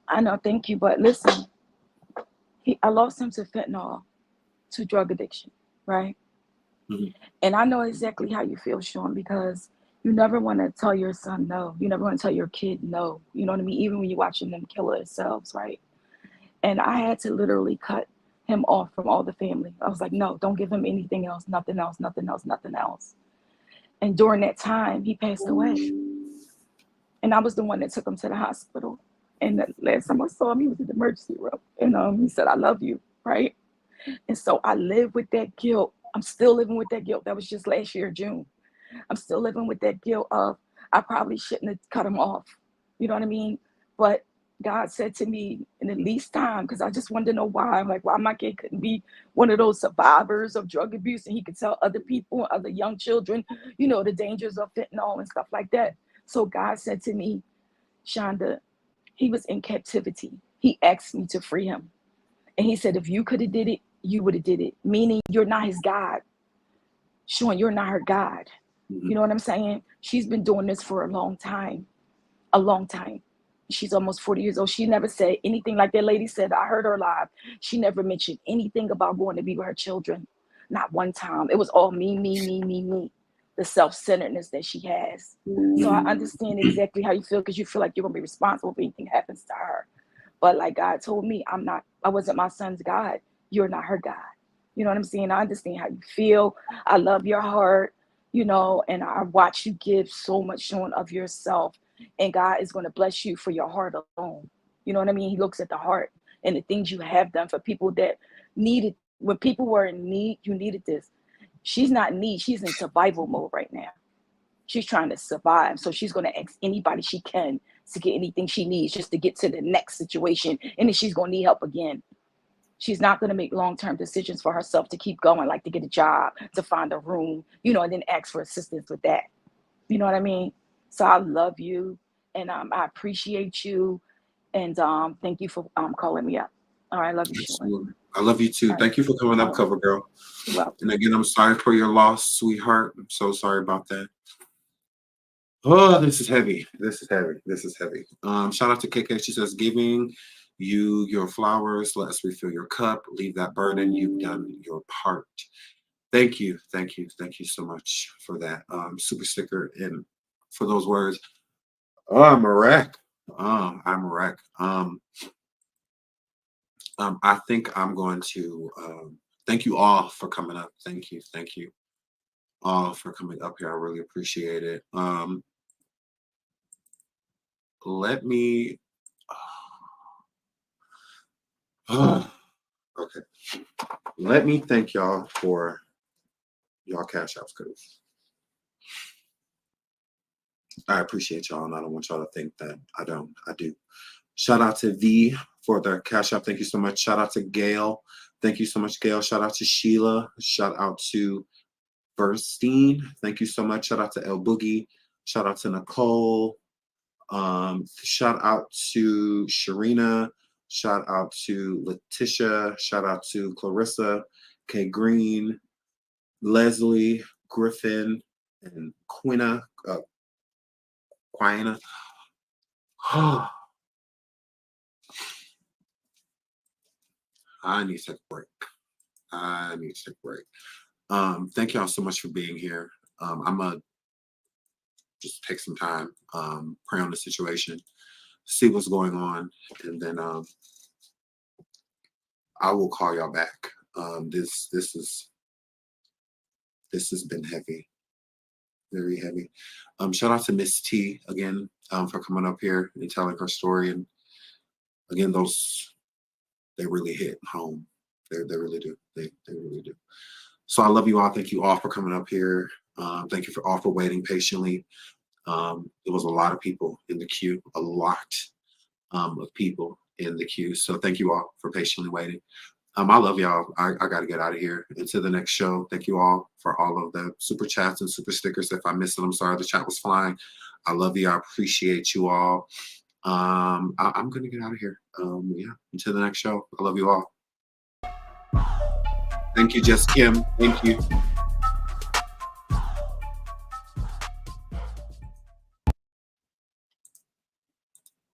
I know, thank you. But listen, I lost him to fentanyl, to drug addiction, right? And I know exactly how you feel, Sean, because you never want to tell your son no. You never want to tell your kid no. You know what I mean? Even when you're watching them kill themselves, right? And I had to literally cut him off from all the family. I was like, no, don't give him anything else, nothing else, nothing else, nothing else. And during that time, he passed away. And I was the one that took him to the hospital. And the last time I saw him, he was in the emergency room. And he said, I love you, right? And so I live with that guilt. I'm still living with that guilt. That was just last year, June. I'm still living with that guilt of I probably shouldn't have cut him off. You know what I mean? But God said to me in the least time, because I just wanted to know why. I'm like, why my kid couldn't be one of those survivors of drug abuse and he could tell other people, other young children, the dangers of fentanyl and stuff like that. So God said to me, Shonda, he was in captivity. He asked me to free him. And he said, if you could have did it, you would have did it. Meaning you're not his God. Sean, you're not her God. You know what I'm saying? She's been doing this for a long time. A long time. She's almost 40 years old. She never said anything like that lady said. I heard her live. She never mentioned anything about going to be with her children. Not one time. It was all me, me, me, me, me. The self-centeredness that she has. So I understand exactly how you feel because you feel like you're going to be responsible if anything happens to her. But like God told me, I wasn't my son's God. You're not her God. You know what I'm saying? I understand how you feel. I love your heart, and I watch you give so much showing of yourself. And God is going to bless you for your heart alone. You know what I mean? He looks at the heart and the things you have done for people that needed. When people were in need, you needed this. She's not in need. She's in survival mode right now. She's trying to survive. So she's going to ask anybody she can to get anything she needs just to get to the next situation. And then she's going to need help again. She's not going to make long-term decisions for herself to keep going, like to get a job, to find a room, and then ask for assistance with that. You know what I mean? So I love you and I appreciate you. And thank you for calling me up. All right. I love you, Sean.
I love you too. Thank you for coming up, CoverGirl.
Well,
and again, I'm sorry for your loss, sweetheart. I'm so sorry about that. Oh, this is heavy. This is heavy. This is heavy. Shout out to KK. She says, giving you your flowers. Let us refill your cup. Leave that burden. You've done your part. Thank you. Thank you. Thank you so much for that super sticker and for those words. Oh, I'm a wreck. I'm a wreck. I think I'm going to thank you all for coming up. Thank you. Thank you all for coming up here. I really appreciate it. Let me okay. Let me thank y'all for y'all cash apps, because I appreciate y'all and I don't want y'all to think that I don't. I do. Shout out to V for the cash app. Thank you so much. Shout out to Gail. Thank you so much, Gail. Shout out to Sheila. Shout out to Bernstein. Thank you so much. Shout out to El Boogie. Shout out to Nicole. Shout out to Sharina. Shout out to Letitia. Shout out to Clarissa, K. Green, Leslie, Griffin, and Quina. Quina. I need to take a break. I need to take a break. Thank y'all so much for being here. I'm gonna just take some time, pray on the situation, see what's going on, and then I will call y'all back. This has been heavy, very heavy. Shout out to Miss T again for coming up here and telling her story. And again, they really hit home. They really do. They really do. So I love you all. Thank you all for coming up here. Thank you for all for waiting patiently. There was a lot of people in the queue, a lot of people in the queue. So thank you all for patiently waiting. I love y'all. I got to get out of here. Until the next show. Thank you all for all of the super chats and super stickers. If I missed it, I'm sorry. The chat was flying. I love you. I appreciate you all. I'm going to get out of here. Yeah. Until the next show. I love you all. Thank you, Jess Kim. Thank you.